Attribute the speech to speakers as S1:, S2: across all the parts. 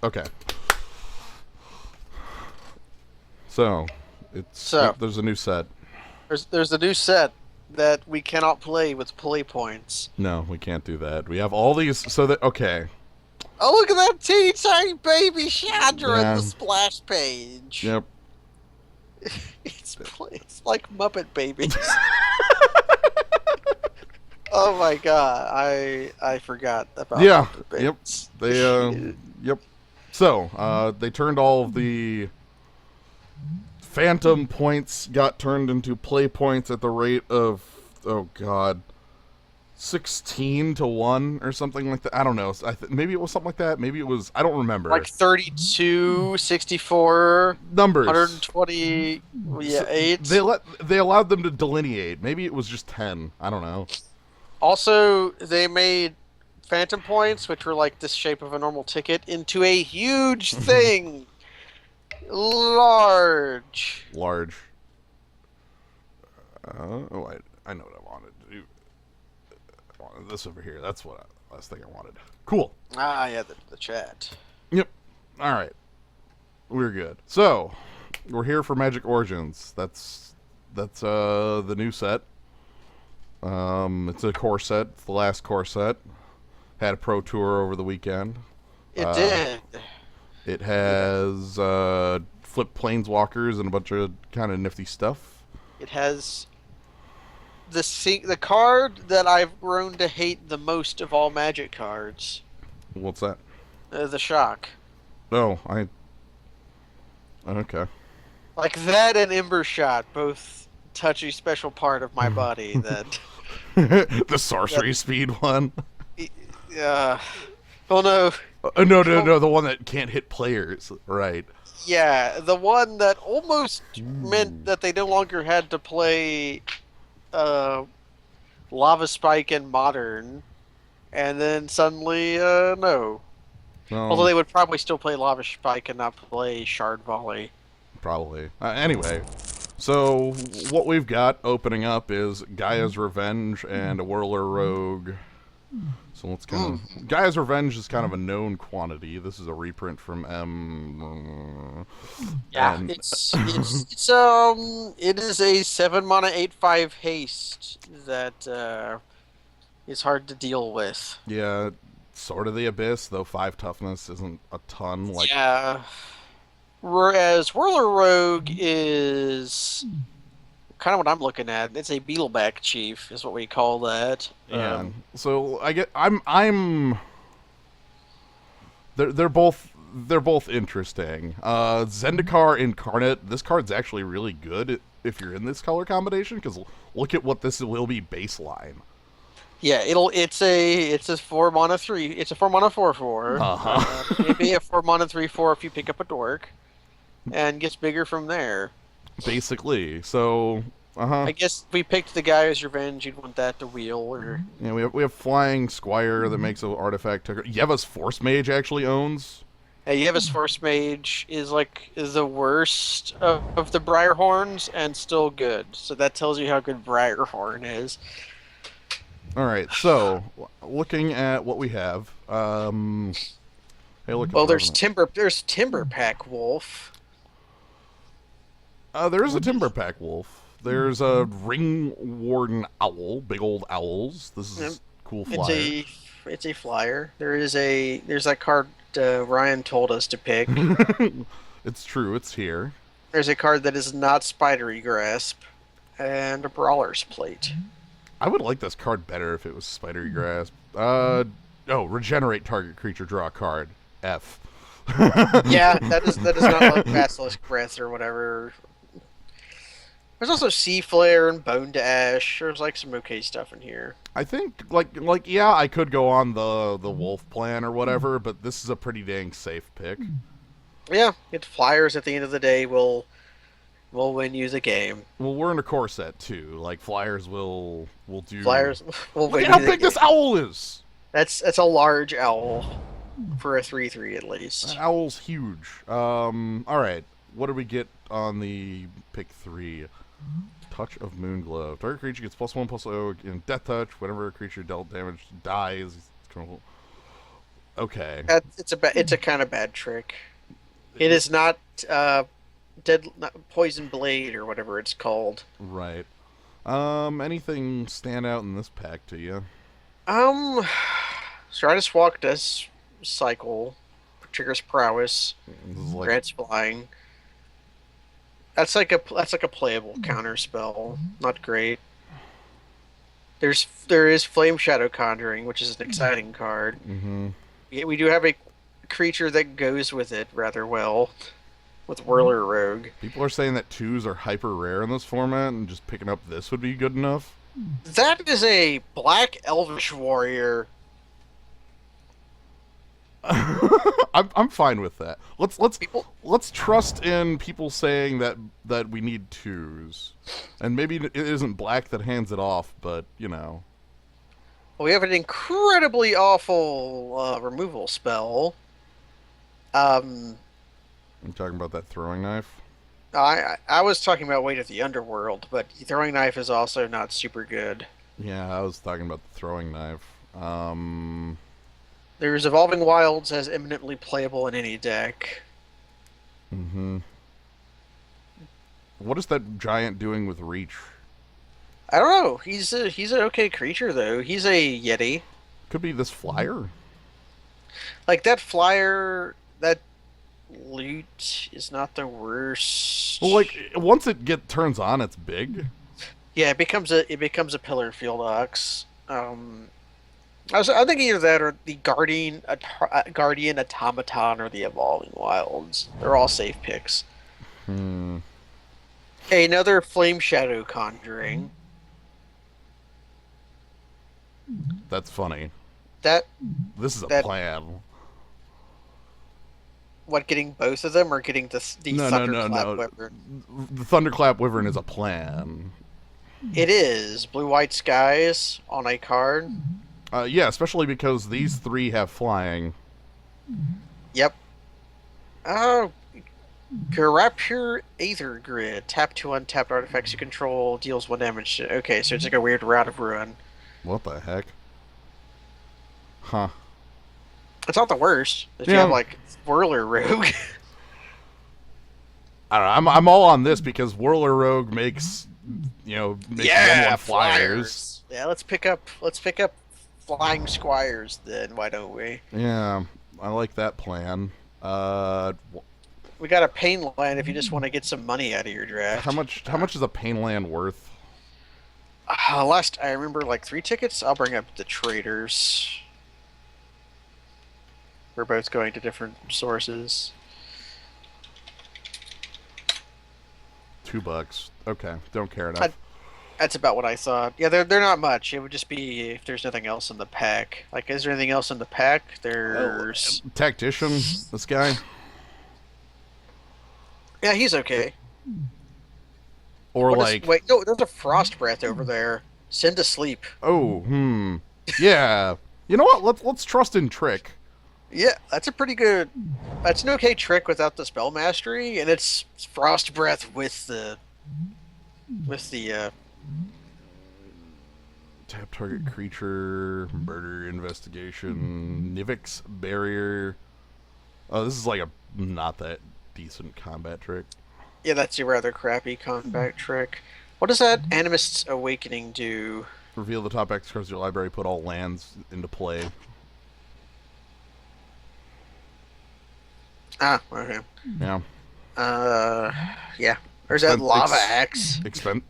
S1: Okay. So,
S2: So
S1: there's a new set.
S2: there's a new set that we cannot play with play points.
S1: No, we can't do that. We have all these. So that okay.
S2: Oh, look at that teeny tiny baby Chandra in the
S1: Yeah.
S2: splash page.
S1: Yep.
S2: It's like Muppet Babies. Oh my god, I forgot about
S1: Yeah.
S2: Muppet
S1: Yep.
S2: Babies.
S1: They. Yep. So, they turned all of the phantom points got turned into play points at the rate of, oh god, 16 to 1 or something like that. I don't know. Maybe it was something like that. Maybe it was, I don't remember.
S2: Like 32, 64,
S1: Numbers.
S2: 120, yeah,
S1: So
S2: 8.
S1: they allowed them to delineate. Maybe it was just 10. I don't know.
S2: Also, they made Phantom Points, which were like the shape of a normal ticket, into a huge thing. Large.
S1: Large. Oh, I know what I wanted to do. I wanted this over here. That's what last thing I wanted. Cool.
S2: Ah, yeah, the chat.
S1: Yep. All right. We're good. So, we're here for Magic Origins. That's the new set. It's a core set. It's the last core set. Had a pro tour over the weekend.
S2: It did.
S1: It has flip planeswalkers and a bunch of kind of nifty stuff.
S2: It has the card that I've grown to hate the most of all Magic cards.
S1: What's that?
S2: The Shock.
S1: Oh, okay.
S2: Like that and Ember Shot both touch a special part of my body that
S1: The sorcery speed one.
S2: uh well no
S1: No, the one that can't hit players. Right.
S2: yeah, the one that almost meant that they no longer had to play uh Lava Spike in Modern, and then suddenly no. Although they would probably still play Lava Spike and not play Shard Volley.
S1: Probably. Anyway, so what we've got opening up is Gaia's Revenge and a Whirler Rogue. So let's kind of... Gaia's Revenge is kind of a known quantity. This is a reprint from M.
S2: Yeah,
S1: and
S2: it is a 7 mana 8/5 haste that is hard to deal with.
S1: yeah, sort of the Abyss, though 5 toughness isn't a ton. Like,
S2: Yeah. Whereas Whirler Rogue is kind of what I'm looking at. It's a Beetleback Chief, is what we call that.
S1: yeah. So I'm. They're both interesting. Zendikar Incarnate. This card's actually really good if you're in this color combination, because look at what this will be baseline.
S2: Yeah, it's a 4 mana 3. It's a 4 mana 4/4. Maybe a 4 mana 3/4 if you pick up a dork, and gets bigger from there.
S1: Basically, so
S2: I guess if we picked the Gaia's Revenge, you'd want that to wheel, or
S1: yeah, we have Flying Squire that makes an artifact ticker. Yeva's Force Mage actually owns.
S2: Yeva's Force Mage is the worst of the Briarhorns and still good. So that tells you how good Briarhorn is.
S1: All right, so looking at what we have, hey, look.
S2: Well, there's Timber Pack Wolf.
S1: There is a Timber Pack Wolf. There's a Ring Warden Owl, big old owls. This is cool flyer.
S2: It's a flyer. There's that card Ryan told us to pick.
S1: It's true. It's here.
S2: There's a card that is not Spidery Grasp, and a Brawler's Plate.
S1: I would like this card better if it was Spidery Grasp. Regenerate target creature, draw a card. F.
S2: Yeah, that is not like Basilisk Breath or whatever. There's also Sea Flare and Bone Dash. There's like some okay stuff in here.
S1: I think yeah, I could go on the wolf plan or whatever, but this is a pretty dang safe pick.
S2: Yeah, it's flyers at the end of the day will win you the game.
S1: Well, we're in a core set too. Like flyers will do.
S2: Flyers will
S1: Look
S2: win
S1: at
S2: you
S1: how
S2: the
S1: big
S2: game.
S1: this owl is.
S2: That's a large owl for a 3/3 at least.
S1: That owl's huge. All right. What do we get on the pick 3? Touch of Moonglow. Target creature gets +1/+0 in Death Touch. Whenever a creature dealt damage dies. Okay.
S2: It's a kind of bad trick. It is not uh not poison blade or whatever it's called.
S1: Right. Anything stand out in this pack to you?
S2: Um, Stratus Walk does cycle, triggers prowess,
S1: This is like,
S2: grants flying. That's like a playable counter spell. Not great. There is Flame Shadow Conjuring, which is an exciting card.
S1: mm-hmm.
S2: We do have a creature that goes with it rather well with Whirler Rogue.
S1: People are saying that twos are hyper rare in this format, and just picking up this would be good enough.
S2: That is a Black Elvish Warrior.
S1: I'm fine with that.
S2: People,
S1: Let's trust in people saying that we need twos, and maybe it isn't black that hands it off, but you know.
S2: we have an incredibly awful removal spell. Um,
S1: I'm talking about that throwing knife.
S2: I was talking about Weight of the Underworld, but the throwing knife is also not super good.
S1: Yeah, I was talking about the throwing knife.
S2: There's Evolving Wilds as eminently playable in any deck.
S1: Mm-hmm. What is that giant doing with reach?
S2: I don't know. He's an okay creature though. He's a Yeti.
S1: Could be this flyer.
S2: Like that flyer, that loot is not the worst.
S1: Well, like once it turns on, it's big.
S2: Yeah, it becomes a pillar field ox. I'm thinking either that or the Guardian Automaton or the Evolving Wilds. They're all safe picks.
S1: Hmm.
S2: Okay, another Flame Shadow Conjuring.
S1: That's funny.
S2: That
S1: This is a
S2: that
S1: plan.
S2: what getting both of them or getting the
S1: No, no, no,
S2: Thunderclap
S1: no.
S2: Wyvern?
S1: The Thunderclap Wyvern is a plan.
S2: It is blue white skies on a card.
S1: Yeah, especially because these three have flying.
S2: Yep. Oh, Garapure Aether Grid. Tap 2 untapped artifacts you control, deals 1 damage. Okay, so it's like a weird Route of Ruin.
S1: What the heck? Huh.
S2: It's not the worst. If you
S1: Yeah.
S2: have like Whirler Rogue.
S1: I don't know. I'm all on this because Whirler Rogue makes makes one flyers.
S2: Yeah, let's pick up Flying Squires then, why don't we?
S1: Yeah, I like that plan.
S2: We got a Pain Land if you just want to get some money out of your draft.
S1: How much is a pain land worth?
S2: Last I remember like 3 tickets. I'll bring up the traders. We're both going to different sources.
S1: $2. Okay, don't care enough.
S2: That's about what I thought. Yeah, they're not much. It would just be if there's nothing else in the pack. Like, is there anything else in the pack? There's
S1: Tactician, this guy.
S2: yeah, he's okay.
S1: Or like
S2: wait, no, there's a Frost Breath over there. Send to sleep.
S1: oh, yeah. You know what? Let's trust in Trick.
S2: Yeah, that's a pretty good. That's an okay trick without the spell mastery, and it's Frost Breath with the
S1: Tap target creature, murder investigation, Nivix barrier. Oh, this is like a not that decent combat trick.
S2: yeah, that's a rather crappy combat trick. What does that Animist's Awakening do?
S1: Reveal the top X cards of your library, put all lands into play.
S2: Ah, okay.
S1: Yeah.
S2: Yeah. There's that Lava Axe.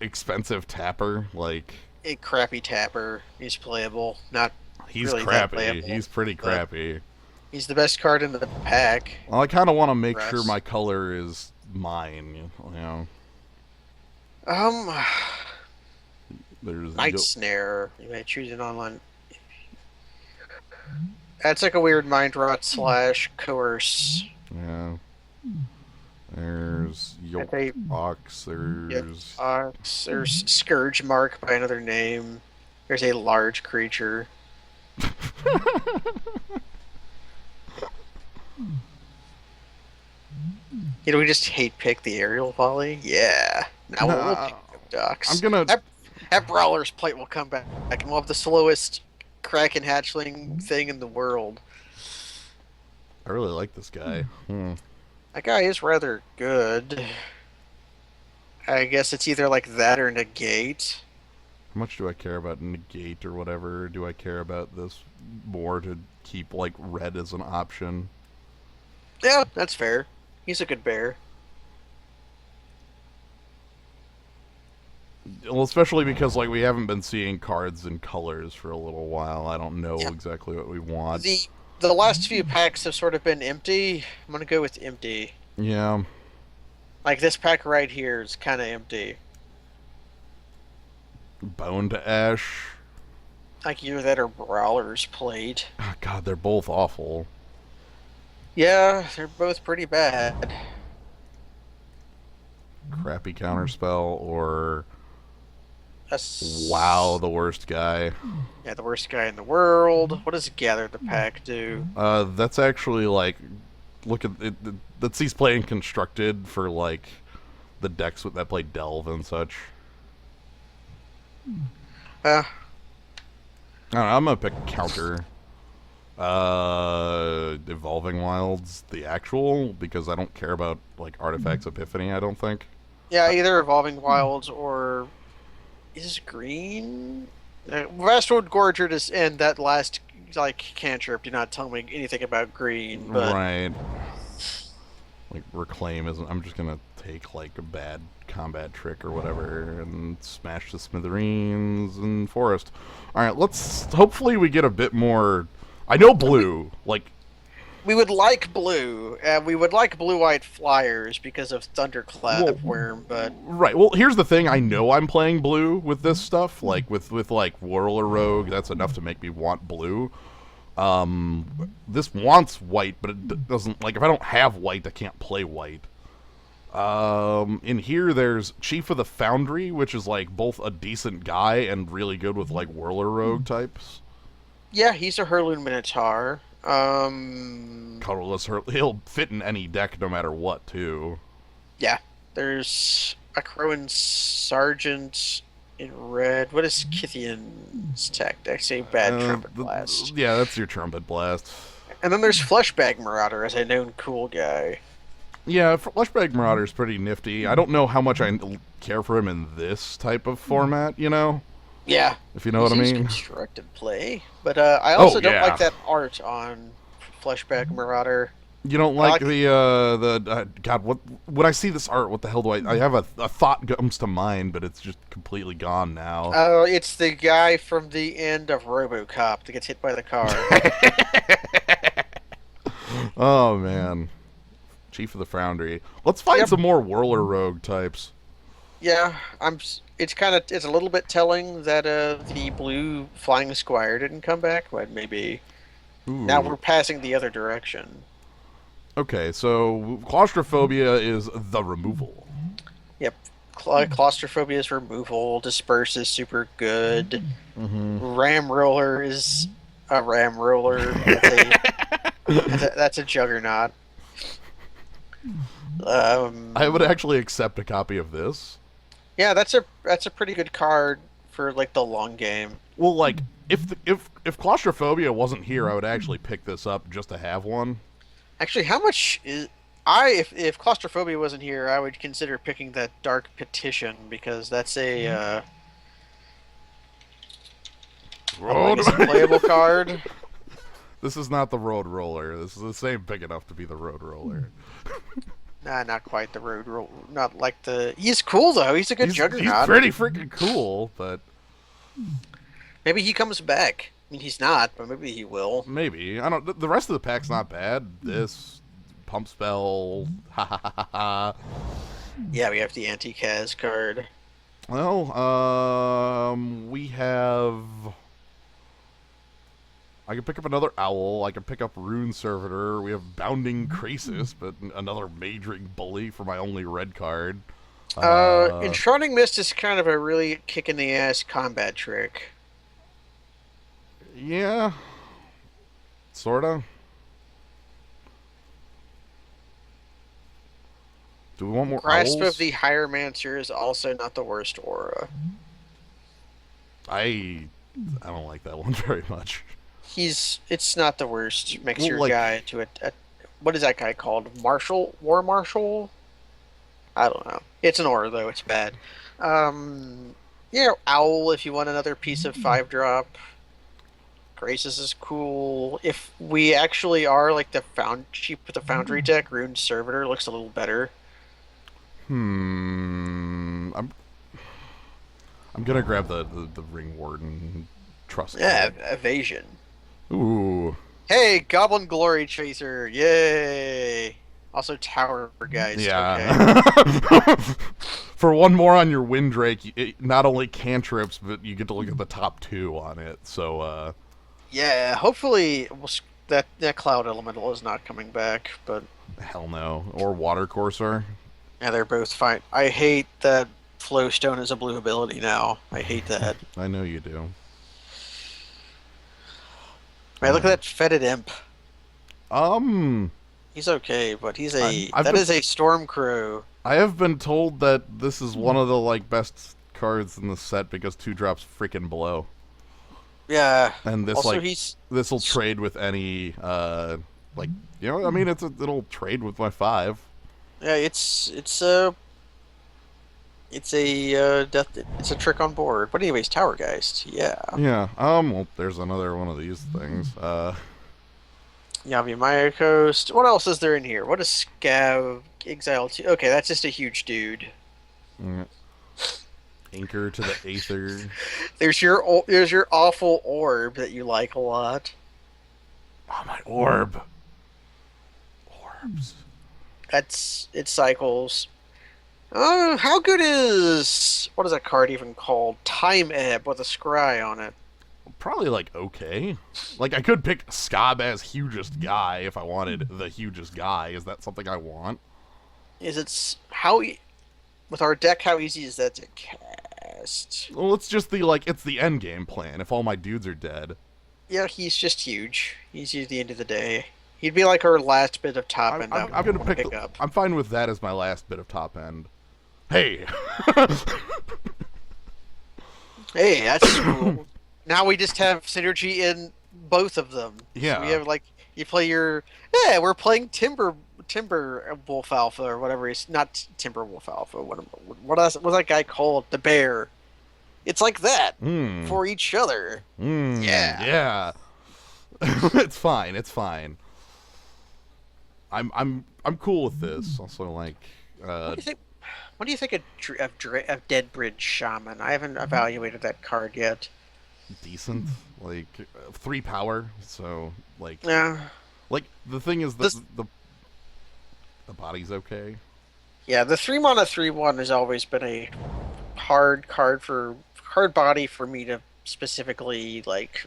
S1: Expensive tapper, like
S2: A crappy tapper. He's playable. Not
S1: he's
S2: really that
S1: crappy.
S2: playable,
S1: He's pretty
S2: but
S1: crappy.
S2: he's the best card in the pack.
S1: Well, I kind of want to make
S2: For
S1: sure
S2: us.
S1: my color is mine. You know,
S2: Um,
S1: there's
S2: Night Snare. You may choose an online. That's like a weird Mind Rot / Coerce.
S1: yeah. There's Yolk
S2: Okay.
S1: Ox. There's
S2: There's Scourge Mark by another name. There's a large creature. You know, we just hate pick the aerial volley. Yeah. Now we'll pick Ducks.
S1: I'm gonna.
S2: That Brawler's Plate will come back, and we'll have the slowest Kraken Hatchling thing in the world.
S1: I really like this guy. Hmm.
S2: That guy is rather good. I guess it's either like that or negate.
S1: How much do I care about negate or whatever? Do I care about this more to keep like red as an option?
S2: Yeah, that's fair. He's a good bear.
S1: Well, especially because like we haven't been seeing cards in colors for a little while. I don't know
S2: Yeah.
S1: exactly what we want.
S2: The the last few packs have sort of been empty. I'm gonna go with empty.
S1: Yeah,
S2: Like this pack right here is kind of empty.
S1: Bone to Ash.
S2: Like either that or Brawler's Plate.
S1: Oh, God, they're both awful.
S2: Yeah, they're both pretty bad.
S1: Crappy counterspell or wow,
S2: That's
S1: the worst guy.
S2: yeah, the worst guy in the world. What does Gather the Pack do?
S1: That's actually like look at it. That's he's playing constructed for like the decks that play Delve and such.
S2: Uh,
S1: I don't know, I'm gonna pick counter. Evolving Wilds, the actual, because I don't care about like Artifacts Epiphany. I don't think.
S2: yeah, either Evolving Wilds or is green? Westwood Gorger does, and that last like cantrip do not tell me anything about green, but
S1: Right. Like Reclaim isn't. I'm just gonna take like a bad combat trick or whatever and smash the smithereens and forest. All right, let's. Hopefully, we get a bit more. I know blue. Like
S2: we would like blue, and we would like blue-white flyers because of Thunderclap
S1: Well,
S2: Worm, but
S1: right. Well, here's the thing. I know I'm playing blue with this stuff. Like with like Whirler Rogue, that's enough to make me want blue. This wants white, but it doesn't. Like if I don't have white, I can't play white. In here there's Chief of the Foundry, which is like both a decent guy and really good with like Whirler Rogue types.
S2: yeah, he's a Hurloon Minotaur.
S1: Colorless, he'll fit in any deck no matter what, too.
S2: Yeah, there's a Crowan Sergeant in red. What is Kithian's tech? That's a bad Trumpet Blast.
S1: Yeah, that's your Trumpet Blast.
S2: And then there's Fleshbag Marauder as a known cool guy.
S1: Yeah, Fleshbag Marauder is pretty nifty. I don't know how much I care for him in this type of format, you know?
S2: Yeah,
S1: If you know what I mean.
S2: constructed play, but I also don't
S1: yeah.
S2: like that art on Fleshbag Marauder.
S1: You don't like God, what when I see this art, what the hell do I have a thought comes to mind, but it's just completely gone now.
S2: Oh, it's the guy from the end of RoboCop that gets hit by the car.
S1: Oh man. Chief of the Foundry. Let's find some more Whirler Rogue types.
S2: Yeah, it's a little bit telling that the blue Flying Squire didn't come back, but maybe
S1: Ooh.
S2: now we're passing the other direction.
S1: Okay, so claustrophobia is the removal.
S2: Yep, Claustrophobia's removal. Disperse is super good. Ram Roller is a Ram Roller. That's a juggernaut.
S1: I would actually accept a copy of this.
S2: Yeah, that's a pretty good card for like the long game.
S1: Well, like if claustrophobia wasn't here, I would actually pick this up just to have one.
S2: Actually, how much is if Claustrophobia wasn't here, I would consider picking that Dark Petition because that's a playable card.
S1: This is not the Road Roller. This is the same big enough to be the Road Roller.
S2: Nah, not quite the Road Roller. Not like the. He's cool though. He's a good juggernaut.
S1: He's pretty freaking cool, but
S2: maybe he comes back. I mean, he's not, but maybe he will.
S1: maybe I don't. The rest of the pack's not bad. This pump spell, ha ha ha ha.
S2: Yeah, we have the anti-Kaz card.
S1: Well, we have. I can pick up another Owl. I can pick up Rune Servitor. We have Bounding Krasis, but another majoring bully for my only red card.
S2: Enshrouding Mist is kind of a really kick in the ass combat trick.
S1: Yeah, sorta. Do we want more
S2: Grasp
S1: owls?
S2: of the Hieromancer is also not the worst aura.
S1: I don't like that one very much.
S2: It's not the worst. Makes
S1: Well,
S2: your
S1: like-
S2: guy into a what is that guy called? Marshal? War Marshal? I don't know. It's an aura though. It's bad. Um, yeah, Owl. If you want another piece of 5 drop, Graces is cool. If we actually are like the found cheap with the Foundry deck, Rune Servitor looks a little better.
S1: I'm gonna grab the Ring Warden Trust
S2: Yeah,
S1: Code.
S2: Evasion.
S1: Ooh.
S2: Hey, Goblin Glory Chaser! Yay! Also Tower Geist. Okay.
S1: Yeah. For one more on your Windrake, it not only cantrips, but you get to look at the top 2 on it. So,
S2: Yeah. Hopefully that Cloud Elemental is not coming back, but
S1: hell no. Or Water Courser.
S2: yeah, they're both fine. I hate that Flowstone is a blue ability now. I hate that.
S1: I know you do.
S2: Man, look at that Fetid Imp.
S1: Um,
S2: He's okay, but he's
S1: I've
S2: that
S1: been,
S2: is a Stormcrow.
S1: I have been told that this is one of the like best cards in the set because 2 drops freaking blow.
S2: Yeah.
S1: And this
S2: Also,
S1: like
S2: he's
S1: this will trade with any like I mean it'll trade with my 5.
S2: yeah. It's a trick on board. But anyways, Tower Geist. Yeah.
S1: Yeah. Well, there's another one of these things.
S2: Yavi Maya Coast. What else is there in here? What is Scav Exile 2? Okay, that's just a huge dude.
S1: mm, Anchor to the Aether.
S2: There's your awful orb that you like a lot.
S1: Oh, my orb. Orbs.
S2: It cycles. How good is what is that card even called? Time Ebb with a scry on it.
S1: Probably like okay. Like I could pick Scab as hugest guy if I wanted the hugest guy. Is that something I want?
S2: With our deck? How easy is that to cast?
S1: Well, it's just it's the end game plan. If all my dudes are dead,
S2: Yeah, he's just huge. He's at the end of the day. He'd be like our last bit of top end.
S1: I'm gonna pick
S2: up.
S1: I'm fine with that as my last bit of top end. Hey.
S2: Hey, that's cool. Now we just have synergy in both of them.
S1: Yeah.
S2: So we have you play your we're playing Timber Wolf Alpha or whatever. It's not Timber Wolf Alpha. What's that guy called? The Bear. It's like that for each other. Yeah.
S1: Yeah. It's fine. It's fine. I'm cool with this. Also, like,
S2: What do you think? What do you think of Dead Bridge Shaman? I haven't evaluated that card yet.
S1: decent. Like 3 power. So like,
S2: Yeah.
S1: like the thing is that the body's okay.
S2: Yeah, the 3-mana 3/1 has always been a hard body for me to specifically like.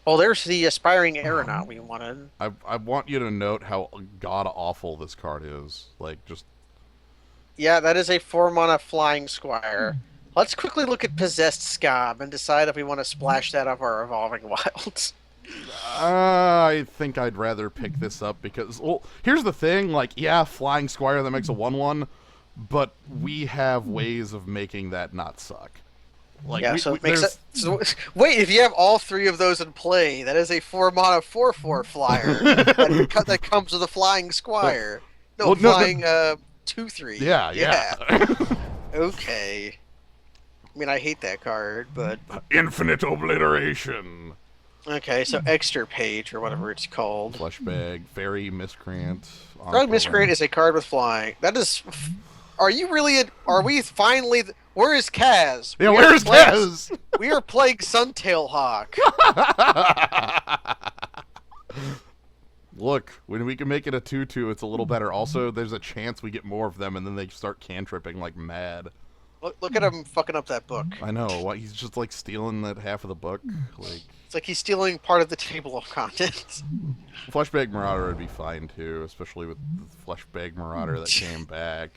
S2: Oh, there's the Aspiring Aeronaut we wanted.
S1: I want you to note how god awful this card is. Like just.
S2: Yeah, that is a 4-mana Flying Squire. Let's quickly look at Possessed Scab and decide if we want to splash that off our Evolving Wilds.
S1: I think I'd rather pick this up because, well, here's the thing, like, yeah, Flying Squire that makes a 1/1, but we have ways of making that not suck. Like,
S2: yeah, so it makes it. So, wait, if you have all 3 of those in play, that is a 4-mana 4/4 flyer that comes with a Flying Squire. No,
S1: well,
S2: flying 2/3.
S1: Yeah.
S2: Okay. I mean, I hate that card, but
S1: Infinite Obliteration.
S2: okay. So Extirpate or whatever it's called.
S1: Fleshbag, Faerie Miscreant.
S2: Faerie Miscreant is a card with flying. That is. Are you really? Are we finally? Where is Kaz?
S1: Yeah, where is Kaz?
S2: We are playing Suntail Hawk.
S1: Look, when we can make it a 2/2, it's a little better. Also, there's a chance we get more of them, and then they start cantripping like mad.
S2: Look at him fucking up that book.
S1: I know. Why he's just like stealing that half of the book. Like
S2: it's like he's stealing part of the table of contents.
S1: Fleshbag Marauder would be fine too, especially with the Fleshbag Marauder that came back.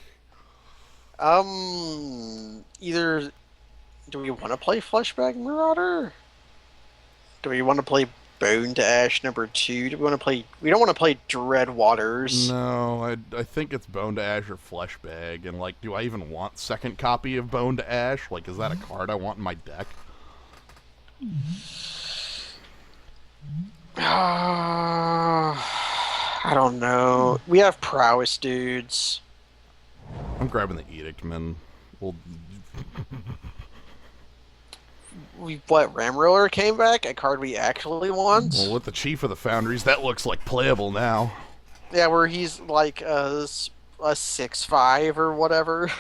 S2: Either do we want to play Fleshbag Marauder? Do we want to play Bone to Ash #2? Do we want to play? We don't want to play Dread Waters.
S1: No, I think it's Bone to Ash or Fleshbag, and like, do I even want second copy of Bone to Ash? Like, is that a card I want in my deck?
S2: I don't know. We have prowess dudes.
S1: I'm grabbing the Edict, man. Well,
S2: What, Ramroller came back? A card we actually want?
S1: with the Chief of the Foundries, that looks like playable now.
S2: Yeah, where he's like a 6/5 or whatever.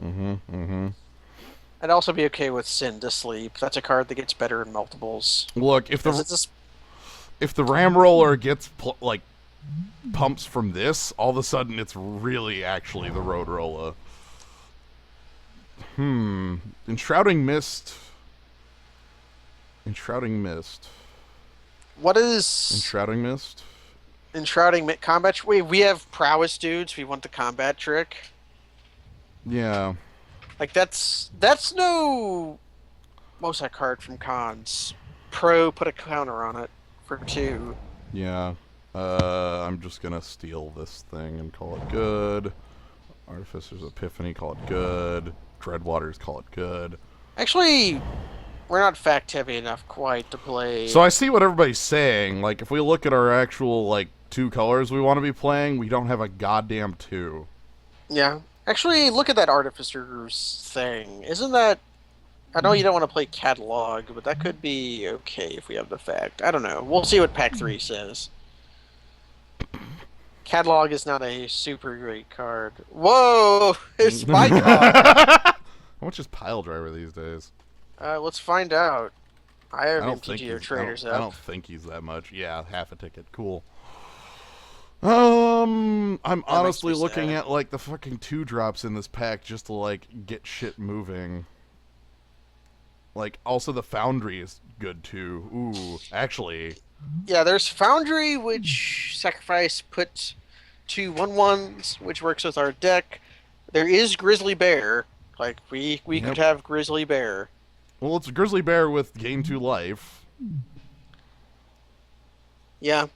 S1: Mm-hmm.
S2: I'd also be okay with Sin to Sleep. That's a card that gets better in multiples.
S1: Look,
S2: Because it's a
S1: if the Ram Roller gets like pumps from this, all of a sudden it's really actually the Road Roller. Enshrouding Mist. Enshrouding Mist.
S2: what is
S1: Enshrouding Mist.
S2: combat? Wait, we have prowess dudes. We want the combat trick.
S1: Yeah.
S2: Like that's no. What was that card from Cons? Pro put a counter on it for 2.
S1: Yeah. I'm just gonna steal this thing and call it good. Artificer's Epiphany, call it good. Dreadwaters, call it good.
S2: Actually, we're not fact heavy enough quite to play.
S1: So I see what everybody's saying. Like, if we look at our actual, like, 2 colors we want to be playing, we don't have a goddamn 2.
S2: Yeah. Actually, look at that Artificer's thing. Isn't that... I know you don't want to play Catalog, but that could be okay if we have the fact. I don't know. We'll see what Pack 3 says. Catalog is not a super great card. Whoa! It's my card!
S1: How much is Pile Driver these days?
S2: Let's find out. I have
S1: I don't think
S2: MTGO
S1: he's,
S2: traders
S1: I
S2: up.
S1: don't think he's that much. Yeah, half a ticket. Cool. I'm honestly
S2: me
S1: looking
S2: sad.
S1: at like the fucking 2-drops in this pack just to like get shit moving. Like, also the Foundry is good too. Ooh, actually,
S2: Yeah, there's Foundry, which sacrifice put 2 1/1s, which works with our deck. There is Grizzly Bear. Like, we
S1: Yep.
S2: could have Grizzly Bear.
S1: well, it's a Grizzly Bear with gain 2 life.
S2: Yeah.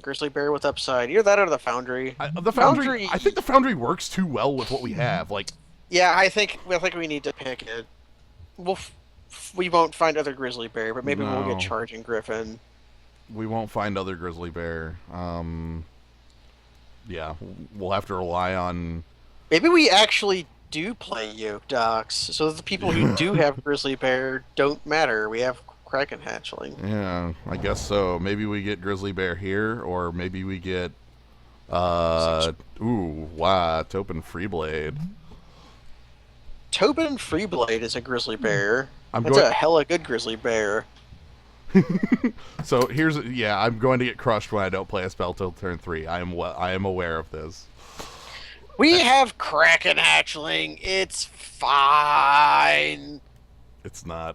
S2: Grizzly Bear with upside. Either that or the Foundry.
S1: The Foundry, I think the Foundry works too well with what we have. Like,
S2: Yeah, I think we need to pick it. We won't find other Grizzly Bear, but maybe we'll
S1: No.
S2: get Charging Griffin.
S1: we won't find other Grizzly Bear. Yeah, we'll have to rely on.
S2: Maybe we actually do play Yoke Docks, so that the people who do have Grizzly Bear don't matter. We have Kraken Hatchling.
S1: Yeah, I guess so. Maybe we get Grizzly Bear here, or maybe we get. Ooh, wow, Topin Freeblade.
S2: Tobin Freeblade is a Grizzly Bear.
S1: I'm
S2: That's
S1: going.
S2: a hella good Grizzly Bear.
S1: So I'm going to get crushed when I don't play a spell till turn 3. I am aware of this.
S2: We have Kraken Hatchling. It's fine.
S1: It's not.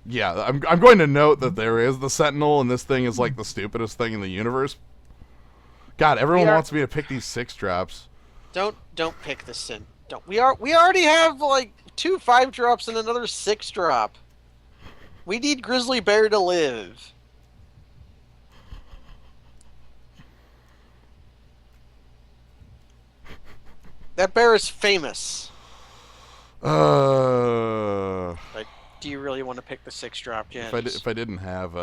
S1: Yeah, I'm going to note that there is the Sentinel, and this thing is like the stupidest thing in the universe. God, everyone wants me to pick these 6-drops.
S2: Don't pick the Sin. Don't. We already have like 2 5-drops and another 6-drop. We need Grizzly Bear to live. That bear is famous. Like, do you really want to pick the 6-drop gems?
S1: If I didn't have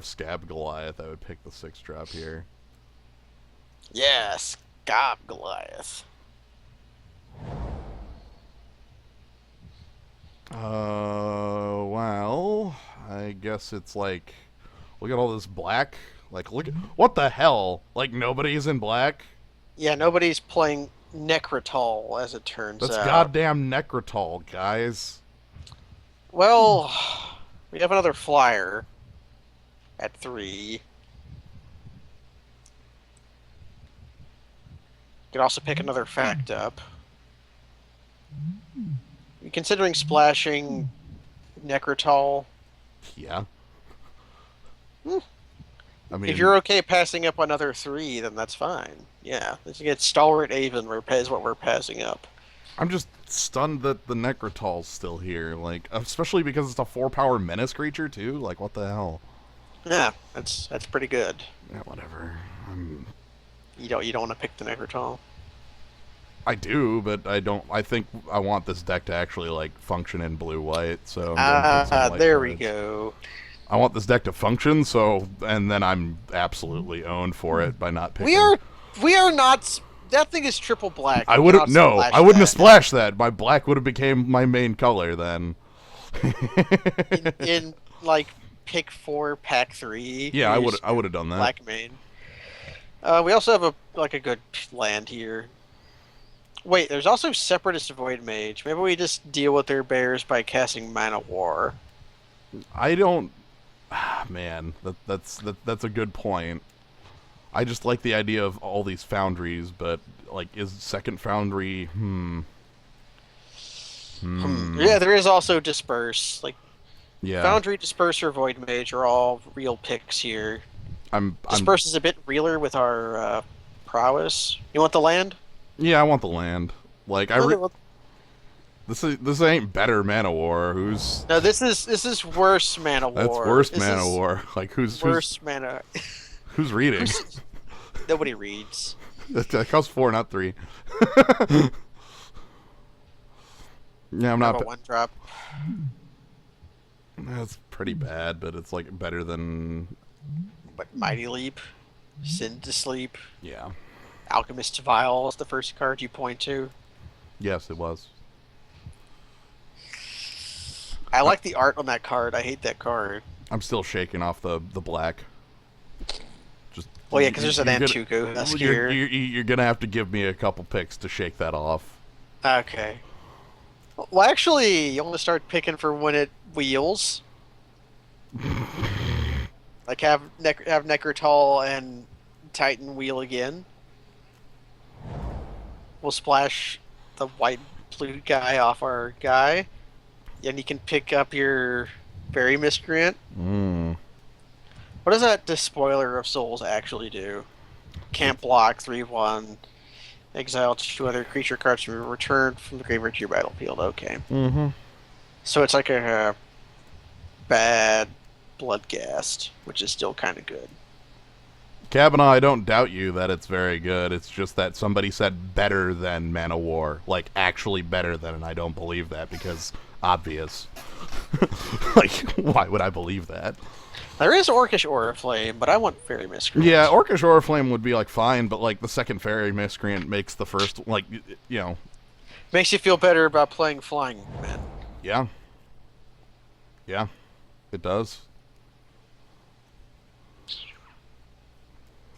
S1: Scab Goliath, I would pick the 6-drop here.
S2: Yes, Gob Goliath.
S1: Well, I guess it's like, look at all this black. Like, look at, what the hell? Like, nobody's in black?
S2: Yeah, nobody's playing Necrotol, as it turns
S1: That's
S2: out.
S1: goddamn Necrotol, guys.
S2: Well, we have another flyer at 3. You could also pick another fact up. You considering splashing Necrotol?
S1: Yeah.
S2: Hmm.
S1: I mean,
S2: If you're okay passing up another 3, then that's fine. Yeah, let's get Stalwart Avon is what we're passing up.
S1: I'm just stunned that the Necrotol's still here. Like, especially because it's a 4-power menace creature too. Like, what the hell?
S2: Yeah, that's pretty good.
S1: Yeah, whatever.
S2: You don't want to pick the Necrotol.
S1: I do, but I don't. I think I want this deck to actually like function in blue-white. So I'm gonna put some light
S2: there we
S1: cards.
S2: go.
S1: I want this deck to function, so, and then I'm absolutely owned for it by not picking.
S2: We are not. That thing is triple black.
S1: I
S2: We
S1: wouldn't.
S2: cannot
S1: No,
S2: splash
S1: I wouldn't have
S2: that.
S1: splashed that. My black would have became my main color then.
S2: In like pick 4, pack 3.
S1: Yeah, I would have done that.
S2: Black main. We also have a good land here. Wait, there's also Separatist Void Mage. Maybe we just deal with their bears by casting Mana War.
S1: I don't. Man, that's a good point. I just like the idea of all these foundries, but like, is second foundry?
S2: Yeah, there is also Disperse. Like
S1: Yeah,
S2: Foundry, Disperser, Void Mage are all real picks here. Disperse is a bit realer with our prowess. You want the land?
S1: Yeah, I want the land. Like this ain't better Mana War. Who's
S2: No, this is worse Mana War.
S1: That's worse
S2: This
S1: Mana
S2: is
S1: War. Like
S2: worse mana.
S1: who's reading?
S2: Nobody reads.
S1: That costs 4, not 3. Yeah, I'm
S2: Have
S1: not.
S2: a 1-drop.
S1: That's pretty bad, but it's like better than.
S2: But Mighty Leap, Sin to Sleep,
S1: Yeah.
S2: Alchemist's Vial is the first card you point to.
S1: Yes, it was.
S2: I like the art on that card. I hate that card.
S1: I'm still shaking off the black. Just.
S2: Well, yeah, because there's an
S1: you're
S2: Antuku Husk
S1: You're,
S2: here.
S1: you're gonna have to give me a couple picks to shake that off.
S2: Okay. Well, actually, you want to start picking for when it wheels. Like have Necrotal and Titan wheel again. We'll splash the white blue guy off our guy, and you can pick up your Faerie Miscreant. What does that Despoiler of Souls actually do? Can't block 3/1. Exile 2 other creature cards from return from the graveyard to your battlefield. Okay. So it's like a bad Bloodghast, which is still kind of good.
S1: Kavanaugh, I don't doubt you that it's very good. It's just that somebody said better than Mana War. Like, actually better than, and I don't believe that because obvious. Like, why would I believe that?
S2: There is Orcish Oriflame, but I want Faerie Miscreant.
S1: Yeah, Orcish Oriflame would be, like, fine, but, like, the second Faerie Miscreant makes the first, like, you know.
S2: Makes you feel better about playing Flying Men.
S1: Yeah. Yeah, it does.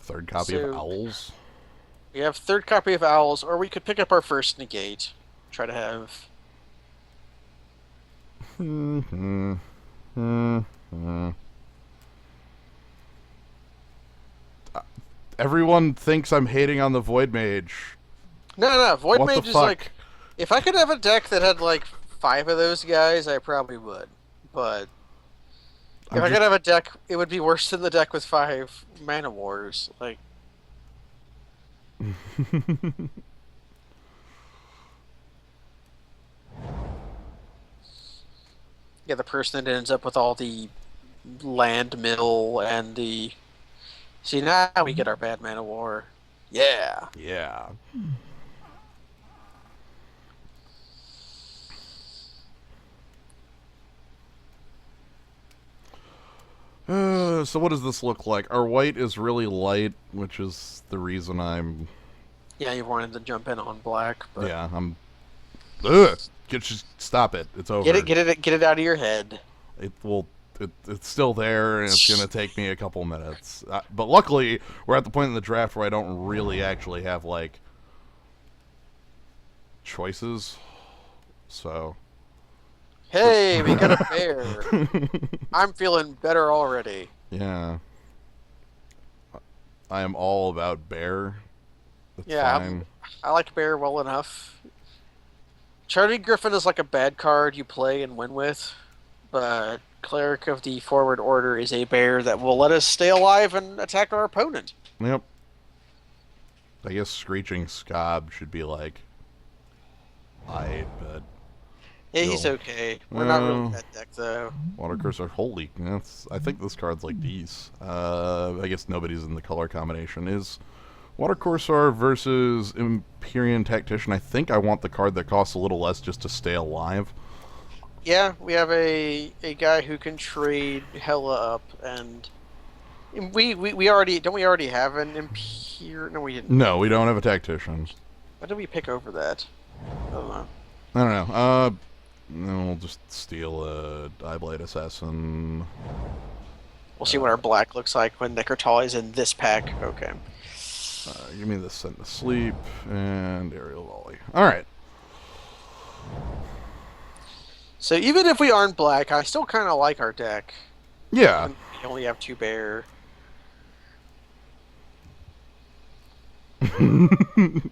S1: Third copy of Owls.
S2: We have third copy of Owls, or we could pick up our first negate. Try to have...
S1: Everyone thinks I'm hating on the Void Mage.
S2: No, Void
S1: What the
S2: Mage is
S1: fuck?
S2: like... If I could have a deck that had like 5 of those guys, I probably would. But if I could have a deck, it would be worse than the deck with 5 Mana Wars. Like... Yeah, the person that ends up with all the land mill and the... See, now we get our bad Mana War. Yeah.
S1: Yeah. So what does this look like? Our white is really light, which is the reason I'm...
S2: Yeah, you wanted to jump in on black, but...
S1: Yeah, I'm... Ugh! Just stop it. It's over.
S2: Get it out of your head.
S1: It will... it's still there, and it's going to take me a couple minutes. But luckily, we're at the point in the draft where I don't really actually have, like, choices. So...
S2: Hey, we got a bear. I'm feeling better already.
S1: Yeah. I am all about bear. That's
S2: Yeah,
S1: fine.
S2: I like bear well enough. Charlie Griffin is like a bad card you play and win with, but Cleric of the Forward Order is a bear that will let us stay alive and attack our opponent.
S1: Yep. I guess Screeching Scob should be like... Alright, but...
S2: Yeah, he's okay. We're not really that deck, though.
S1: Water Cursor, holy... I think this card's like these. I guess nobody's in the color combination. Is Water Cursor versus Empyrean Tactician. I think I want the card that costs a little less just to stay alive.
S2: Yeah, we have a guy who can trade Hella up, and we already don't we already have an Imperial? No, we didn't.
S1: No, we don't have a tactician.
S2: Why did we pick over that? I don't know.
S1: I don't know. No, we'll just steal a Eyeblade Assassin.
S2: We'll see what our black looks like when Necrotol is in this pack. Okay.
S1: Give me the Send to Sleep and Aerial Volley. Alright.
S2: So even if we aren't black, I still kind of like our deck.
S1: Yeah.
S2: We only have 2 bear.
S1: The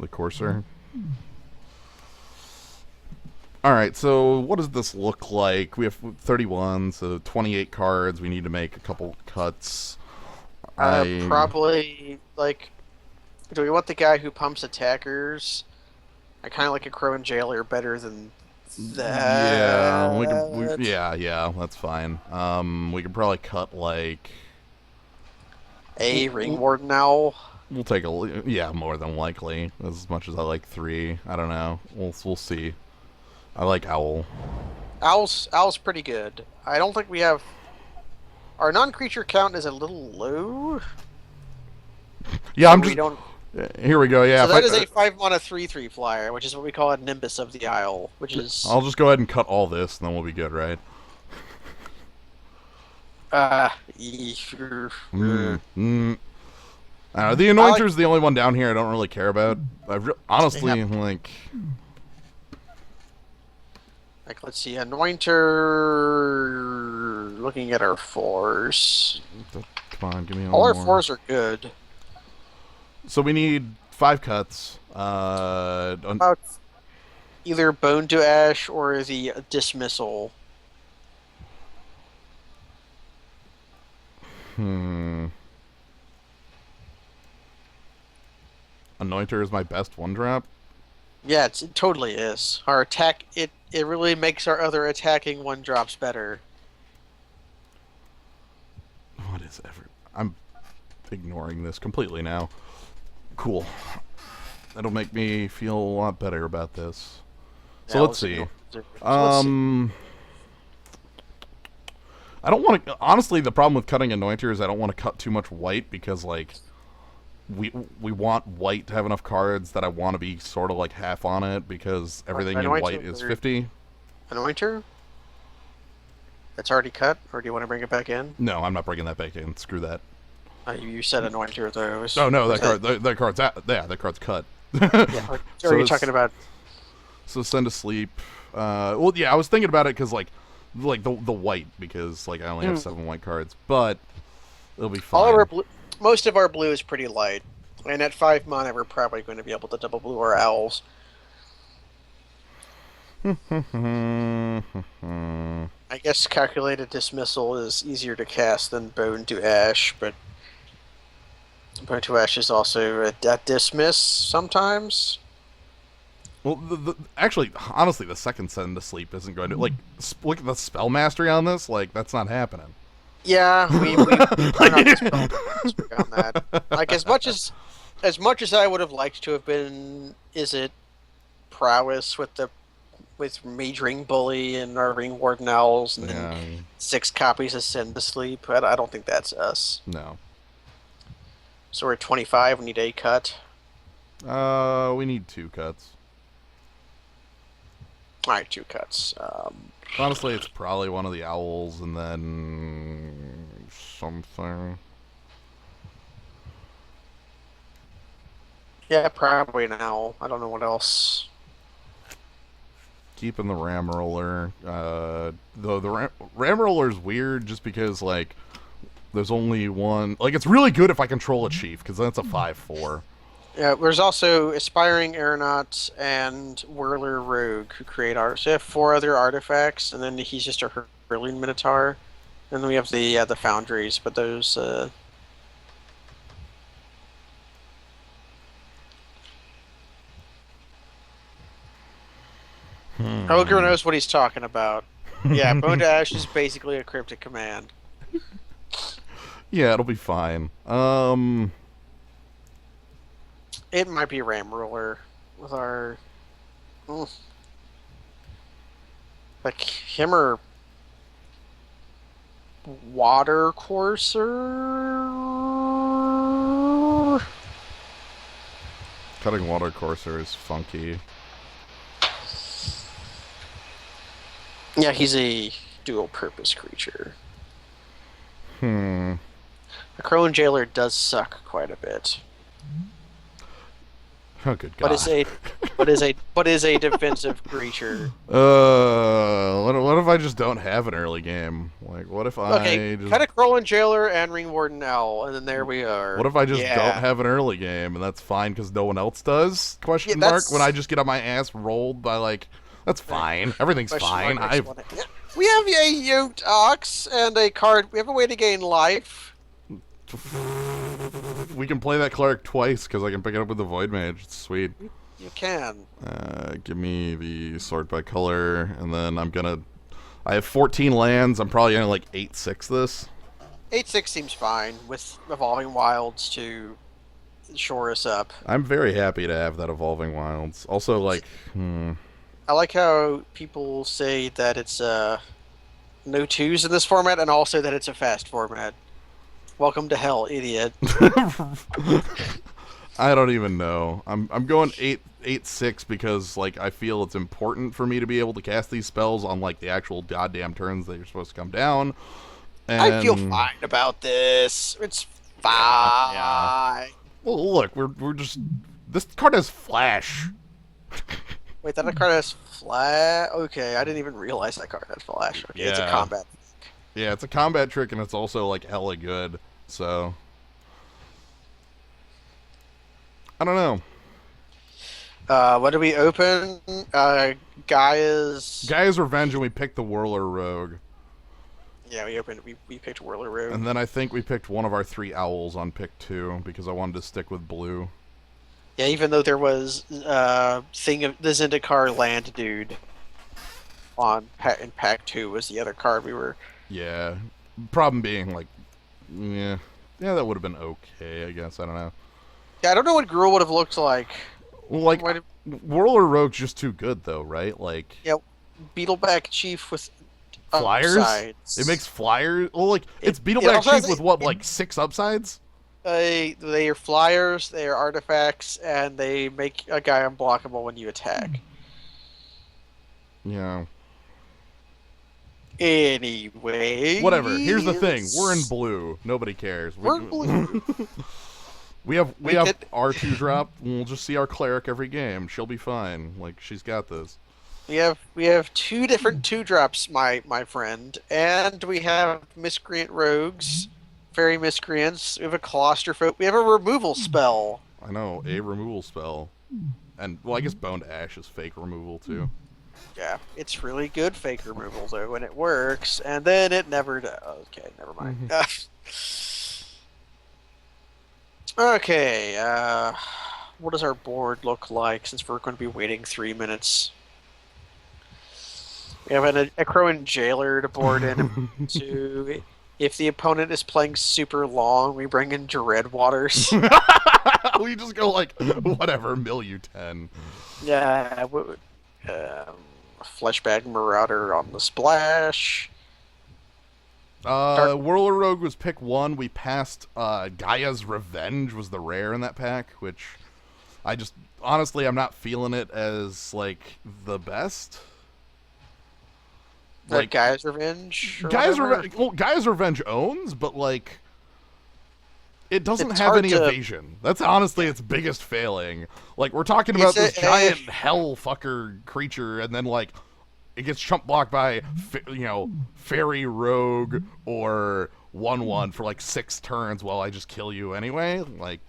S1: Courser. Alright, so what does this look like? We have 31, so 28 cards. We need to make a couple cuts.
S2: Probably, like, do we want the guy who pumps attackers? I kind of like a Crow and Jailer better than that.
S1: Yeah, that's fine. We could probably cut, like...
S2: A Ring Warden Owl.
S1: We'll take more than likely. As much as I like 3. I don't know. We'll see. I like Owl.
S2: Owl's pretty good. I don't think we have... Our non-creature count is a little low.
S1: Yeah,
S2: We don't...
S1: Here we go, yeah.
S2: So that is a 5-mana 3/3 flyer, which is what we call a Nimbus of the Isle, which is...
S1: I'll just go ahead and cut all this, and then we'll be good, right?
S2: The
S1: Anointer's the only one down here I don't really care about. Honestly, like,
S2: let's see, Anointer. Looking at our 4s,
S1: come on, give me
S2: all our
S1: more.
S2: 4s are good.
S1: So we need 5 cuts.
S2: About either Bone to Ash or the Dismissal.
S1: Anointer is my best 1-drop.
S2: Yeah, it totally is. Our attack, it really makes our other attacking 1-drops better.
S1: What is I'm ignoring this completely now. Cool. That'll make me feel a lot better about this. So
S2: Yeah,
S1: let's see. I don't want to... Honestly, the problem with cutting Anointer is I don't want to cut too much white because, like, we want white to have enough cards that I want to be sort of, like, half on it because everything in white is 50.
S2: Anointer? That's already cut? Or do you want to bring it back in?
S1: No, I'm not bringing that back in. Screw that.
S2: You said Anointer, though.
S1: Oh, no, that card's out. Yeah, that card's cut.
S2: Yeah, are you talking about...
S1: So Send to Sleep. Well, yeah, I was thinking about it because, like the white, because like I only have 7 white cards, but it'll be fine.
S2: All of our most of our blue is pretty light, and at 5 mana, we're probably going to be able to double blue our owls. I guess Calculated Dismissal is easier to cast than Bone to Ash, but Bone to Ash is also a dismiss sometimes.
S1: Well, actually, honestly, the second Send to Sleep isn't going to... Like, look at the spell mastery on this. Like, that's not happening.
S2: Yeah, we're not on that. Like, as much as I would have liked to have been, is it prowess with Mage Ring Bully and our Ring Warden Owls and then 6 copies of Send to Sleep? I don't think that's us.
S1: No.
S2: So we're at 25. We need a cut.
S1: We need 2 cuts.
S2: All right, 2 cuts.
S1: Honestly, it's probably one of the owls and then something.
S2: Yeah, probably an owl. I don't know what else.
S1: Keeping the Ram Roller. Though the Ram Roller's weird just because, like, there's only one... Like, it's really good if I control a chief, because then it's a 5/4.
S2: Yeah, there's also Aspiring Aeronauts and Whirler Rogue who create art. So we have 4 other artifacts, and then he's just a Hurling Minotaur. And then we have the Foundries, but those... Ogre knows what he's talking about. Yeah, Bone to Ash is basically a cryptic command.
S1: Yeah, it'll be fine.
S2: It might be Ram Ruler with our... Like him or water courser.
S1: Cutting water courser is funky.
S2: Yeah, he's a dual purpose creature.
S1: Hmm.
S2: The Crone Jailer does suck quite a bit.
S1: Oh, good
S2: But
S1: God.
S2: is a defensive creature.
S1: What if I just don't have an early game? Like, what if
S2: Okay,
S1: I just
S2: cut a Crone Jailer and Ring Warden Owl, and then there we
S1: what
S2: are.
S1: if I just don't
S2: Yeah.
S1: have an early game and that's fine because no one else does?
S2: Yeah,
S1: Question mark. When I
S2: that's
S1: just get on my ass rolled by like, that's fine. Everything's
S2: question
S1: fine.
S2: mark next one. Yeah. We have a Yote Ox and a card. We have a way to gain life.
S1: We can play that cleric twice because I can pick it up with the void mage. It's sweet.
S2: You can.
S1: Give me the sort by color, and then I have 14 lands. I'm probably gonna like 8-6 this.
S2: 8/6 seems fine with Evolving Wilds to shore us up.
S1: I'm very happy to have that Evolving Wilds. Also, like,
S2: I like how people say that it's no twos in this format, and also that it's a fast format. Welcome to hell, idiot.
S1: I don't even know. I'm going 8-6 because like I feel it's important for me to be able to cast these spells on like the actual goddamn turns that you're supposed to come down. And
S2: I feel fine about this. It's fine.
S1: yeah. Well, look, we're just this card has flash.
S2: Wait, that card has flash? Okay, I didn't even realize that card had flash. Okay, it's a
S1: Yeah.
S2: combat.
S1: Yeah, it's a combat trick and it's also like hella good. So I don't know.
S2: What do we open?
S1: Gaia's Revenge, and we picked the Whirler Rogue.
S2: Yeah, we opened. We picked Whirler Rogue.
S1: And then I think we picked one of our 3 owls on pick 2 because I wanted to stick with blue.
S2: Yeah, even though there was thing of the Zendikar land dude in pack 2 was the other card we were.
S1: Yeah. Problem being, like, yeah, that would have been okay, I guess. I don't know.
S2: Yeah, I don't know what Gruul would have looked like.
S1: Well, like,
S2: What if-
S1: Whirler Rogue's just too good, though, right? Like,
S2: Yeah, Beetleback Chief with
S1: flyers?
S2: upsides.
S1: It makes flyers? Well, like, it's
S2: It
S1: Beetleback
S2: also
S1: Chief
S2: has
S1: with what, like 6 upsides?
S2: They are flyers, they are artifacts, and they make a guy unblockable when you attack.
S1: Yeah.
S2: Anyway,
S1: Whatever. Here's the thing. We're in blue. Nobody cares.
S2: We're in blue.
S1: We have
S2: We could-
S1: R2 drop. We'll just see our cleric every game. She'll be fine. Like, she's got this.
S2: We have 2 different 2-drops, my friend, and we have miscreant rogues, Faerie Miscreants. We have a claustrophobe. We have a removal spell.
S1: I know, a removal spell. And, well, I guess Boned Ash is fake removal, too.
S2: Yeah, it's really good fake removal though when it works, and then it never does. Okay, never mind. Okay, what does our board look like since we're going to be waiting 3 minutes? We have a Crone Jailer to board in to. If the opponent is playing super long, we bring in Dread Waters.
S1: We just go, like, whatever, mill you 10.
S2: Yeah, Fleshbag Marauder on the splash.
S1: Whirler Rogue was pick 1. We passed Gaia's Revenge was the rare in that pack, which I just honestly I'm not feeling it as like the best.
S2: Like Gaia's Revenge.
S1: Gaia's Revenge owns, but like it doesn't
S2: It's
S1: have
S2: hard
S1: any
S2: to-
S1: evasion. That's honestly its biggest failing. Like we're talking about this giant hell fucker creature, and then like it gets chump blocked by Fairy Rogue or 1/1 for like 6 turns while I just kill you anyway. Like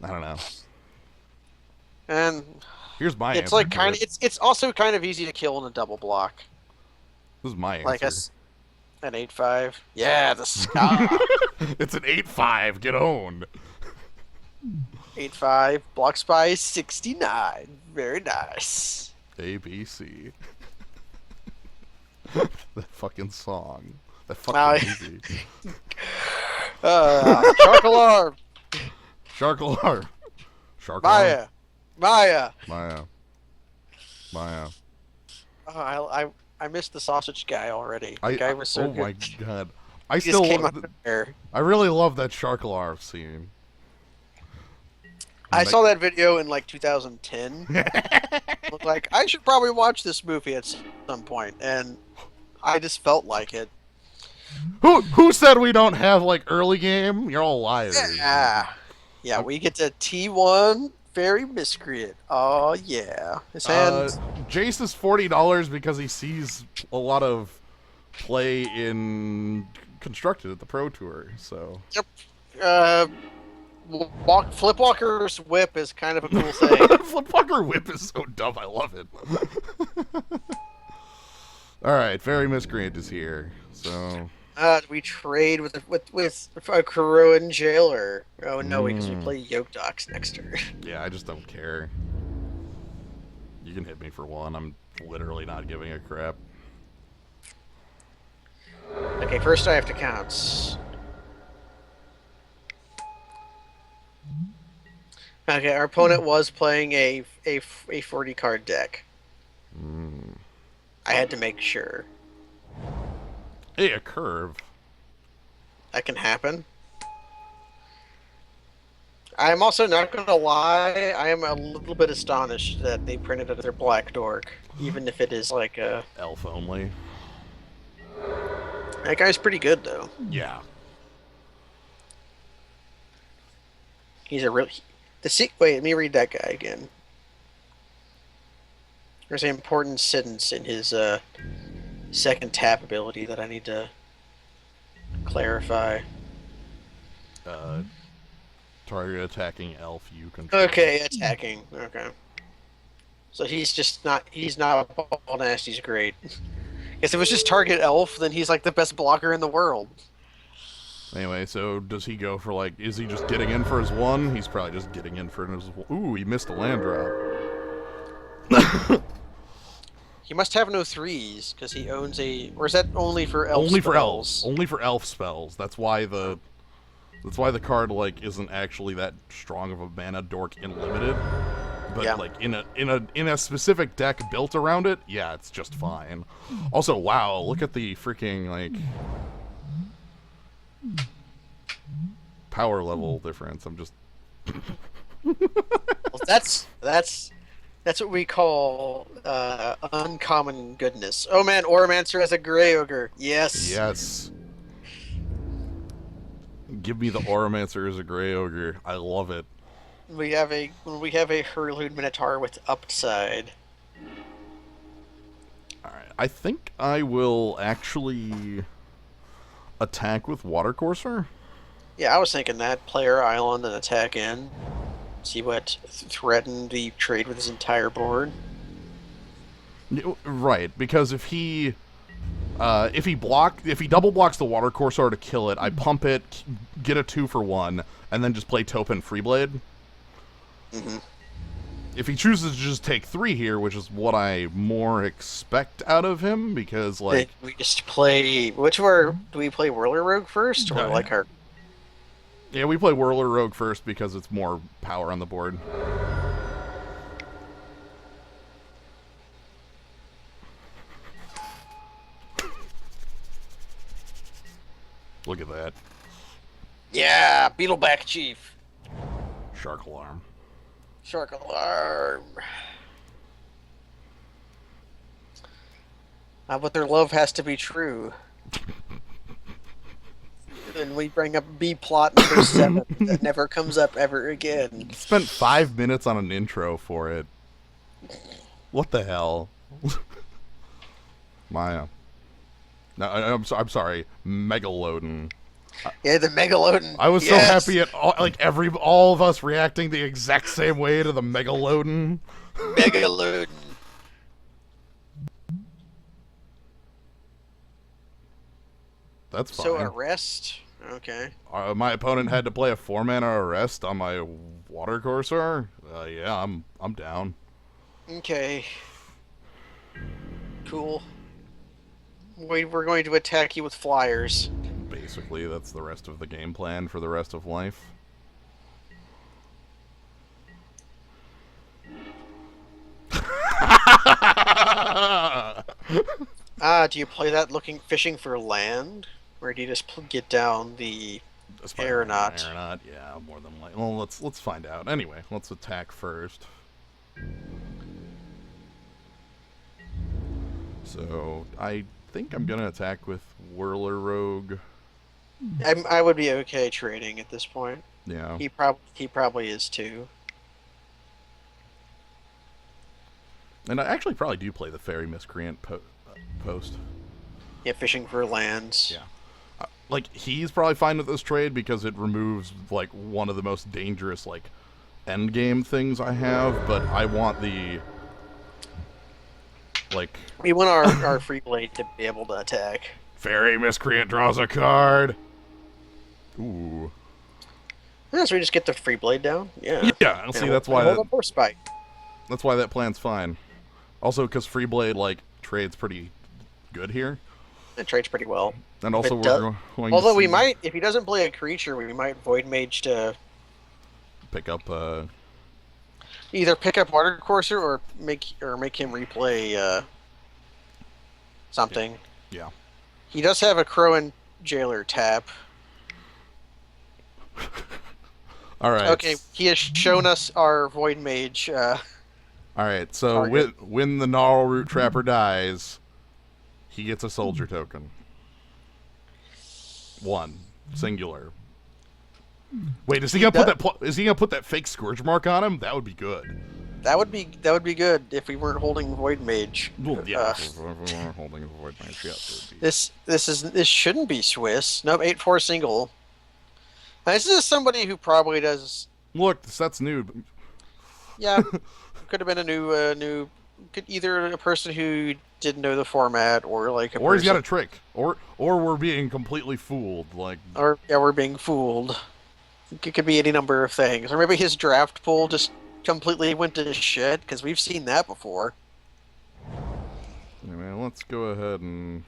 S1: I don't know.
S2: And
S1: Here's my
S2: it's
S1: answer.
S2: like kind of it's also kind of easy to kill in a double block.
S1: This is my answer.
S2: Like an 8/5. Yeah, the Ska.
S1: It's an 8/5. Get owned.
S2: 8/5. Block Spy 69. Very nice.
S1: ABC. That fucking song. That fucking movie.
S2: Shark Alarm.
S1: Shark Alarm. Shark
S2: Maya.
S1: Alarm.
S2: Maya.
S1: Maya. Maya.
S2: Oh, I missed the sausage guy already. The
S1: I
S2: guy was so
S1: oh my
S2: good.
S1: god,
S2: He just came out of there.
S1: I really love that shark alarm scene.
S2: I saw that video in like 2010. Looked like I should probably watch this movie at some point, and I just felt like it.
S1: Who said we don't have like early game? You're all liars.
S2: Yeah, yeah. We get to T1 Faerie Miscreant. Oh yeah, his hands.
S1: Jace is $40 because he sees a lot of play in Constructed at the Pro Tour. So
S2: Yep. Uh, Flipwalker's whip is kind of a cool thing.
S1: Flipwalker Whip is so dumb. I love it. All right, Faerie Miscreant is here. So
S2: We trade with a Kuroan jailer. Oh no, because we play Yoke Docs next turn.
S1: yeah, I just don't care. You can hit me for one. I'm literally not giving a crap.
S2: Okay, first I have to count. Okay, our opponent was playing a 40 card deck. I had to make sure.
S1: Hey, a curve.
S2: That can happen. I'm also not going to lie, I am a little bit astonished that they printed another Black Dork, even if it is like a...
S1: Elf only.
S2: That guy's pretty good, though.
S1: Yeah.
S2: He's a real... Wait, let me read that guy again. There's an important sentence in his second tap ability that I need to clarify.
S1: Target attacking elf you control.
S2: Okay, attacking. Okay. So he's not a ball nast, he's great. If it was just target elf, then he's like the best blocker in the world.
S1: Anyway, so does he go for like, is he just getting in for his one? He's probably just getting in for his ooh, he missed a land drop.
S2: He must have no threes, because he owns a... Or is that only for elf
S1: Only
S2: spells?
S1: for elves. Only for elf spells. That's why the card like isn't actually that strong of a mana dork in limited. But
S2: Yeah.
S1: like in a specific deck built around it, yeah, it's just fine. Also, wow, look at the freaking like power level difference. I'm just
S2: Well, that's what we call uncommon goodness. Oh man, Oromancer has a Grey Ogre. Yes.
S1: yes. Give me the Oromancer as a Grey Ogre. I love it.
S2: We have a Hurloon Minotaur with upside.
S1: Alright, I think I will actually attack with Watercourser.
S2: Yeah, I was thinking that. Player island and attack in. See what threaten the trade with his entire board.
S1: Right, because if he double blocks the Watercourser to kill it, I pump it, get a 2-for-1, and then just play Topin Freeblade.
S2: Mm-hmm.
S1: If he chooses to just take 3 here, which is what I more expect out of him, because like
S2: we just play do we play Whirler Rogue first, or like our...
S1: Yeah, we play Whirler Rogue first because it's more power on the board. Look at that.
S2: Yeah, Beetleback Chief.
S1: Shark Alarm.
S2: Shark Alarm. But their love has to be true. And we bring up B-plot number 7 that never comes up ever again.
S1: Spent 5 minutes on an intro for it. What the hell? Maya. No, I'm sorry. Megalodon.
S2: Yeah, the Megalodon.
S1: I was so happy at all of us reacting the exact same way to the Megalodon.
S2: Megalodon.
S1: That's fine.
S2: So arrest. Okay.
S1: My opponent had to play a 4-mana arrest on my Watercourser. Yeah, I'm down.
S2: Okay. Cool. We're going to attack you with flyers.
S1: Basically, that's the rest of the game plan for the rest of life.
S2: Do you play that fishing for land? Or do you just get down the
S1: That's probably more than an
S2: aeronaut?
S1: aeronaut. Yeah, more than like. Well, let's find out. Anyway, let's attack first. So I think I'm gonna attack with Whirler Rogue.
S2: I would be okay trading at this point.
S1: Yeah.
S2: He probably is too.
S1: And I actually probably do play the Faerie Miscreant post.
S2: Yeah, fishing for lands.
S1: Yeah. Like, he's probably fine with this trade because it removes, like, one of the most dangerous, like, end game things I have, but I want the, like...
S2: We want our free blade to be able to attack.
S1: Faerie Miscreant draws a card! Ooh.
S2: Yeah, so we just get the free blade down? Yeah.
S1: Yeah, and see, that's
S2: hold up force spike.
S1: That's why that plan's fine. Also, because Freeblade, like, trades pretty good here.
S2: It trades pretty well.
S1: And also,
S2: although we might, if he doesn't play a creature, we might Void Mage to
S1: pick up,
S2: either pick up Water Courser or make him replay something.
S1: Yeah.
S2: He does have a Crow and Jailer tap.
S1: Alright.
S2: Okay, he has shown us our Void Mage.
S1: Alright, so when the Gnarl Root Trapper dies, he gets a soldier token. 1. Singular. Wait, is he gonna put that fake Scourge mark on him? That would be good.
S2: That would be good if we weren't holding Void Mage.
S1: Well, yeah, if we weren't holding a Void Mage, yes, it would be.
S2: This shouldn't be Swiss. Nope, 8/4 single. Now, this is somebody who probably does.
S1: Look, the set's new.
S2: Yeah, could have been a new. Could either a person who didn't know the format, or like a.
S1: Or
S2: person,
S1: he's got a trick, or we're being completely fooled, like.
S2: Or yeah, we're being fooled. It could be any number of things, or maybe his draft pool just completely went to shit because we've seen that before.
S1: Anyway, let's go ahead and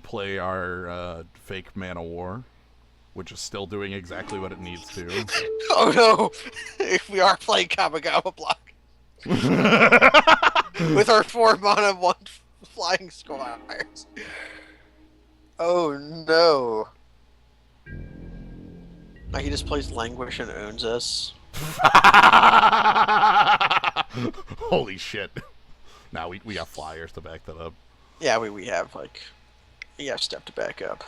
S1: play our fake Man of War, which is still doing exactly what it needs to.
S2: Oh no! We are playing Kamigawa block. With our 4 mana 1 flying squires. Oh no. Now he just plays Languish and owns us.
S1: Holy shit. Now we got flyers to back that up.
S2: Yeah, we have stuff to back up.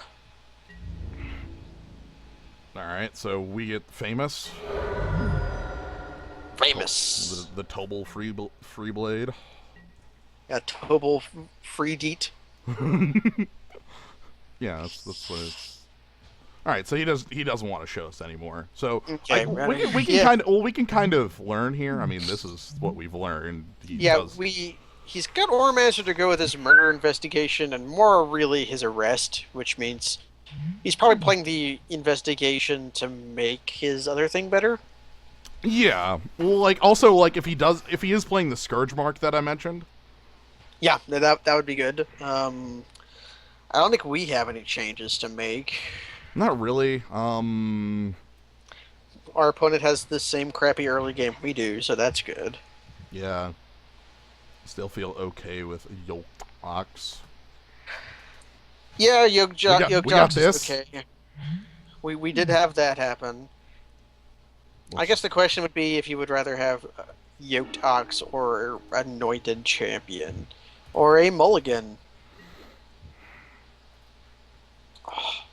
S1: Alright, so we get Famous.
S2: Famous.
S1: The Tobal free blade.
S2: Yeah, Tobal free deet.
S1: Yeah, that's what it's. All right, so he doesn't want to show us anymore. So
S2: okay,
S1: we can kind of learn here. I mean, this is what we've learned.
S2: He's got Ormaster to go with his murder investigation and more really his arrest, which means he's probably playing the investigation to make his other thing better.
S1: Yeah. Well, like also like if he is playing the Scourge mark that I mentioned.
S2: Yeah, that would be good. I don't think we have any changes to make.
S1: Not really.
S2: Our opponent has the same crappy early game we do, so that's good.
S1: Yeah. Still feel okay with Yoke Ox.
S2: Yeah, Yoke
S1: got this.
S2: is okay. We did have that happen. I guess the question would be if you would rather have Yoked Ox or Anointed Champion. Or a Mulligan. Oh.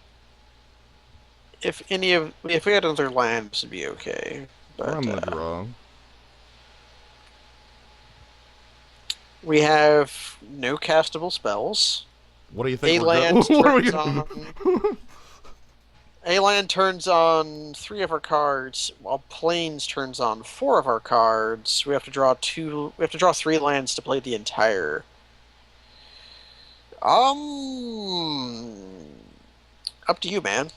S2: If we had another land, this would be okay. But,
S1: I'm gonna draw.
S2: We have no castable spells.
S1: What do you think?
S2: A land turns on 3 of our cards, while Plains turns on 4 of our cards. We have to draw 3 lands to play the entire. Up to you, man.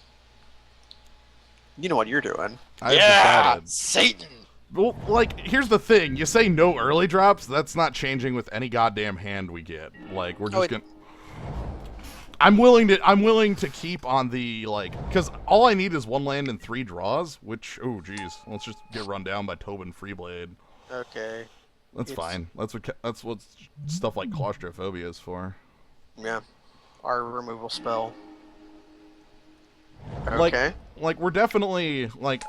S2: You know what you're doing.
S1: I've decided.
S2: Satan!
S1: Well, like, here's the thing. You say no early drops, that's not changing with any goddamn hand we get. Like, we're just gonna... I'm willing to keep on the, like... Because all I need is 1 land and 3 draws, which... Oh, geez. Let's just get run down by Tobin Freeblade.
S2: Okay.
S1: That's
S2: It's
S1: fine. That's what stuff like claustrophobia is for.
S2: yeah, our removal spell.
S1: Like,
S2: Okay.
S1: we're definitely like.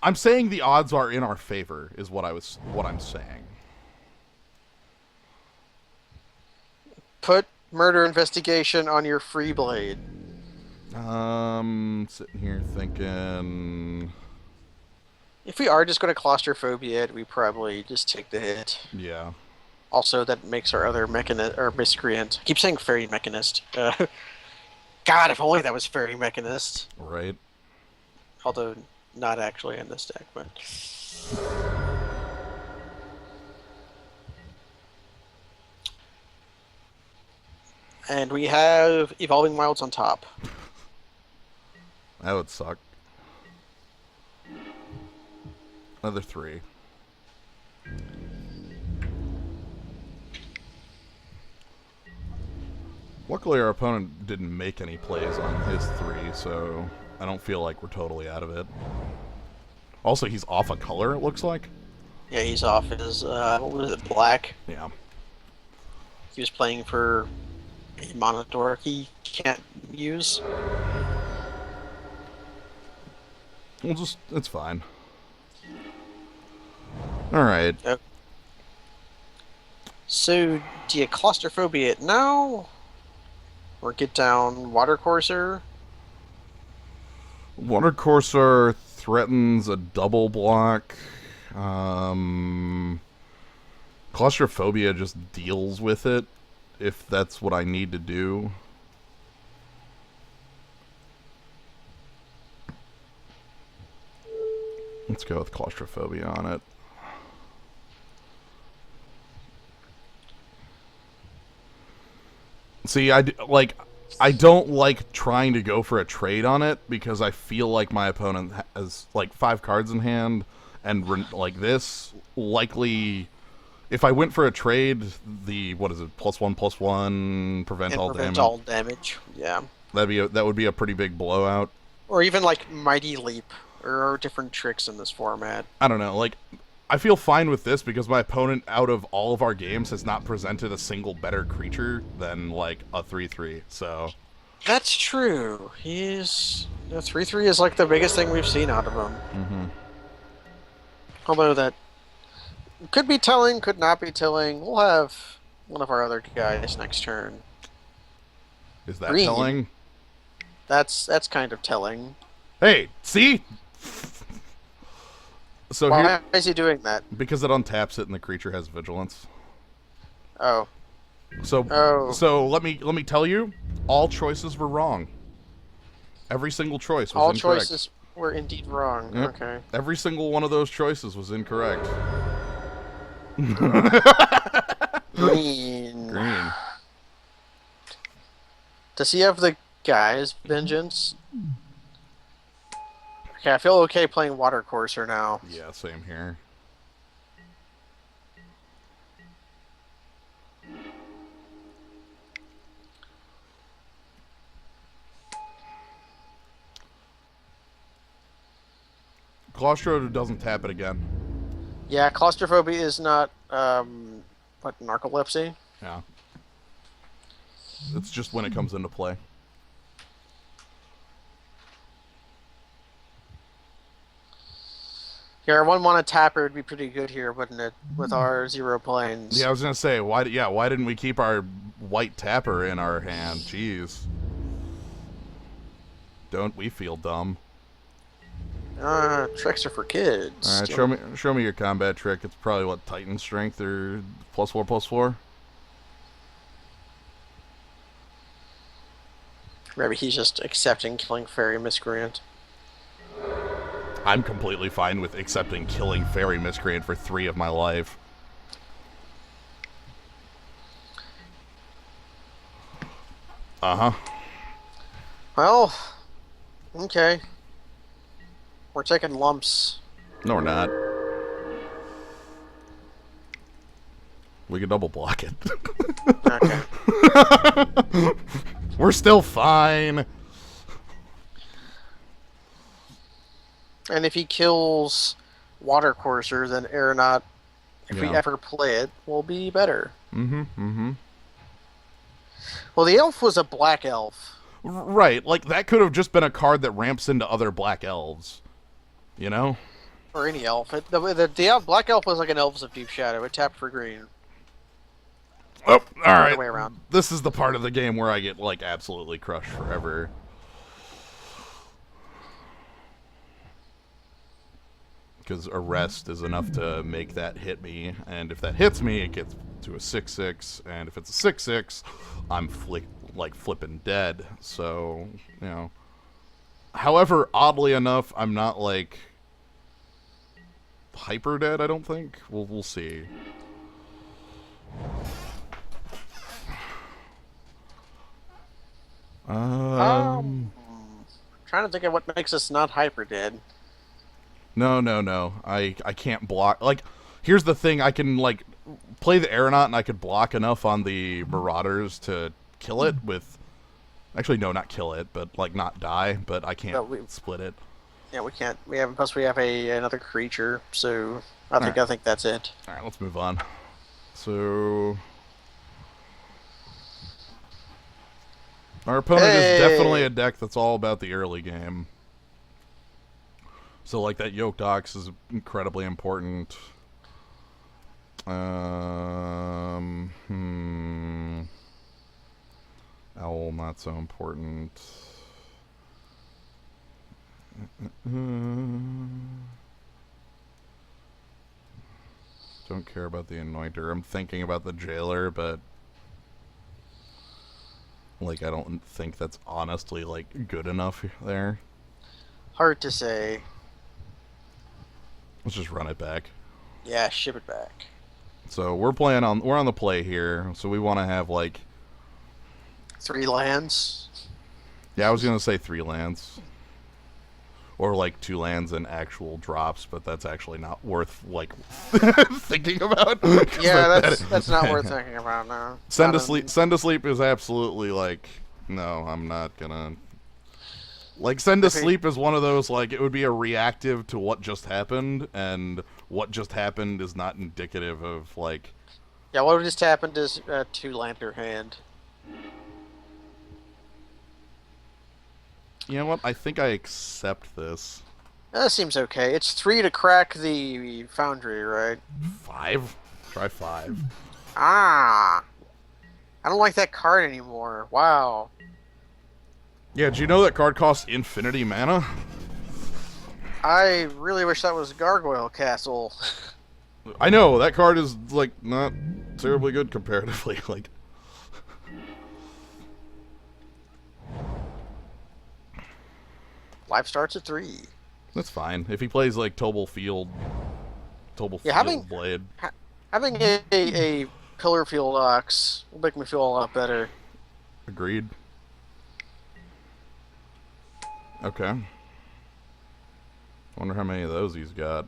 S1: I'm saying the odds are in our favor, is what I'm saying.
S2: Put murder investigation on your free blade.
S1: Sitting here thinking.
S2: If we are just going to claustrophobia it, we probably just take the hit.
S1: Yeah.
S2: Also, that makes our other mechanist or miscreant. I keep saying fairy mechanist. God, if only that was fairy mechanist.
S1: Right.
S2: Although not actually in this deck, but. And we have Evolving Wilds on top.
S1: That would suck. Another 3. Luckily, our opponent didn't make any plays on his 3, so I don't feel like we're totally out of it. Also, he's off a color, it looks like.
S2: Yeah, he's off his, what was it, black?
S1: Yeah.
S2: He was playing for a mono dork he can't use.
S1: It's fine. Alright.
S2: Yep. So, do you claustrophobia it now? Or get down Watercourser?
S1: Watercourser threatens a double block. Claustrophobia just deals with it, if that's what I need to do. Let's go with claustrophobia on it. See, I don't like trying to go for a trade on it because I feel like my opponent has like 5 cards in hand, and like this likely, if I went for a trade, the what is it, +1/+1 prevent
S2: And
S1: all
S2: prevent
S1: damage.
S2: all damage, yeah.
S1: That would be a pretty big blowout.
S2: Or even like Mighty Leap, or different tricks in this format.
S1: I don't know, like, I feel fine with this because my opponent, out of all of our games, has not presented a single better creature than, like, a 3/3, so.
S2: That's true. He's... 3/3 is like the biggest thing we've seen out of him.
S1: Mm-hmm.
S2: Although that could be telling, could not be telling. We'll have one of our other guys next turn.
S1: Is that
S2: Green.
S1: telling?
S2: That's kind of telling.
S1: Hey, see? So
S2: Why
S1: here,
S2: is he doing that?
S1: because it untaps it and the creature has vigilance.
S2: Oh.
S1: So let me tell you, all choices were wrong. Every single choice was
S2: All
S1: incorrect.
S2: choices were indeed wrong.
S1: Yep.
S2: Okay.
S1: Every single one of those choices was incorrect.
S2: Green.
S1: Green.
S2: Does he have the guy's vengeance? Okay, I feel okay playing Watercourser now.
S1: Yeah, same here. Claustro doesn't tap it again.
S2: Yeah, claustrophobia is not, what, narcolepsy?
S1: Yeah. It's just when it comes into play.
S2: Yeah, our 1-1 tapper would be pretty good here, wouldn't it? With our 0 planes.
S1: Yeah, I was gonna say, why didn't we keep our white tapper in our hand? Jeez. Don't we feel dumb?
S2: Tricks are for kids.
S1: Alright, show me your combat trick. It's probably what, Titan strength or +4/+4?
S2: Maybe he's just accepting killing Faerie Miscreant.
S1: I'm completely fine with accepting killing Faerie Miscreant for 3 of my life. Uh-huh.
S2: Well, okay. We're taking lumps.
S1: No, we're not. We can double block it.
S2: Okay.
S1: We're still fine.
S2: And if he kills Watercourser, then Aeronaut if we
S1: Yeah.
S2: ever play it, will be better.
S1: Mm-hmm. Mm-hmm.
S2: Well, the elf was a black elf.
S1: Right. Like that could have just been a card that ramps into other black elves. You know?
S2: Or any elf. Black elf was like an Elves of Deep Shadow. It tapped for green.
S1: Oh, all
S2: Or
S1: right.
S2: other way around.
S1: This is the part of the game where I get like absolutely crushed forever. Because arrest is enough to make that hit me, and if that hits me, it gets to a 6/6, and if it's a 6/6, I'm flipping dead. So, you know. However, oddly enough, I'm not like hyper dead. I don't think. We'll see.
S2: Trying to think of what makes us not hyper dead.
S1: No. I can't block. Like, here's the thing. I can, like, play the aeronaut, and I could block enough on the Marauders to kill it with... Actually, no, not kill it, but, like, not die. But I can't split it.
S2: Yeah, we can't. Plus we have another creature, so I think that's it.
S1: Alright, let's move on. So... Our opponent is definitely a deck that's all about the early game. So, like, that Yoked Ox is incredibly important. Owl, not so important. Don't care about the Anointer. I'm thinking about the Jailer, but... Like, I don't think that's honestly, like, good enough there.
S2: Hard to say.
S1: Let's just run it back.
S2: Yeah, ship it back.
S1: So we're on the play here, so we want to have, like...
S2: 3 lands?
S1: Yeah, I was going to say 3 lands. Or, like, 2 lands and actual drops, but that's actually not worth, like, thinking about.
S2: Yeah, that's not worth thinking about, no.
S1: Send to Sleep is absolutely, like, no, I'm not gonna... Like, Send to Sleep is one of those, like, it would be a reactive to what just happened, and what just happened is not indicative of, like...
S2: Yeah, what just happened is 2 land per hand.
S1: You know what? I think I accept this.
S2: That seems okay. It's 3 to crack the Foundry, right?
S1: 5? Try 5.
S2: Ah! I don't like that card anymore. Wow.
S1: Yeah, do you know that card costs infinity mana?
S2: I really wish that was Gargoyle Castle.
S1: I know, that card is, like, not terribly good comparatively. Like,
S2: Life starts at 3.
S1: that's fine. If he plays, like, Tobal Field Blade.
S2: Having a Pillar Field Ox will make me feel a lot better.
S1: Agreed. Okay. Wonder how many of those he's got.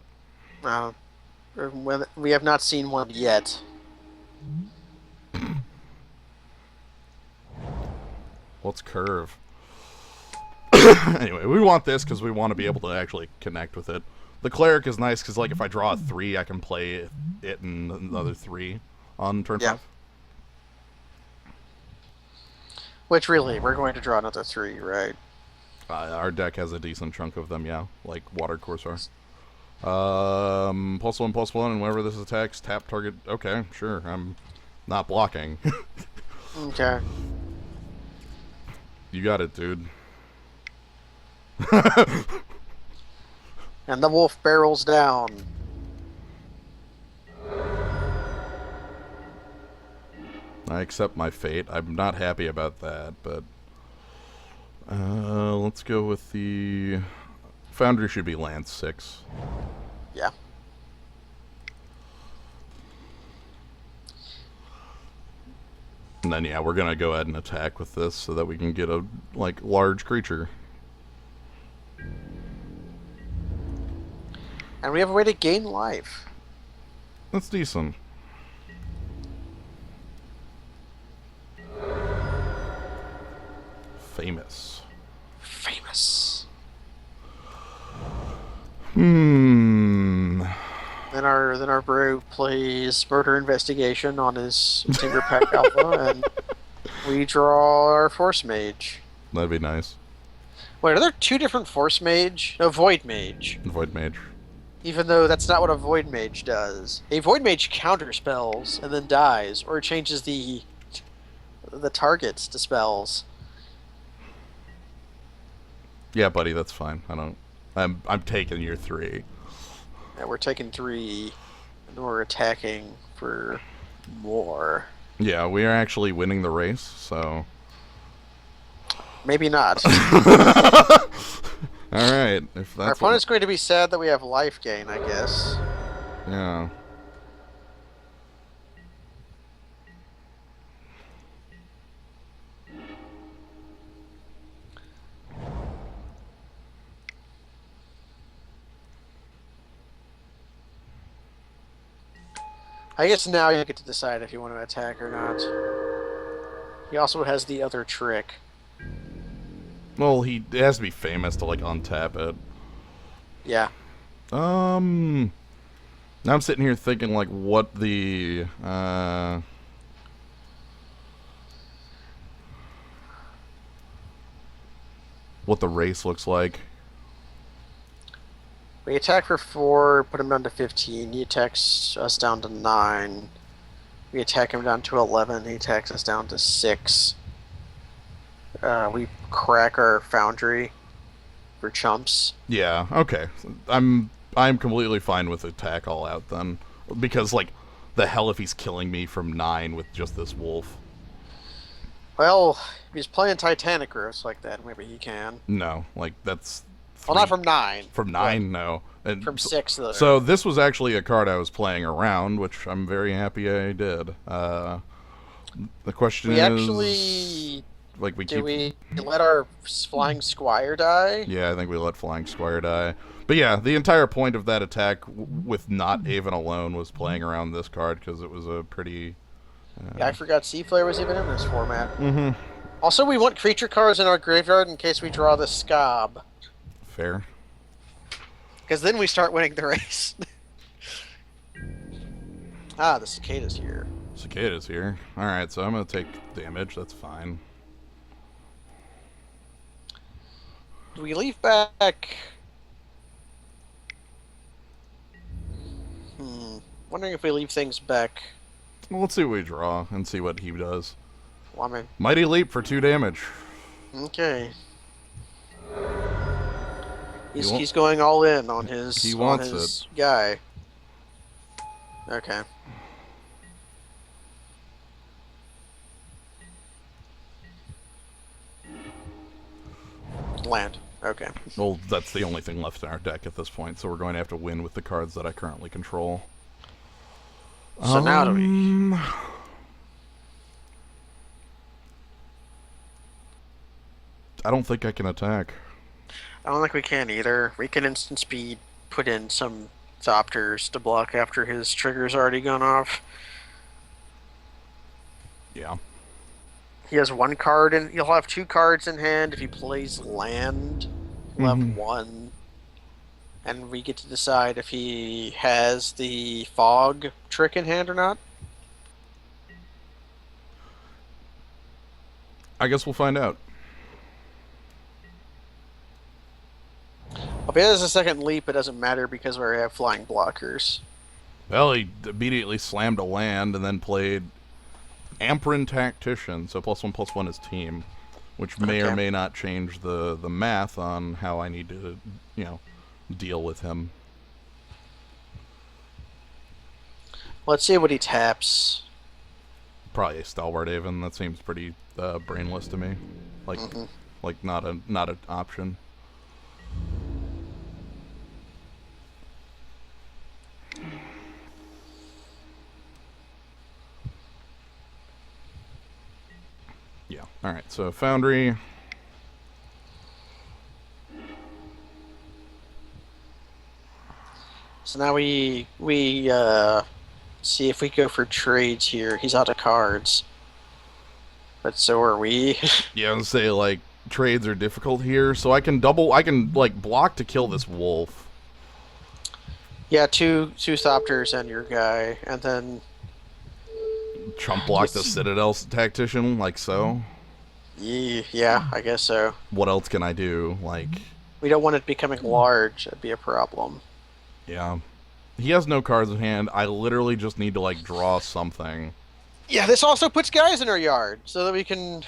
S2: We have not seen one yet.
S1: What's Curve? Anyway, we want this because we want to be able to actually connect with it. The Cleric is nice because, like, if I draw a 3, I can play it and another 3 on turn 5.
S2: Which, really, we're going to draw another 3, right?
S1: Our deck has a decent chunk of them, yeah. Like Water Corsair. +1/+1, and whenever this attacks, tap target... Okay, sure, I'm not blocking.
S2: Okay.
S1: You got it, dude.
S2: And the wolf barrels down.
S1: I accept my fate. I'm not happy about that, but... let's go with the... Foundry should be land 6.
S2: Yeah.
S1: And then, yeah, we're gonna go ahead and attack with this so that we can get a, like, large creature.
S2: And we have a way to gain life.
S1: That's decent. Famous.
S2: Famous.
S1: Hmm.
S2: Then our bro plays murder investigation on his Tinker Pack Alpha, and we draw our Force Mage.
S1: That'd be nice.
S2: Wait, are there two different Force Mage? No, Void Mage.
S1: Void Mage.
S2: Even though that's not what a Void Mage does. A Void Mage counter spells and then dies, or changes the targets to spells.
S1: Yeah, buddy, that's fine. I'm taking your 3.
S2: Yeah, we're taking 3, and we're attacking for more.
S1: Yeah, we are actually winning the race, so.
S2: Maybe not.
S1: Alright, if that's
S2: Our opponent's going to be sad that we have life gain, I guess.
S1: Yeah.
S2: I guess now you get to decide if you want to attack or not. He also has the other trick.
S1: Well, it has to be famous to, like, untap it.
S2: Yeah.
S1: Now I'm sitting here thinking, like, what the race looks like.
S2: We attack for 4, put him down to 15. He attacks us down to 9. We attack him down to 11. He attacks us down to 6. We crack our foundry for chumps.
S1: Yeah, okay. I'm completely fine with attack all out then. Because, like, the hell if he's killing me from 9 with just this wolf.
S2: Well, if he's playing Titanic Gross like that, maybe he can.
S1: No, like, that's...
S2: Well, not from 9.
S1: From 9, no. And
S2: from 6, though.
S1: So this was actually a card I was playing around, which I'm very happy I did. The question is...
S2: actually...
S1: Like,
S2: Do we let our Flying Squire die?
S1: Yeah, I think we let Flying Squire die. But yeah, the entire point of that attack with not Aven alone was playing around this card, because it was a pretty...
S2: Yeah, I forgot Sea Flare was even in this format.
S1: Mm-hmm.
S2: Also, we want creature cards in our graveyard in case we draw the Scob.
S1: Fair.
S2: Because then we start winning the race. The Cicada's here.
S1: Cicada's here. Alright, so I'm going to take damage. That's fine.
S2: Do we leave back... Wondering if we leave things back.
S1: Well, let's see what we draw and see what he does.
S2: Well, I mean,
S1: Mighty Leap for 2 damage.
S2: okay. He's going all in on his,
S1: he wants it.
S2: Guy. Okay. Land. Okay.
S1: Well, that's the only thing left in our deck at this point, so we're going to have to win with the cards that I currently control.
S2: So now do we...
S1: I don't think I can attack.
S2: I don't think we can either. We can instant speed, put in some Thopters to block after his trigger's already gone off.
S1: Yeah.
S2: He has 1 card, and he'll have 2 cards in hand. If he plays land, he'll have 1. And we get to decide if he has the fog trick in hand or not.
S1: I guess we'll find out.
S2: If he has a second leap, it doesn't matter because we have flying blockers.
S1: Well, he immediately slammed a land and then played Amprin Tactician, so +1/+1 is team, which may or may not change the math on how I need to, deal with him.
S2: Let's see what he taps.
S1: Probably a Stalwart Aven. That seems pretty brainless to me. Like not an option. Yeah. All right. So Foundry.
S2: So now we see if we go for trades here. He's out of cards, but so are we.
S1: Yeah, I would say like trades are difficult here, so I can block to kill this wolf.
S2: Yeah, two Thopters and your guy, and then
S1: Chump block the
S2: with
S1: Citadel tactician, like so.
S2: yeah, I guess so.
S1: What else can I do? Like,
S2: We don't want it becoming large. That'd be a problem.
S1: yeah. He has no cards in hand. I literally just need to, like, draw something.
S2: Yeah, this also puts guys in our yard so that we can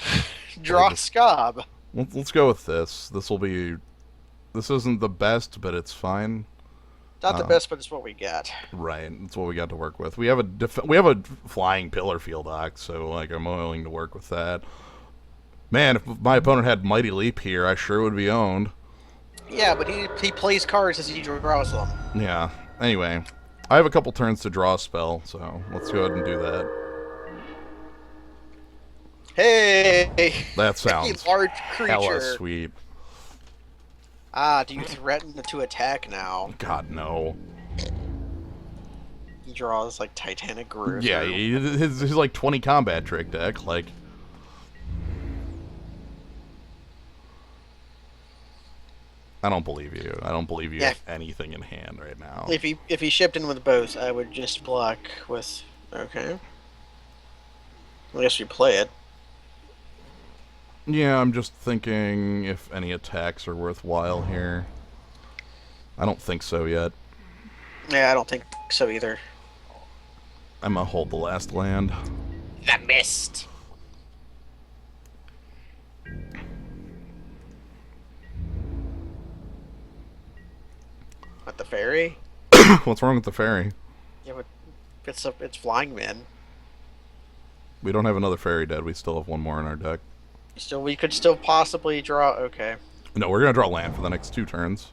S1: We'll
S2: draw
S1: just
S2: Scob.
S1: let's go with this. This will be. This isn't the best, but it's fine.
S2: Not the best, but it's what we got.
S1: Right, that's what we got to work with. We have a flying pillar field dock, so like I'm willing to work with that. Man, if my opponent had Mighty Leap here, I sure would be owned.
S2: Yeah, but he plays cards as he draws them.
S1: Yeah. Anyway, I have a couple turns to draw a spell, so let's go ahead and do that.
S2: Hey,
S1: That
S2: a
S1: sounds
S2: large
S1: hella
S2: creature.
S1: sweet.
S2: Ah, do you threaten to attack now?
S1: God no.
S2: He draws like Titanic Groove.
S1: Yeah, his like 20 combat trick deck, like. I don't believe you. I don't believe you
S2: Yeah.
S1: have anything in hand right now.
S2: If he shipped in with both, I would just block with. Okay. I guess we play it.
S1: Yeah, I'm just thinking if any attacks are worthwhile here. I don't think so yet.
S2: Yeah, I don't think so either.
S1: I'm gonna hold the last land.
S2: The mist. What, the fairy?
S1: What's wrong with the fairy?
S2: Yeah, but it's flying men.
S1: We don't have another fairy dead. We still have one more in our deck.
S2: Still, we could still possibly draw. Okay.
S1: No, we're gonna draw land for the next 2 turns.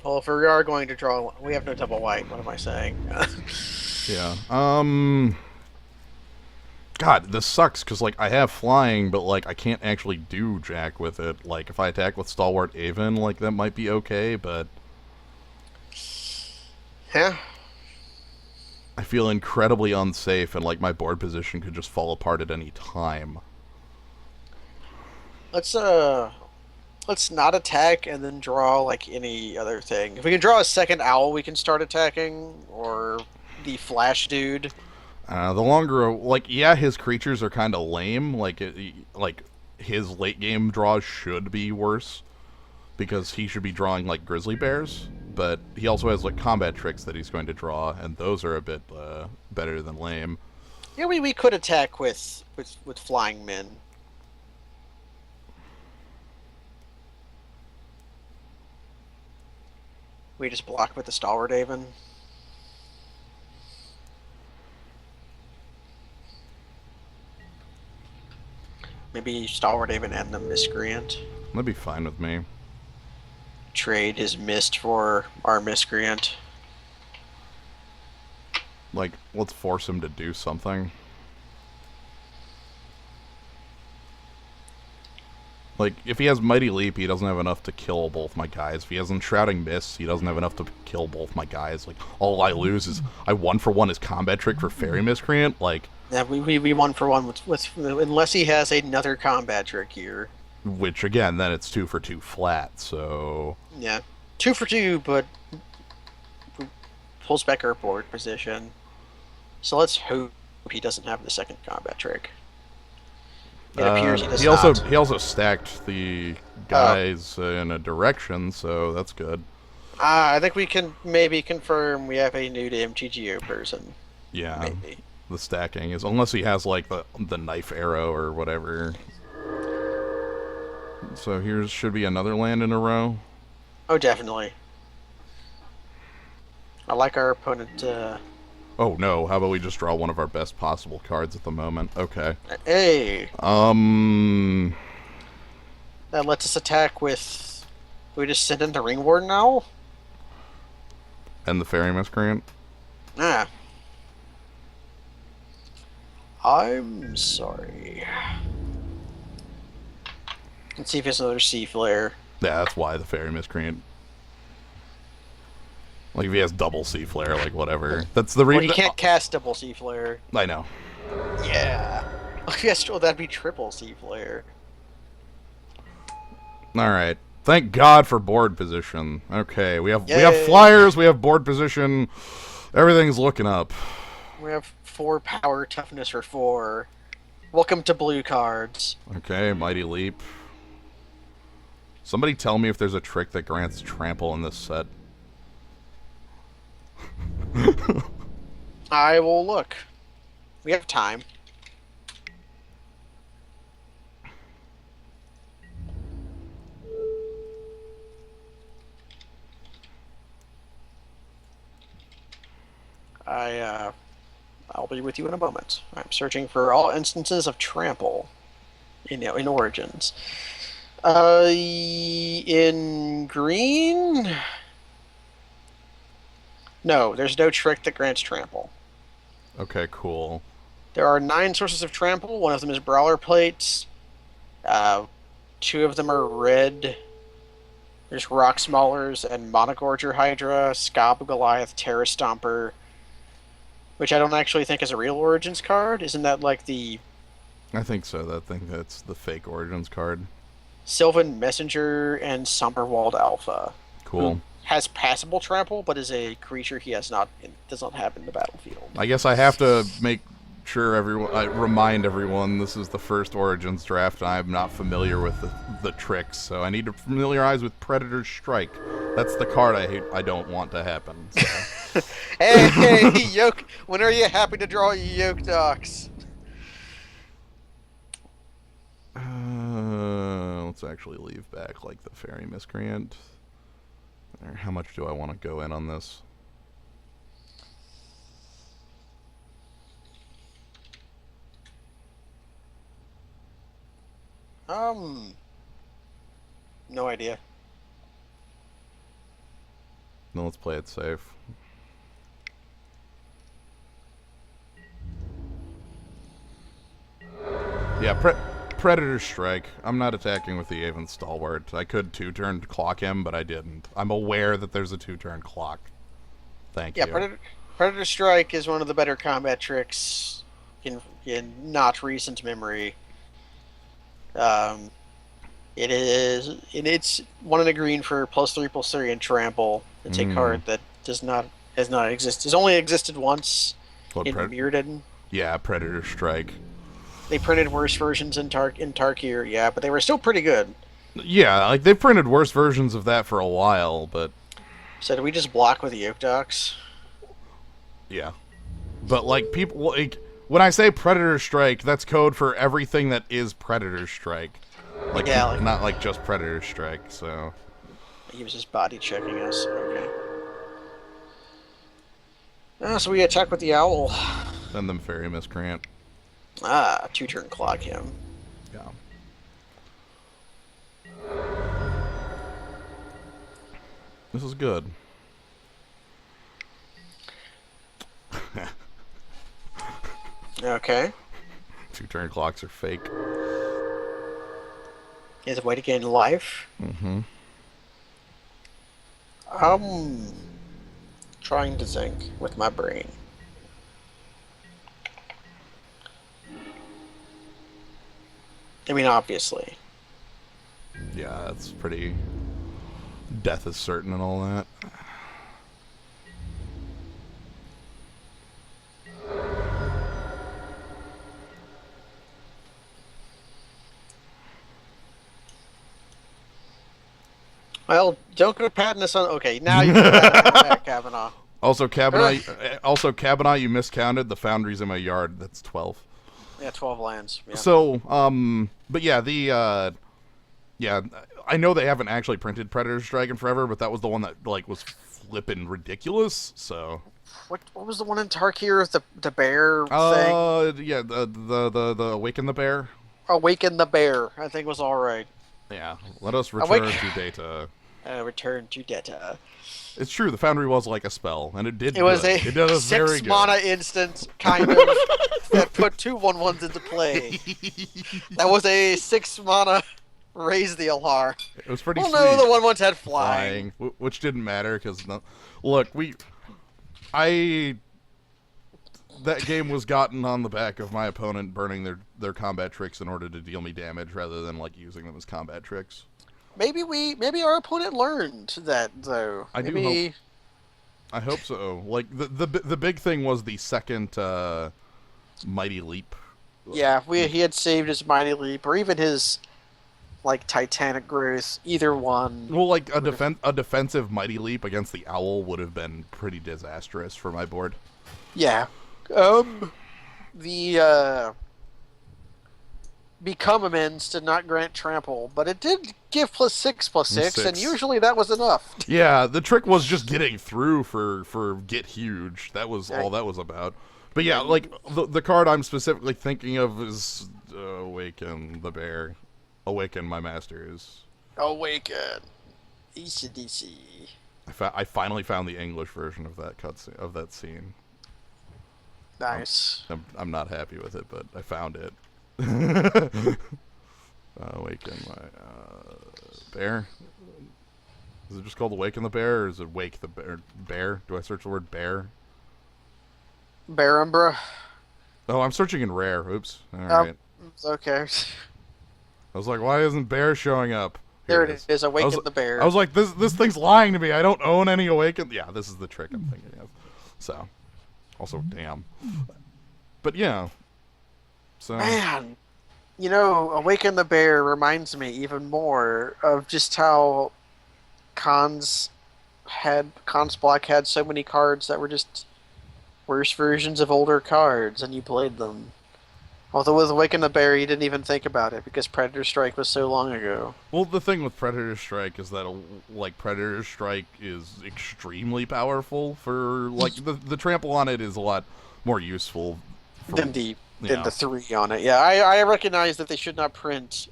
S2: Well, if we are going to draw, we have no double white. What am I saying?
S1: Yeah. God, this sucks because like I have flying, but like I can't actually do jack with it. Like if I attack with Stalwart Aven, like that might be okay, but
S2: Yeah.
S1: I feel incredibly unsafe, and like my board position could just fall apart at any time.
S2: Let's not attack and then draw like any other thing. If we can draw a second owl, we can start attacking, or the flash dude.
S1: The longer, like, yeah, his creatures are kind of lame. Like his late game draws should be worse because he should be drawing like grizzly bears. But he also has like combat tricks that he's going to draw, and those are a bit better than lame.
S2: Yeah, we could attack with flying men. We just block with the Stalwart Aven. Maybe Stalwart Aven and the Miscreant.
S1: That'd be fine with me.
S2: Trade his Mist for our Miscreant.
S1: Like, let's force him to do something. Like, if he has Mighty Leap, he doesn't have enough to kill both my guys. If he has Enshrouding Mist, he doesn't have enough to kill both my guys. Like, all I lose is I 1-for-1 his combat trick for Faerie Miscreant. Like,
S2: Yeah, we 1-for-1 with unless he has another combat trick here.
S1: which again, then it's 2-for-2 flat. So
S2: Yeah, 2-for-2, but pulls back our board position. So let's hope he doesn't have the second combat trick. It appears he does not.
S1: he also stacked the guys in a direction, so that's good.
S2: I think we can maybe confirm we have a new to MTGO person.
S1: Yeah,
S2: Maybe.
S1: the stacking is unless he has like the knife arrow or whatever. So here should be another land in a row.
S2: Oh, definitely. I like our opponent.
S1: Oh no, how about we just draw one of our best possible cards at the moment? Okay.
S2: Hey,
S1: Um
S2: that lets us attack with. We just send in the Ring Warden now.
S1: and the Faerie Miscreant.
S2: Ah. I'm sorry. Let's see if it's another Sea Flare.
S1: Yeah, that's why the Faerie Miscreant. Like if he has double Sea Flare, like whatever. That's the
S2: Well,
S1: reason.
S2: he can't cast double Sea Flare.
S1: I know.
S2: Yeah. I guess that'd be triple Sea Flare.
S1: All right. Thank God for board position. Okay, we have
S2: Yay!
S1: flyers, we have board position. Everything's looking up.
S2: We have 4 power, toughness for 4. Welcome to blue cards.
S1: Okay, mighty leap. Somebody tell me if there's a trick that grants trample in this set.
S2: I will look. We have time. I'll be with you in a moment. I'm searching for all instances of trample in Origins. In green? No, there's no trick that grants trample.
S1: Okay, cool.
S2: There are 9 sources of trample. One of them is Brawler Plates. 2 of them are red. There's Rock Smaulers and Monogorger Hydra, Scob Goliath, Terra Stomper, which I don't actually think is a real Origins card. Isn't that like the
S1: I think so. I think that's the fake Origins card.
S2: Sylvan Messenger and Somberwald Alpha, who
S1: Cool.
S2: has passable trample, but is a creature he does not have in the battlefield.
S1: I guess I have to make sure I remind everyone this is the first Origins draft and I'm not familiar with the tricks, so I need to familiarize with Predator's Strike. That's the card I don't want to happen. So.
S2: Hey, Yoke! When are you happy to draw Yoke Docs?
S1: Let's actually leave back like the Faerie Miscreant. How much do I want to go in on this?
S2: No idea.
S1: No, let's play it safe. Yeah, Predator Strike. I'm not attacking with the Aven Stalwart. I could 2-turn clock him, but I didn't. I'm aware that there's a 2-turn clock. Thank you.
S2: Yeah, Predator Strike is one of the better combat tricks in not recent memory. It's 1 in a green for +3/+3 and trample. It's a card that has not existed. It's only existed once in Mirrodin.
S1: Yeah, Predator Strike.
S2: They printed worse versions in Tarkir, yeah, but they were still pretty good.
S1: Yeah, like they've printed worse versions of that for a while, but
S2: so do we just block with the Yoke Docs?
S1: Yeah. But like people like when I say Predator Strike, that's code for everything that is Predator Strike. Like, yeah, not like just Predator Strike, so
S2: he was just body checking us. Okay. So we attack with the owl.
S1: Send them Faerie Miscreant.
S2: 2-turn clock him.
S1: Yeah. This is good.
S2: Okay.
S1: 2-turn clocks are fake.
S2: Is a way to gain life?
S1: Mm-hmm.
S2: Trying to think with my brain. I mean, obviously.
S1: Yeah, that's pretty... Death is certain and all that.
S2: Well, don't go patting us on... Okay, now you can pat Kavanaugh.
S1: Also, Kavanaugh, you miscounted. The Foundry's in my yard. That's 12.
S2: Yeah, 12 lands. Yeah.
S1: So, but yeah, yeah, I know they haven't actually printed Predator Strike in forever, but that was the one that, like, was flippin' ridiculous, so...
S2: What was the one in Tarkir, the bear thing?
S1: Yeah, the Awaken the Bear?
S2: Awaken the Bear, I think was alright.
S1: Yeah, let us return to data.
S2: Return to data.
S1: It's true, the Foundry was like a spell, and it did
S2: It was
S1: good.
S2: a
S1: it did us very
S2: 6
S1: good.
S2: mana instant, kind of, that put 2 1/1s into play. That was a 6 mana raise the Alhar.
S1: It was pretty sweet.
S2: No, the 1/1s had flying.
S1: Which didn't matter, because, look, that game was gotten on the back of my opponent burning their combat tricks in order to deal me damage, rather than, like, using them as combat tricks.
S2: maybe our opponent learned that though.
S1: I do hope.
S2: Maybe
S1: I hope so. Like the big thing was the second mighty leap.
S2: yeah, we he had saved his mighty leap or even his like Titanic growth. Either one
S1: Well, like
S2: would have.
S1: a defensive mighty leap against the owl would have been pretty disastrous for my board.
S2: Yeah. The become amends did not grant trample, but it did give +6/+6, and
S1: 6.
S2: usually that was enough.
S1: Yeah, the trick was just getting through for get huge. That was
S2: Yeah,
S1: all that was about. But yeah,
S2: yeah,
S1: like the card I'm specifically thinking of is Awaken the Bear. Awaken my masters.
S2: awaken. ECDC.
S1: I finally found the English version of that cutscene of that scene.
S2: Nice.
S1: I'm not happy with it, but I found it. Awaken my bear. Is it just called Awaken the Bear, or is it Wake the Bear? Do I search the word bear?
S2: Barumbra.
S1: Oh, I'm searching in rare. Oops. All
S2: Oh,
S1: right.
S2: okay.
S1: I was like, why isn't bear showing up?
S2: There
S1: Here
S2: it is. Awaken the bear.
S1: I was like, this thing's lying to me. I don't own any Awaken. Yeah, this is the trick I'm thinking of. So, also, damn. But yeah. So.
S2: Man, Awaken the Bear reminds me even more of just how Cons Block had so many cards that were just worse versions of older cards, and you played them. Although with Awaken the Bear, you didn't even think about it because Predator Strike was so long ago.
S1: Well, the thing with Predator Strike is that, like, Predator Strike is extremely powerful for, like, the trample on it is a lot more useful for,
S2: Than the
S1: yeah.
S2: 3 on it. Yeah, I recognize that they should not print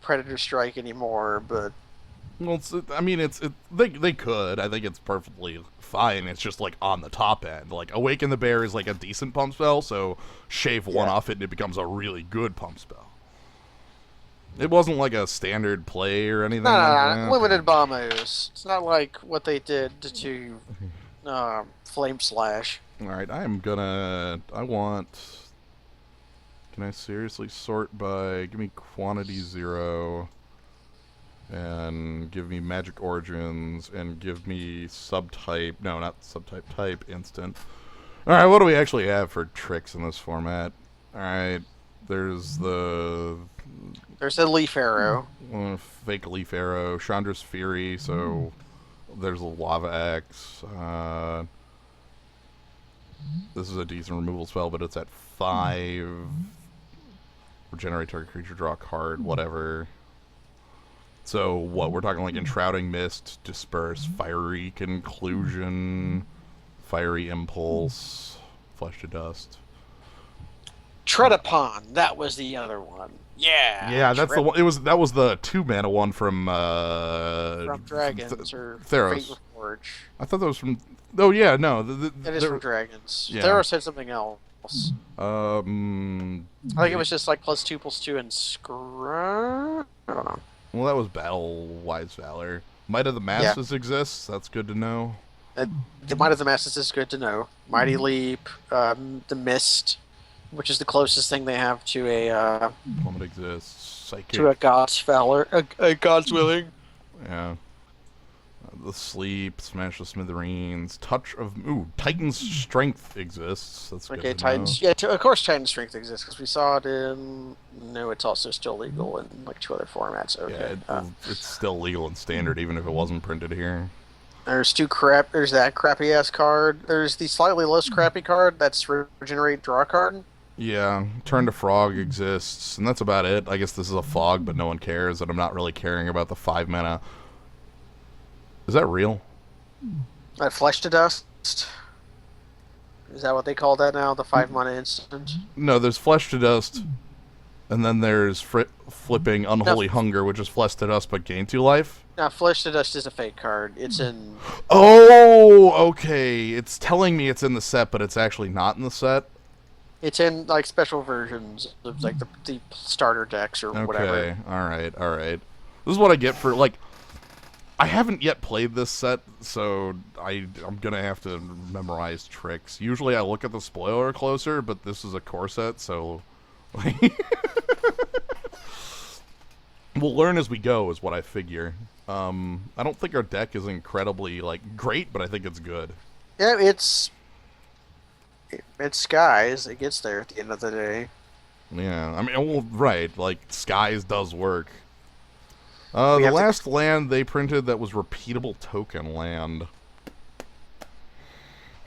S2: Predator Strike anymore, but
S1: Well, I mean, they could. I think it's perfectly fine. It's just like on the top end. Like Awaken the Bear is like a decent pump spell, so shave one off it and it becomes a really good pump spell. It wasn't like a standard play or anything like that.
S2: limited bombos. It's not like what they did to Flame Slash.
S1: All right, I want. Can I seriously sort by? Give me quantity 0. And give me magic origins, and give me subtype. No, not subtype. Type instant. All right, what do we actually have for tricks in this format? All right, there's a
S2: Leaf Arrow.
S1: fake leaf arrow, Chandra's Fury. So there's a lava axe. This is a decent removal spell, but it's at 5. Regenerate target creature, draw a card, whatever. So what we're talking like Enshrouding Mist, Disperse, Fiery Conclusion, Fiery Impulse, Flesh to Dust.
S2: Tread Upon. That was the other one. Yeah.
S1: Yeah, that's the one. That was the 2-mana one from
S2: Dragons or
S1: Theros.
S2: Fate Reforge.
S1: I thought that was from. Oh yeah, no.
S2: It is from Dragons.
S1: Yeah.
S2: Theros said something else.
S1: I
S2: I think it was just like +2/+2 and Scry. I don't know.
S1: Well, that was Battle Wise Valor. Might of the Masses exists. That's good to know.
S2: The Might of the Masses is good to know. Mighty Leap, the Mist, which is the closest thing they have to a
S1: Plummet exists. Psychic.
S2: to a God's Valor, a God's Willing.
S1: Yeah. The Sleep, Smash the Smithereens, Touch of... Ooh, Titan's Strength exists. That's good to
S2: Titans.
S1: know.
S2: Yeah, of course Titan's Strength exists, because we saw it in... No, it's also still legal in, like, 2 other formats. Okay.
S1: Yeah, it's still legal in Standard, even if it wasn't printed here.
S2: There's that crappy-ass card. There's the slightly less crappy card, that's Regenerate Draw card.
S1: Yeah, Turn to Frog exists, and that's about it. I guess this is a fog, but no one cares, and I'm not really caring about the 5-mana... Is that real?
S2: That Flesh to Dust. Is that what they call that now? The 5-mana instant?
S1: No, there's Flesh to Dust, and then there's flipping Unholy Hunger, which is Flesh to Dust but gain 2 life.
S2: Now, Flesh to Dust is a fake card. It's in...
S1: Oh, okay. It's telling me it's in the set, but it's actually not in the set.
S2: It's in, like, special versions of, like, the starter decks or whatever.
S1: Okay, alright. This is what I get for, like... I haven't yet played this set, so I'm gonna have to memorize tricks. Usually I look at the spoiler closer, but this is a core set, so... We'll learn as we go, is what I figure. I don't think our deck is incredibly like great, but I think it's good.
S2: Yeah, it's skies. It gets there at the end of the day.
S1: Yeah, I mean, well, right, like Skies does work.
S2: We
S1: The
S2: have to.
S1: last land they printed that was repeatable token land.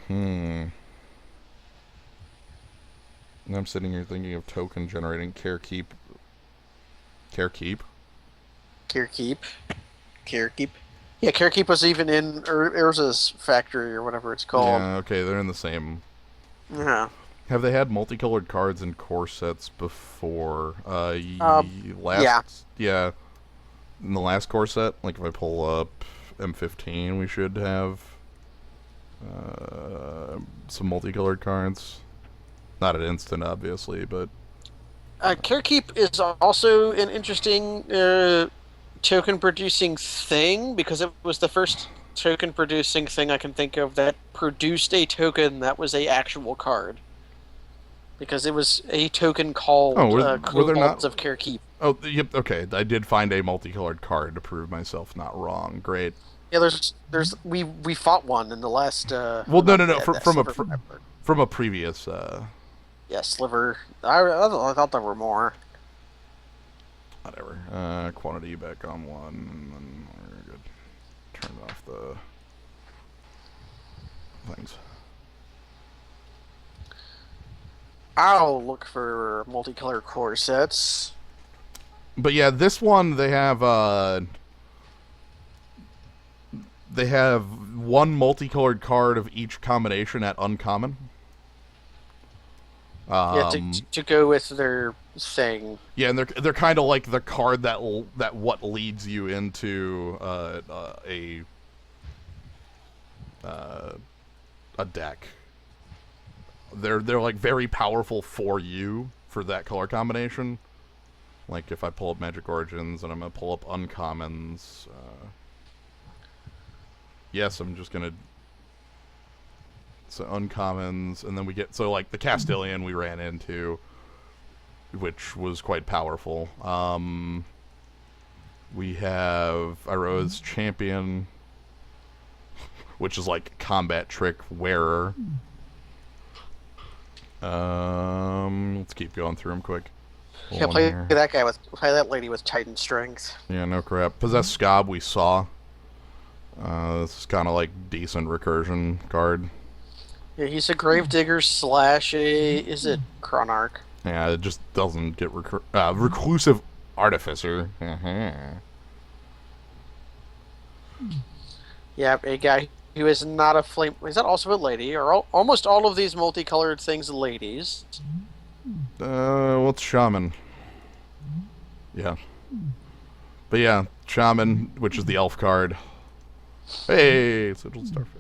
S1: Hmm. And I'm sitting here thinking of token generating Carekeep. Carekeep?
S2: Carekeep. Carekeep. Yeah, Carekeep was even in Urza's factory or whatever it's called.
S1: Yeah, okay, they're in the same.
S2: Yeah.
S1: Have they had multicolored cards in core sets before?
S2: Yeah.
S1: Last, yeah, in the last core set, like if I pull up M15, we should have some multicolored cards. Not at instant, obviously, but
S2: Carekeep is also an interesting token producing thing because it was the first token producing thing I can think of that produced a token that was a actual card. Because it was a token
S1: oh,
S2: called
S1: were there not?
S2: Kobolds of Carekeep.
S1: Oh, yep. Okay, I did find a multicolored card to prove myself not wrong. Great.
S2: Yeah, there's we fought one in the last
S1: Well,
S2: or
S1: no,
S2: not
S1: no, no.
S2: that Sliver forever.
S1: From a previous.
S2: Yeah, Sliver. I thought there were more.
S1: Whatever. Quantity back on one, and then we're good. Turn off the things.
S2: I'll look for multicolor core sets.
S1: But yeah, this one they have one multicolored card of each combination at uncommon.
S2: Yeah, to go with their thing.
S1: Yeah, and they're kind of like the card that what leads you into a deck. They're like very powerful for you for that color combination. Like if I pull up Magic Origins and I'm gonna pull up uncommons. Yes, I'm just gonna. So uncommons, and then we get like the Castilian we ran into, which was quite powerful. We have Iroa's Champion, which is like combat trick wearer. Let's keep going through them quick.
S2: Yeah, play that lady with Titan Strength.
S1: Yeah, no crap. Possess Scob we saw. This is kind of like decent recursion card.
S2: Yeah, he's a Gravedigger slash is it Chronarch?
S1: Yeah, it just doesn't get Reclusive Artificer.
S2: Yeah, a guy who is not a flame. Is that also a lady? Or almost all of these multicolored things ladies?
S1: What's Shaman? Yeah. But yeah, Shaman, which is the elf card. Hey, Sigil Starfish.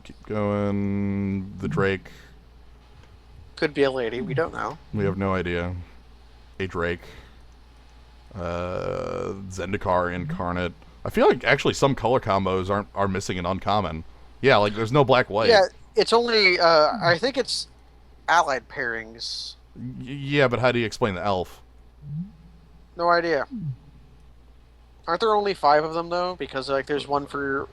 S1: Keep going. The Drake.
S2: Could be a lady. We don't know.
S1: We have no idea. A Drake. Zendikar Incarnate. I feel like actually some color combos are missing an uncommon. Yeah, like there's no black white.
S2: Yeah, it's only I think it's allied pairings.
S1: Yeah, but how do you explain the elf?
S2: No idea. Aren't there only 5 of them though? Because like there's one for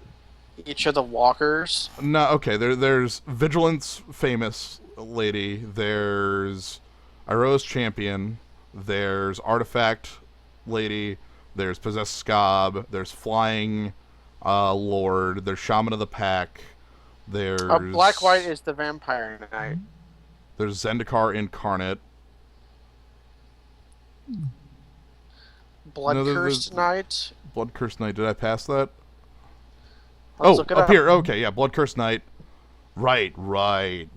S2: each of the walkers.
S1: No, okay. There's Vigilance Famous Lady. There's Iroa's Champion. There's Artifact Lady. There's Possess Scob. There's Flying Lord. There's Shaman of the Pack. There's
S2: Black White is the Vampire Knight.
S1: There's Zendikar Incarnate.
S2: Bloodcursed Knight.
S1: Bloodcursed Knight. Did I pass that?
S2: Let's
S1: oh, up here. Okay, yeah, Bloodcursed Knight. Right,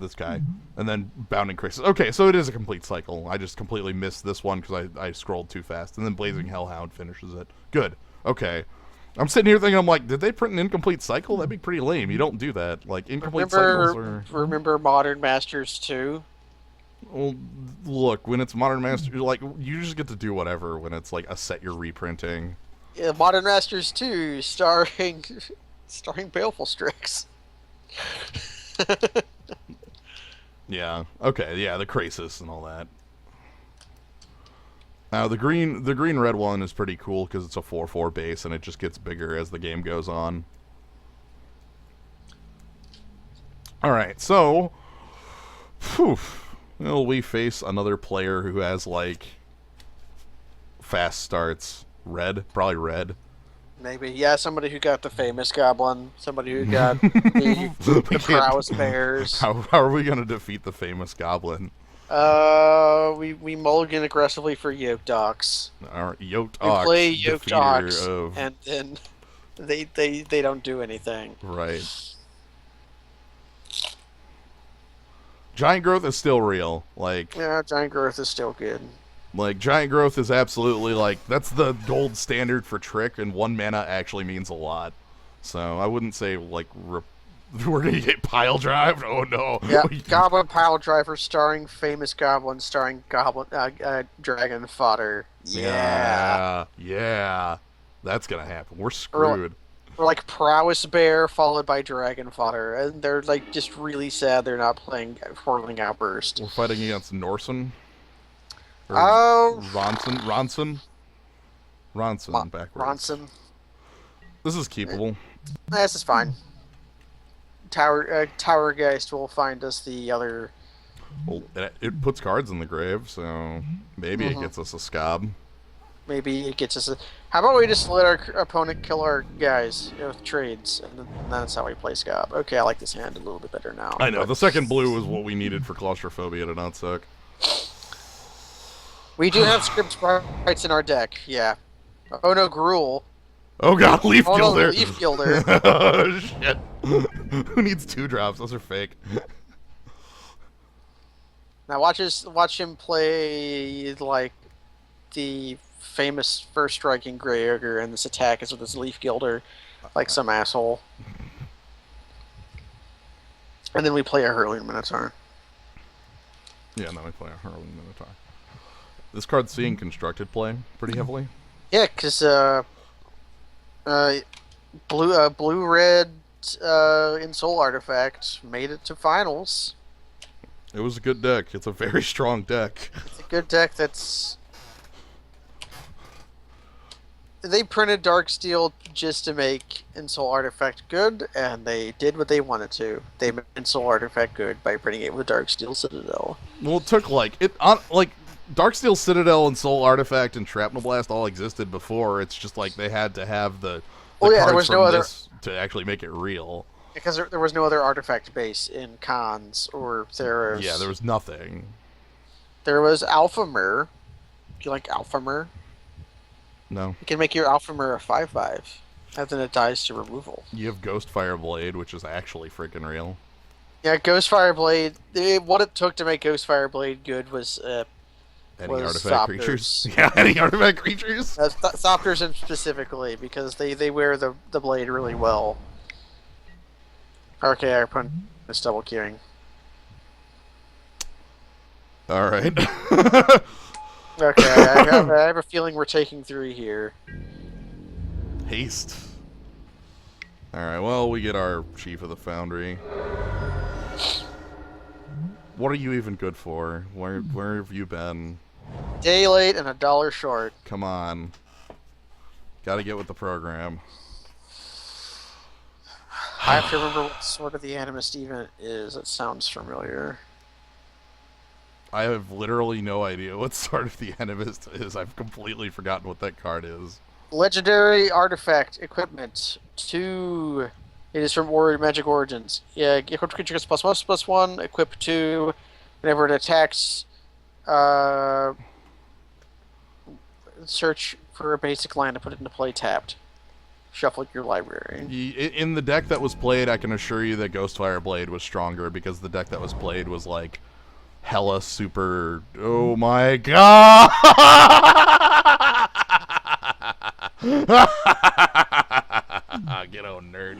S1: this guy. And then Bounding Crisis. Okay, so it is a complete cycle. I just completely missed this one because I scrolled too fast. And then Blazing Hellhound finishes it. Good. Okay. I'm sitting here thinking, I'm like, did they print an incomplete cycle? That'd be pretty lame. You don't do that. Like, incomplete cycles are...
S2: Remember Modern Masters 2?
S1: Well, look, when it's Modern Masters, like, you just get to do whatever when it's, like, a set you're reprinting.
S2: Yeah, Modern Masters 2, starring Baleful Strix.
S1: Yeah. Okay, yeah, the Crisis and all that. The green red one is pretty cool because it's a 4/4 base and it just gets bigger as the game goes on. All right, so, well, we face another player who has like fast starts. Red, probably red.
S2: Maybe, yeah, somebody who got the famous goblin, somebody who got the prowess bears.
S1: How are we gonna defeat the famous goblin?
S2: We mulligan aggressively for yoked ox.
S1: Our yoked
S2: We
S1: ox,
S2: play yoked
S1: defeater
S2: ox,
S1: of
S2: and then they don't do anything.
S1: right. Giant growth is still real.
S2: Yeah, giant growth is still good.
S1: Like giant growth is absolutely like that's the gold standard for trick, and 1 mana actually means a lot. So I wouldn't say like we're gonna get pile drive. Oh no!
S2: Yeah, Goblin Pile Driver starring famous goblin, starring goblin dragon fodder.
S1: Yeah, that's gonna happen. We're screwed.
S2: Or like prowess bear followed by dragon fodder, and they're like just really sad they're not playing Whirling Outburst.
S1: We're fighting against Norsen.
S2: Oh,
S1: Ronson backwards.
S2: Ronson.
S1: This is keepable.
S2: This is fine. Tower Geist will find us the other.
S1: Well, it puts cards in the grave, so maybe it gets us a scob.
S2: Maybe it gets us a... How about we just let our opponent kill our guys with trades, and then that's how we play scob. Okay, I like this hand a little bit better now.
S1: I know, the second blue was what we needed for claustrophobia to not suck.
S2: We do have script sprites in our deck, yeah. Oh no, Gruul.
S1: Oh god, Leaf
S2: Oh
S1: Gilder!
S2: no, Leaf Gilder.
S1: Oh shit. Who needs 2 drops? Those are fake.
S2: Now watch him play, like, the famous first striking Grey Ogre, and this attack is with his Leaf Gilder, like some asshole. And then we play a Hurling Minotaur.
S1: Yeah, and then we play a Hurling Minotaur. This card's seeing constructed play pretty heavily.
S2: Yeah, because blue-red in Soul Artifact made it to finals.
S1: It was a good deck. It's a very strong deck.
S2: It's a good deck that's... They printed Darksteel just to make Ensoul Artifact good, and they did what they wanted to. They made Ensoul Artifact good by printing it with Darksteel Citadel.
S1: Well, it took Darksteel Citadel and Soul Artifact and Shrapnel Blast all existed before. It's just like they had to have the cards
S2: there was
S1: from
S2: no other
S1: this to actually make it real.
S2: because there was no other artifact base in Khans or Theros.
S1: Yeah, there was nothing.
S2: There was Alphamir. Do you like Alphamir?
S1: No.
S2: You can make your Alphamir a 5/5, and then it dies to removal.
S1: You have Ghostfire Blade, which is actually freaking real.
S2: Yeah, Ghostfire Blade. What it took to make Ghostfire Blade good was
S1: Any
S2: was
S1: artifact
S2: Thopters.
S1: creatures? Yeah, any artifact creatures?
S2: Thopters specifically, because they wear the blade really well. Okay, our opponent is double queuing.
S1: Alright.
S2: Okay, I have a feeling we're taking 3 here.
S1: Haste. Alright, well, we get our Chief of the Foundry. What are you even good for? Where have you been?
S2: Day late and $1 short.
S1: Come on. Gotta get with the program.
S2: I have to remember what Sword of the Animist event is. It sounds familiar.
S1: I have literally no idea what Sword of the Animist is. I've completely forgotten what that card is.
S2: Legendary Artifact Equipment 2. It is from Magic Origins. Yeah, equipped creature gets +1/+1. Equip 2. Whenever it attacks, search for a basic land and put it into play tapped. Shuffle your library.
S1: In the deck that was played, I can assure you that Ghostfire Blade was stronger because the deck that was played was like hella super. Oh my god! Get on, nerd.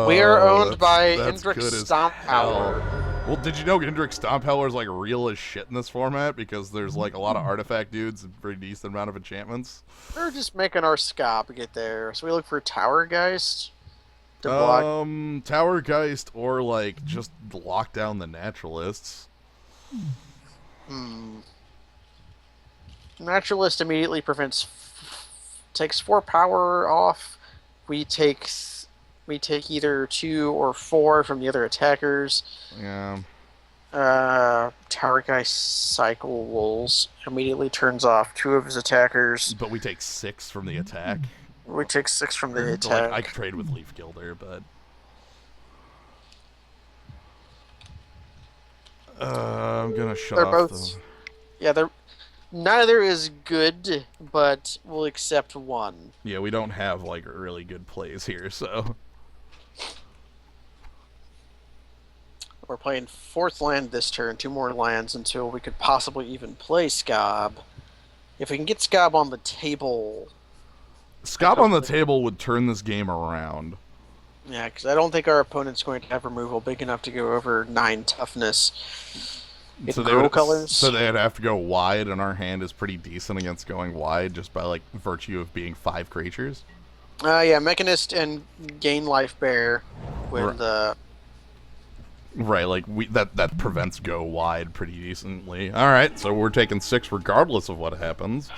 S2: We are owned by
S1: that's
S2: Indrik
S1: good as
S2: Stomppower.
S1: Well, did you know Indrik Stomppower is like real as shit in this format because there's like a lot of artifact dudes and a pretty decent amount of enchantments?
S2: We're just making our scop get there. So we look for Tower Geist. to block.
S1: Towergeist or like just lock down the naturalists.
S2: Hmm. Naturalist immediately takes 4 power off. We take either 2 or 4 from the other attackers.
S1: Yeah.
S2: Tower Guy cycles, immediately turns off 2 of his attackers.
S1: But we take 6 from the attack.
S2: We take 6 from the
S1: Like, I
S2: attack.
S1: trade with Leaf Gilder, but... I'm gonna shut
S2: They're
S1: off
S2: both. Yeah, they're. Neither is good, but we'll accept one.
S1: Yeah, we don't have, like, really good plays here, so...
S2: We're playing 4th land this turn, 2 more lands until we could possibly even play Scob. If we can get Scob on the table...
S1: Scob on the table would turn this game around.
S2: Yeah, because I don't think our opponent's going to have removal big enough to go over 9 toughness.
S1: So they'd have to go wide, and our hand is pretty decent against going wide just by, like, virtue of being 5 creatures.
S2: Yeah, Mechanist and Gain Life Bear with...
S1: Right, like, that prevents go wide pretty decently. Alright, so we're taking 6 regardless of what happens.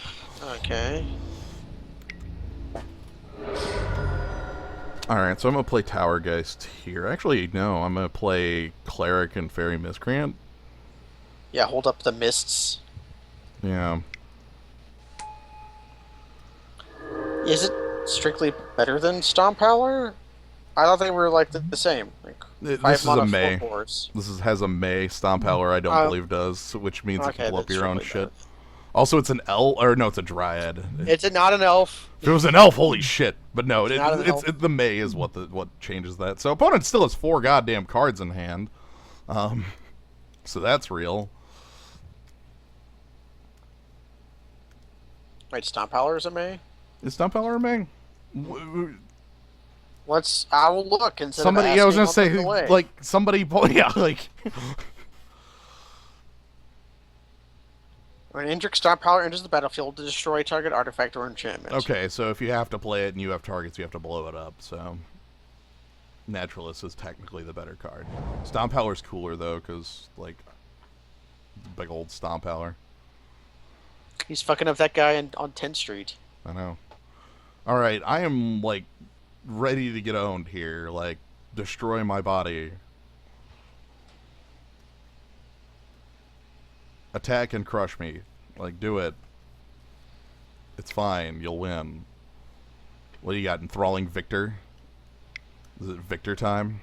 S2: Okay.
S1: Alright, so I'm going to play Towergeist here. Actually, no, I'm going to play Cleric and Faerie Miscreant.
S2: Yeah, hold up the mists.
S1: Yeah.
S2: Is it strictly better than Stomp Howler? I thought they were like the same. Like
S1: This is a May.
S2: This
S1: Has a May. Stomp Howler I don't believe does, which means you can pull up your own shit. Also, it's an elf, or no, it's a dryad.
S2: It's not an elf.
S1: If it was an elf, holy shit! But no,
S2: It's
S1: the May is what changes that. So opponent still has 4 goddamn cards in hand, so that's real.
S2: Wait, Stomp Howler is a May?
S1: Is Stomp Howler a May?
S2: I will look instead
S1: somebody.
S2: Of
S1: yeah, I was gonna say
S2: like
S1: somebody. Yeah, like.
S2: When Indrik Stomp Howler enters the battlefield to destroy target artifact or enchantment.
S1: Okay, so if you have to play it and you have targets, you have to blow it up. So Naturalist is technically the better card. Stomp Howler's cooler though, because like big old Stomp Howler.
S2: He's fucking up that guy on 10th Street.
S1: I know. All right, I am like ready to get owned here. Like destroy my body. Attack and crush me. Like, do it. It's fine. You'll win. What do you got? Enthralling Victor? Is it Victor time?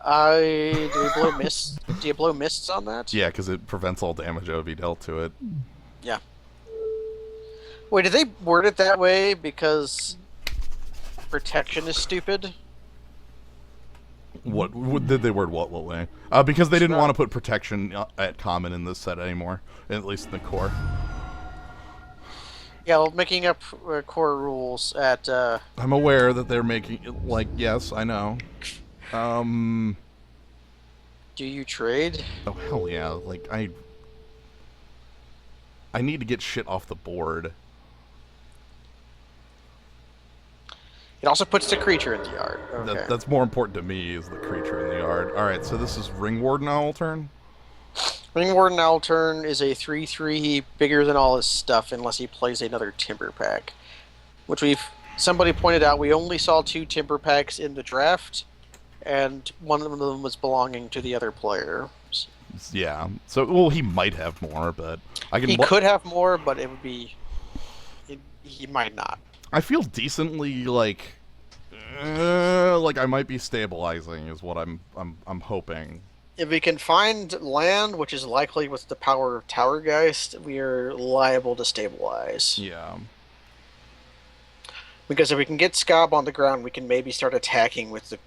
S2: Do you blow mists on that?
S1: Yeah, because it prevents all damage that would be dealt to it.
S2: Yeah. Wait, did they word it that way because protection is stupid?
S1: What did they word what way? Because they didn't want to put protection at common in this set anymore, at least in the core.
S2: Yeah, well, making up core rules at.
S1: I'm aware that they're making yes, I know.
S2: Do you trade?
S1: Oh hell yeah! Like I need to get shit off the board.
S2: It also puts the creature in the yard. Okay.
S1: That's more important to me, is the creature in the yard. Alright, so this is Ringwarden Owl turn?
S2: Ringwarden Owl turn is a 3/3 bigger than all his stuff unless he plays another Timber Pack. Which somebody pointed out, we only saw 2 Timber Packs in the draft, and one of them was belonging to the other player.
S1: Yeah, so, well, he might have more, but...
S2: He could have more, but it would be... he might not.
S1: I feel decently like I might be stabilizing is what I'm hoping.
S2: If we can find land, which is likely with the power of Towergeist, we are liable to stabilize.
S1: Yeah.
S2: Because if we can get Scob on the ground, we can maybe start attacking with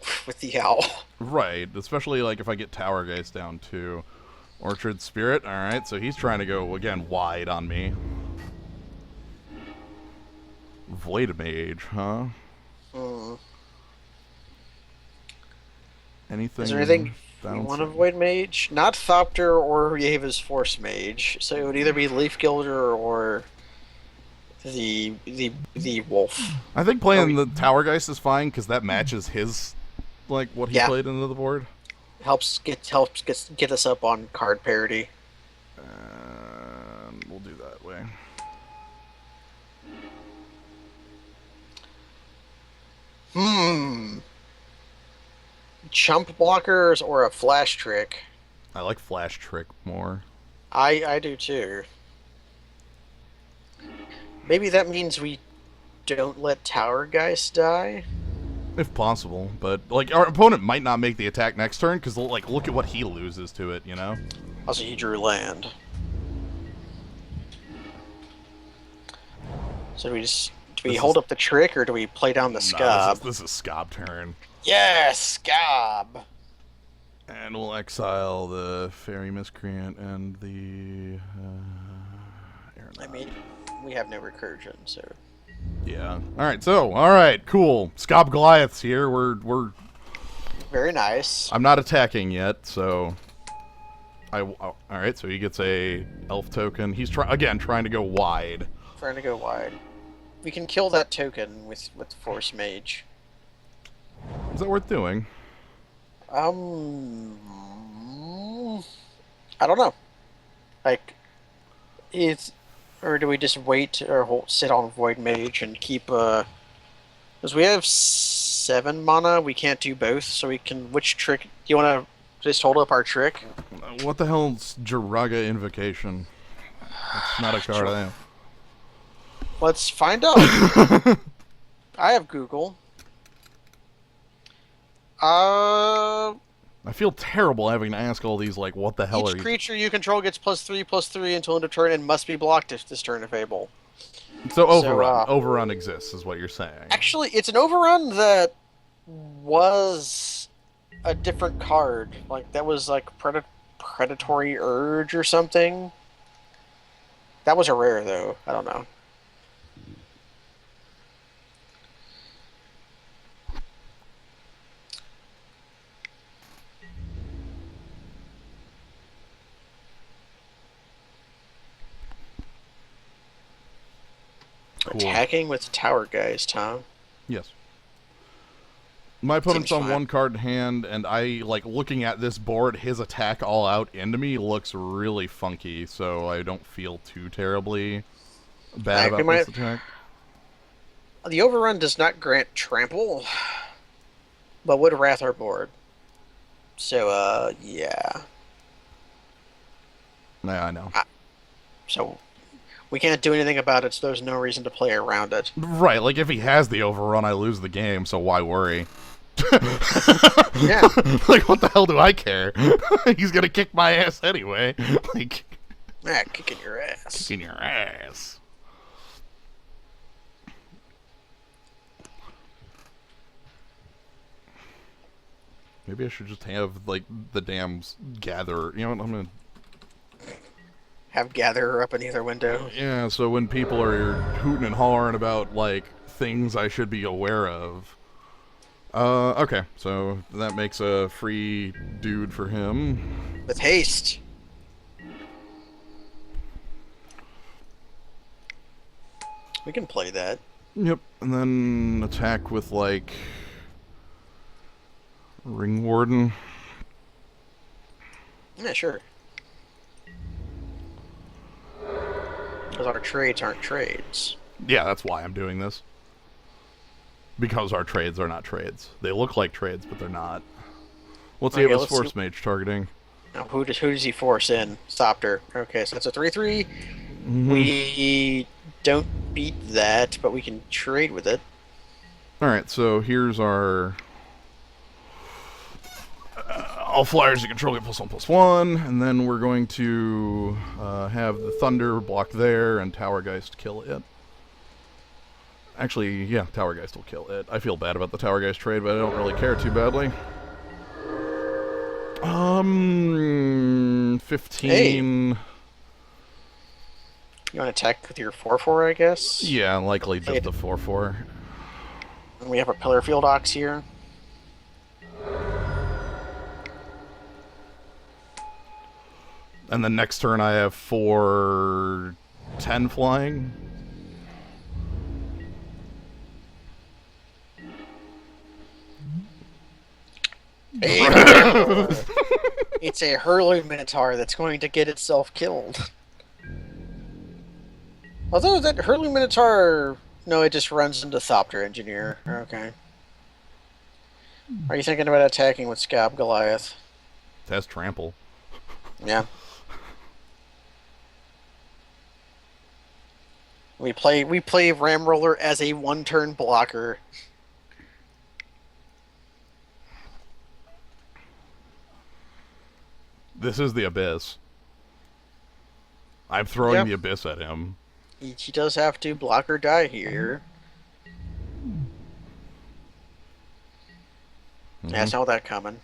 S2: the owl.
S1: Right, especially like if I get Towergeist down too. Orchard Spirit, alright, so he's trying to go again wide on me. Void Mage, huh? Anything?
S2: Is there anything you want to Void Mage? Not Thopter or Yeva's Force Mage. So it would either be Leaf Gilder or the wolf.
S1: I think
S2: Are
S1: playing
S2: we?
S1: the Tower Geist is fine because that matches his, like, what he
S2: Yeah,
S1: played into the board.
S2: Helps get us up on card parity.
S1: And we'll do that way.
S2: Hmm. Chump blockers or a flash trick?
S1: I like Flash Trick more.
S2: I do too. Maybe that means we don't let Tower Geist die.
S1: If possible, but like our opponent might not make the attack next turn because like look at what he loses to it, you know.
S2: Also, he drew land. So do we hold up the trick or do we play down the
S1: Nah,
S2: scob?
S1: this is Scob turn,
S2: Yes, scob.
S1: and we'll exile the Faerie Miscreant and the.
S2: I mean, we have no recursion, so.
S1: Yeah. All right, cool. Scob Goliath's here. We're.
S2: Very nice.
S1: I'm not attacking yet, so. All right, so he gets a elf token. He's trying to go wide.
S2: Trying to go wide. We can kill that token with Force Mage.
S1: Is that worth doing?
S2: Um, I don't know. Like, or do we just wait or sit on Void Mage and keep because we have 7 mana, we can't do both. So we can. Which trick do you want to just hold up our trick?
S1: What the hell's Jiraga Invocation? It's not a card I have.
S2: Let's find out. I have Google.
S1: I feel terrible having to ask all these, like, what the hell are
S2: Each
S1: you...
S2: creature you control gets +3/+3 until end of turn and must be blocked if this turn if able.
S1: So Overrun. Overrun exists, is what you're saying.
S2: Actually, it's an Overrun that was a different card. Like, that was like Predatory Urge or something. That was a rare, though. I don't know.
S1: Cool.
S2: Attacking with Tower Geist, huh?
S1: Yes. My opponent's
S2: Seems
S1: on
S2: fine.
S1: 1 card in hand, and I, like, looking at this board, his attack all out into me looks really funky, so I don't feel too terribly bad about this attack.
S2: The Overrun does not grant Trample, but would Wrath our board. So, yeah.
S1: Yeah, I know.
S2: So, we can't do anything about it, so there's no reason to play around it.
S1: Right, like, if he has the Overrun, I lose the game, so why worry?
S2: Yeah.
S1: Like, what the hell do I care? He's gonna kick my ass anyway. Like,
S2: Kicking your ass.
S1: kicking your ass. Maybe I should just have, like, the damn gather. You know what? I'm gonna.
S2: Have Gatherer up in either window.
S1: Yeah, so when people are hooting and hollering about, like, things I should be aware of. Okay, so that makes a free dude for him.
S2: With haste. We can play that.
S1: Yep, and then attack with, like, Ring Warden.
S2: Yeah, sure. Because our trades aren't trades.
S1: Yeah, that's why I'm doing this. Because our trades are not trades. They look like trades, but they're not. What's he have his Force Mage targeting?
S2: Now, who does he force in? Stopped her. Okay, so that's a 3/3. We don't beat that, but we can trade with it.
S1: Alright, so here's our... all flyers you control get +1/+1, and then we're going to have the Thunder block there, and Tower Geist kill it. Actually, yeah, Tower Geist will kill it. I feel bad about the Tower Geist trade, but I don't really care too badly. 15...
S2: Hey. You want to attack with your 4/4, I guess?
S1: Yeah, likely just a 4/4.
S2: And we have a Pillar Field Ox here.
S1: And then next turn I have 4/10 flying.
S2: A Minotaur! It's a hurling Minotaur that's going to get itself killed. Although that hurling Minotaur... No, it just runs into Thopter Engineer. Okay. Are you thinking about attacking with Scab Goliath?
S1: It has trample.
S2: Yeah. We play Ramroller as a one-turn blocker.
S1: This is the Abyss. I'm throwing the Abyss at him.
S2: He does have to block or die here. Yeah, I saw that coming.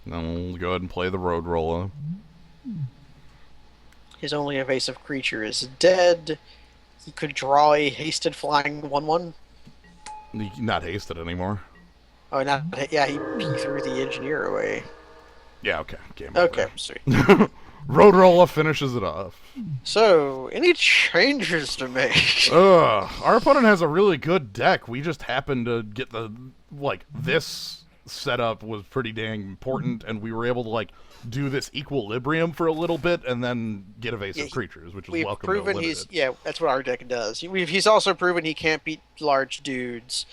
S1: Then we'll go ahead and play the Road Roller.
S2: His only evasive creature is dead. He could draw a hasted flying 1/1.
S1: Not hasted anymore.
S2: Oh, not yeah. He threw the engineer away.
S1: Yeah, okay. Game
S2: Okay,
S1: over.
S2: sweet.
S1: Road Roller finishes it off.
S2: So, any changes to make?
S1: Our opponent has a really good deck. We just happened to get this setup was pretty dang important, and we were able to, do this equilibrium for a little bit, and then get evasive creatures, which is welcome to limited.
S2: That's what our deck does. He's also proven he can't beat large dudes.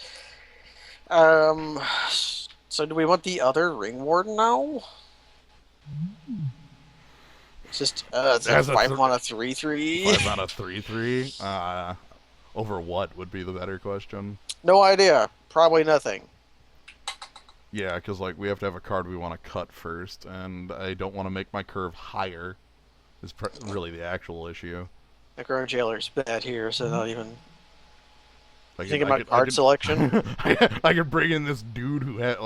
S2: So do we want the other Ring Warden now? It's just it's a 5 mana 3/3.
S1: 5 mana 3/3. Over what would be the better question?
S2: No idea. Probably nothing.
S1: Yeah, because we have to have a card we want to cut first, and I don't want to make my curve higher. Is really the actual issue.
S2: Necro Jailer's bad here, so not even. Think
S1: about
S2: about card selection.
S1: I could bring in this dude who had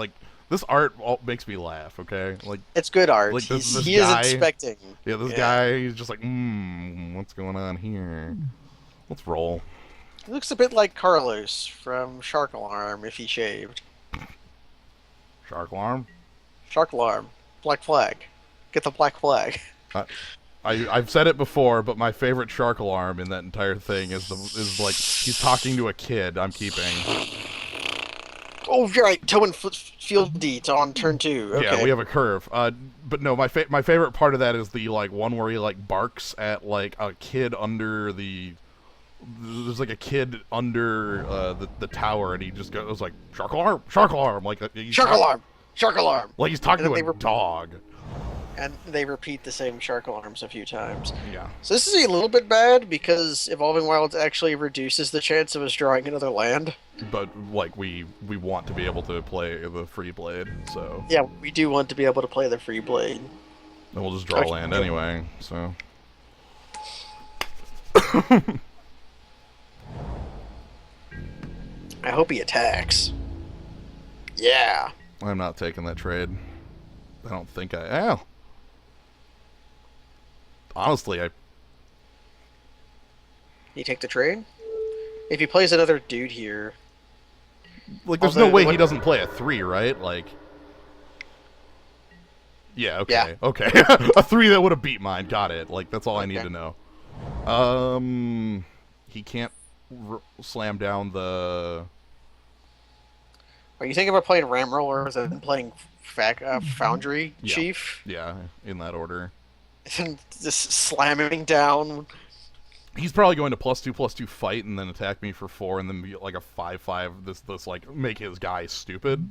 S1: this art makes me laugh. Okay,
S2: it's good art.
S1: This
S2: he
S1: guy,
S2: is expecting.
S1: Yeah, this guy. He's just what's going on here? Let's roll.
S2: He looks a bit like Carlos from Shark Alarm if he shaved.
S1: Shark Alarm?
S2: Shark Alarm. Black Flag. Get the Black Flag.
S1: I've said it before, but my favorite Shark Alarm in that entire thing is he's talking to a kid. I'm keeping.
S2: Oh, right. Toe and field deeds on turn 2. Okay.
S1: Yeah, we have a curve. But no, my favorite part of that is the one where he barks at a kid under the. There's a kid under the tower, and he just goes shark alarm, shark alarm,
S2: shark alarm, shark alarm.
S1: He's talking to a dog.
S2: And they repeat the same shark alarms a few times.
S1: Yeah.
S2: So this is a little bit bad because Evolving Wilds actually reduces the chance of us drawing another land.
S1: But we want to be able to play the free blade, so.
S2: Yeah, we do want to be able to play the free blade.
S1: And we'll just draw land anyway, so.
S2: I hope he attacks. Yeah.
S1: I'm not taking that trade. I don't think I am. Honestly,
S2: You take the trade? If he plays another dude here...
S1: there's no way he doesn't play a 3, right? Yeah, okay.
S2: Yeah.
S1: Okay. A 3 that would have beat mine. Got it. That's all I need to know. He can't slam down the...
S2: Are you thinking about playing Ramroller than playing Foundry Chief?
S1: Yeah, in that order.
S2: And just slamming down.
S1: He's probably going to +2/+2 fight and then attack me for 4 and then be a 5/5. This make his guy stupid.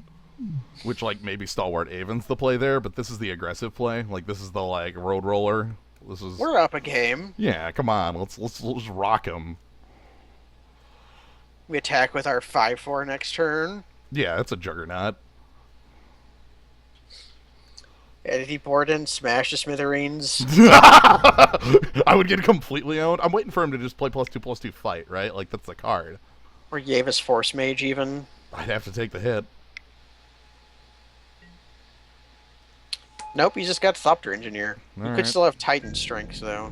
S1: Which maybe Stalwart Avon's the play there, but this is the aggressive play. This is the Road Roller. This is.
S2: We're up a game.
S1: Yeah, come on. Let's just rock him.
S2: We attack with our 5/4 next turn.
S1: Yeah, that's a juggernaut.
S2: Did he board in Smash the Smithereens?
S1: I would get completely owned. I'm waiting for him to just play +2/+2 fight, right? That's the card.
S2: Or Yavis Force Mage, even.
S1: I'd have to take the hit.
S2: Nope, he just got Thopter Engineer.
S1: All
S2: Could
S1: right.
S2: still have Titan Strength, though.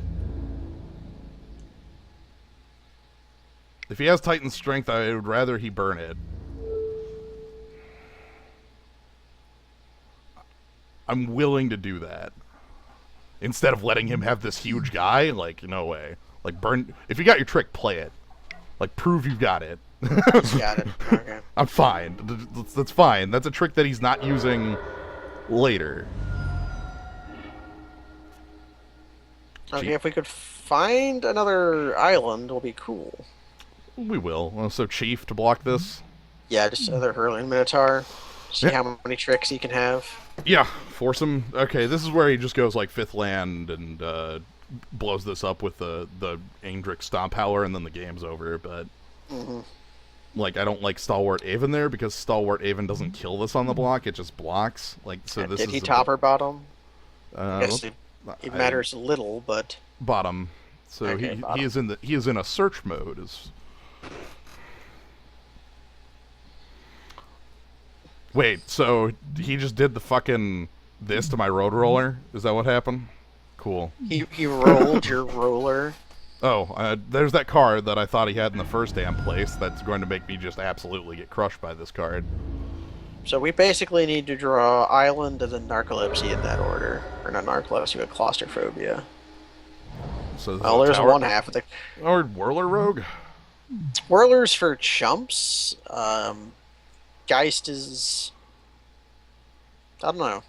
S1: If he has Titan Strength, I would rather he burn it. I'm willing to do that. Instead of letting him have this huge guy, no way. Like, burn. If you got your trick, play it. Like, prove you've got it.
S2: Got it. Okay.
S1: I'm fine. That's fine. That's a trick that he's not using later.
S2: Okay, if we could find another island, will be cool.
S1: We will. So, Chief to block this?
S2: Yeah, just another hurling minotaur. See
S1: Yeah.
S2: how many tricks he can have.
S1: Yeah, force him. Okay, this is where he just goes like 5th land and blows this up with the Aindric Stomp Howler, and then the game's over. But like, I don't like Stalwart Avon there because Stalwart Avon doesn't kill this on the block; it just blocks. Like, so this
S2: Did
S1: is
S2: he top or bottom? I guess
S1: it
S2: it matters little, but
S1: bottom. So
S2: Okay,
S1: he
S2: bottom.
S1: he is in a search mode. Wait, so he just did the fucking this to my road roller? Is that what happened? Cool.
S2: he rolled your roller.
S1: Oh, there's that card that I thought he had in the first damn place that's going to make me just absolutely get crushed by this card.
S2: So we basically need to draw Island and then Narcolepsy in that order. Or not Narcolepsy, but Claustrophobia.
S1: So
S2: Well, there's
S1: tower,
S2: one half of the...
S1: or Whirler Rogue.
S2: Whirlers for chumps. Geist is... I don't know.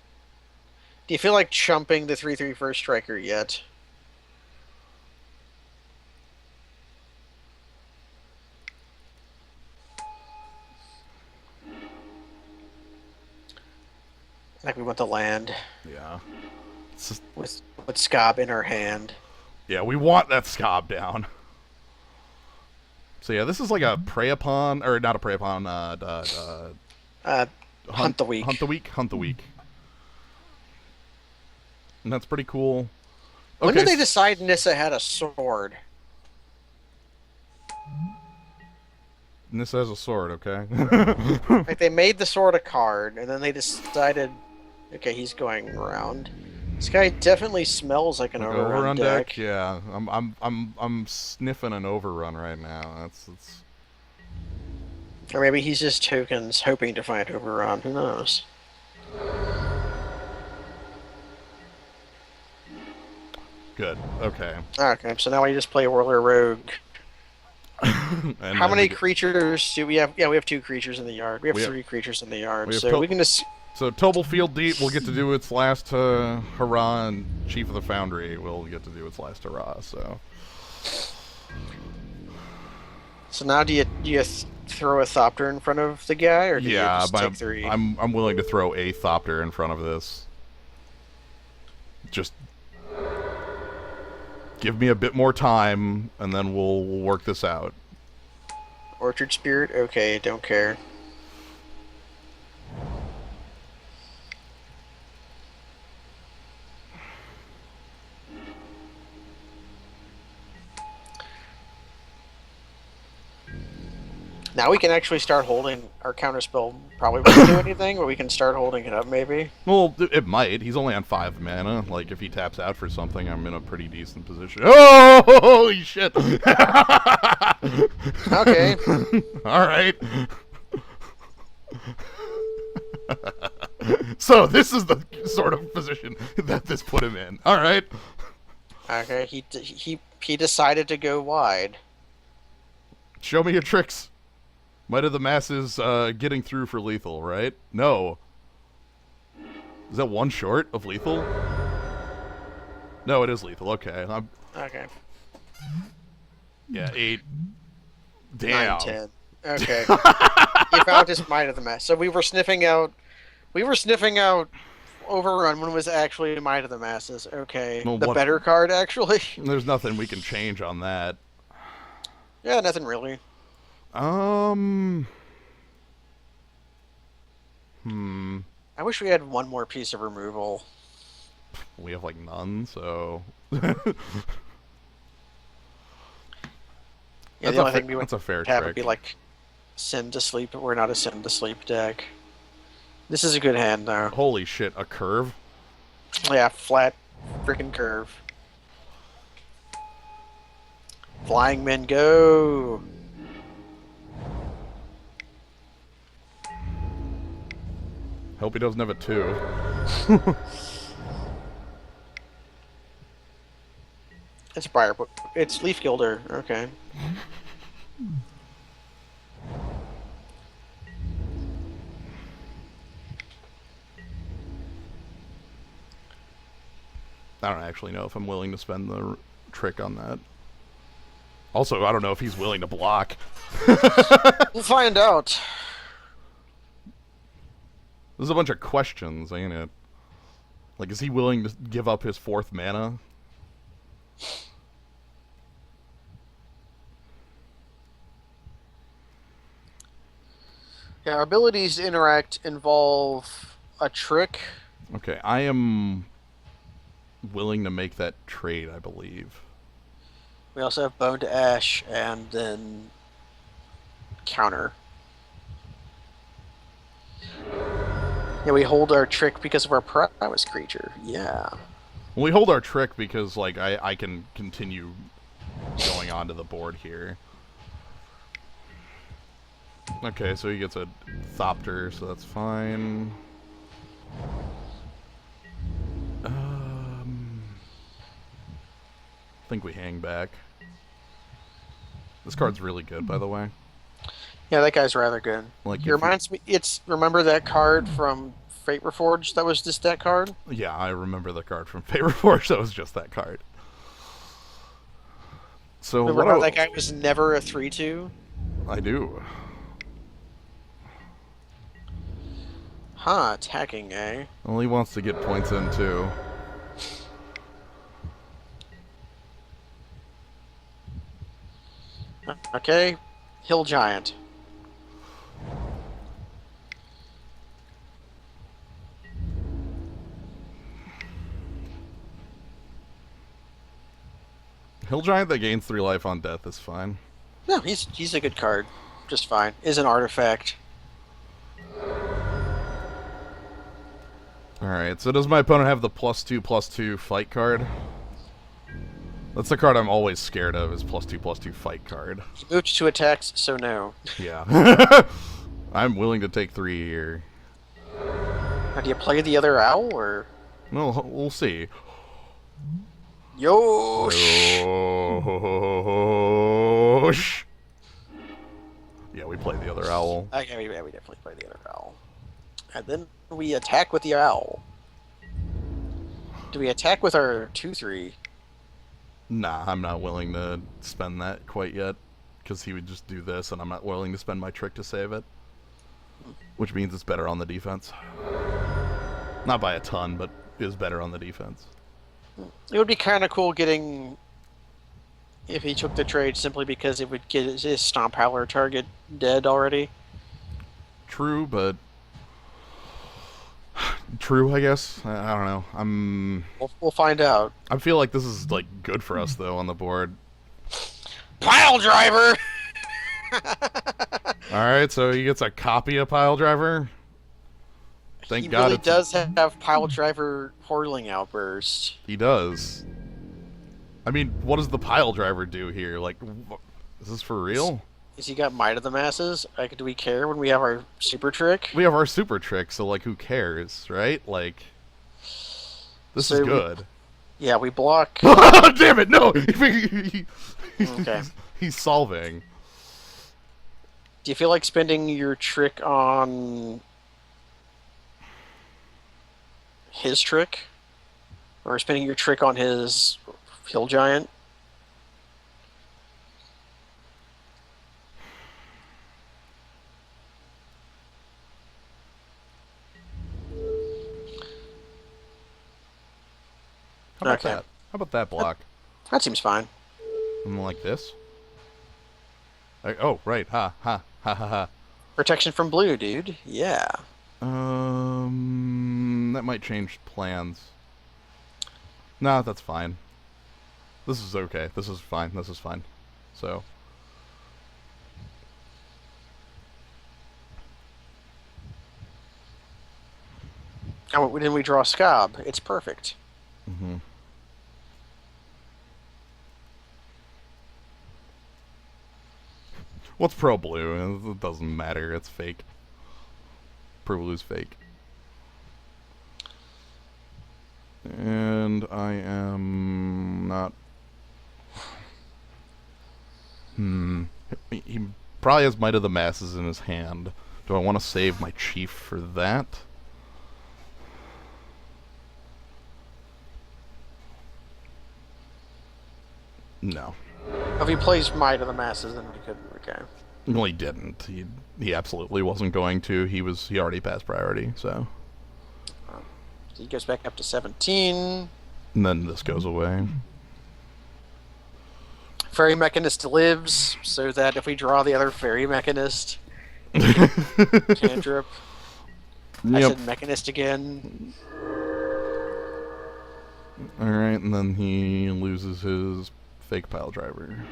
S2: Do you feel like chumping the 3/3 first striker yet? Like we want the land
S1: Yeah.
S2: with Scob in our hand.
S1: Yeah, we want that Scob down. So yeah, this is like a prey upon, or not a prey upon.
S2: Hunt the weak.
S1: Hunt the weak. Hunt the weak. And that's pretty cool.
S2: When did they decide Nissa had a sword?
S1: Nissa has a sword. Okay.
S2: Like they made the sword a card, and then they decided, okay, he's going around. This guy definitely smells like an overrun deck.
S1: Yeah, I'm sniffing an overrun right now. That's
S2: Or maybe he's just tokens hoping to find overrun. Who knows?
S1: good. Okay.
S2: Okay, so now we just play Whirler Rogue.
S1: And
S2: How
S1: then
S2: many creatures do we have? Yeah, we have 2 creatures in the yard. We have
S1: We
S2: 3 creatures in the yard,
S1: we have
S2: so we can just...
S1: So Tobal Field Deep will get to do its last hurrah, and Chief of the Foundry will get to do its last hurrah. So
S2: So now do you throw a Thopter in front of the guy, or do you
S1: yeah,
S2: just take 3?
S1: I'm willing to throw a Thopter in front of this. Just give me a bit more time, and then we'll work this out.
S2: Orchard Spirit? Okay, don't care. Now we can actually start holding our counterspell. Probably won't do anything, but we can start holding it up maybe.
S1: Well, it might. He's only on 5 mana. Like, if he taps out for something, I'm in a pretty decent position. Oh, holy shit!
S2: Okay.
S1: All right. So this is the sort of position that this put him in. All right.
S2: Okay, he decided to go wide.
S1: Show me your tricks. Might of the Masses getting through for lethal, right? No. Is that 1 short of lethal? No, it is lethal. Okay.
S2: Okay.
S1: Yeah, 8. Damn.
S2: 9, 10. Okay. He found his Might of the Mass. So we were sniffing out Overrun when it was actually Might of the Masses. Okay.
S1: Well,
S2: the better card, actually.
S1: There's nothing we can change on that.
S2: Yeah, nothing really.
S1: I
S2: I wish we had one more piece of removal.
S1: We have like none, so
S2: Yeah,
S1: that's
S2: the only thing we
S1: that's a fair
S2: would have would
S1: trick.
S2: be like Send to Sleep, but we're not a Send to Sleep deck. This is a good hand, though.
S1: Holy shit, a curve?
S2: Yeah, flat freaking curve. Flying men go!
S1: Hope he doesn't have a 2.
S2: It's Briar, but it's Leaf Gilder. Okay.
S1: I don't actually know if I'm willing to spend the trick on that. Also, I don't know if he's willing to block.
S2: We'll find out.
S1: There's a bunch of questions, ain't it? Like, is he willing to give up his 4th mana?
S2: Yeah, our abilities to interact involve a trick.
S1: Okay, I am willing to make that trade, I believe.
S2: We also have Bone to Ash and then counter. Yeah, we hold our trick because of our prowess creature. Yeah.
S1: Well, we hold our trick because, like, I can continue going onto the board here. Okay, so he gets a Thopter, so that's fine. I think we hang back. This card's really good, by the way.
S2: Yeah, that guy's rather good.
S1: Like,
S2: It reminds me. Remember that card from Fate Reforged that was just that card?
S1: Yeah, I remember the card from Faerie Miscreant. That was just that card. So
S2: Remember how that guy was never a 3/2?
S1: I do.
S2: Huh, attacking, eh?
S1: Well, he wants to get points in, too.
S2: Okay, Hill Giant.
S1: Hill Giant that gains 3 life on death is fine.
S2: No, he's a good card. Just fine. Is an artifact.
S1: Alright, so does my opponent have the +2/+2 fight card? That's the card I'm always scared of, is +2/+2 fight card.
S2: He moved to attacks, so no.
S1: Yeah. I'm willing to take 3 here.
S2: Now, do you play the other owl, or...?
S1: Well, we'll see.
S2: Yosh!
S1: Yosh! Yeah, we play the other owl.
S2: Okay, we definitely play the other owl. And then we attack with the owl. Do we attack with our 2/3?
S1: Nah, I'm not willing to spend that quite yet. Because he would just do this, and I'm not willing to spend my trick to save it. Which means it's better on the defense. Not by a ton, but is better on the defense.
S2: It would be kind of cool getting... if he took the trade simply because it would get his Stomp Howler target dead already.
S1: True, but... True, I guess. I don't know.
S2: We'll find out.
S1: I feel like this is, like, good for us, though, on the board.
S2: Pile Driver!
S1: Alright, so he gets a copy of Pile Driver. Thank God
S2: He really does have Pile Driver Whirling Outburst.
S1: He does. I mean, what does the Pile Driver do here? Like, is this for real?
S2: Is he got Might of the Masses? Like, do we care when we have our super trick?
S1: We have our super trick, so, like, who cares, right? Like, this is good.
S2: Yeah, we block...
S1: Damn it, no!
S2: Okay.
S1: He's solving.
S2: Do you feel like spending your trick on... his trick? Or spending your trick on his Hill Giant?
S1: How about that? How about that block?
S2: That seems fine.
S1: Something like this? Oh, right. Ha, ha, ha, ha, ha.
S2: Protection from blue, dude. Yeah.
S1: That might change plans. No, that's fine. This is okay. This is fine. This is fine. So.
S2: Oh, then we draw Scob. It's perfect.
S1: Mm-hmm. What's pro blue? It doesn't matter. It's fake. Pro blue's fake. And I am not he probably has Might of the Masses in his hand. Do I want to save my chief for that? No.
S2: If he plays Might of the Masses, then we could. Okay.
S1: Well, he didn't. He absolutely wasn't going to. He already passed priority, so.
S2: So he goes back up to 17.
S1: And then this goes away.
S2: Fairy Mechanist lives, so that if we draw the other Fairy Mechanist, cantrip. I said Mechanist again.
S1: Alright, and then he loses his fake pile driver.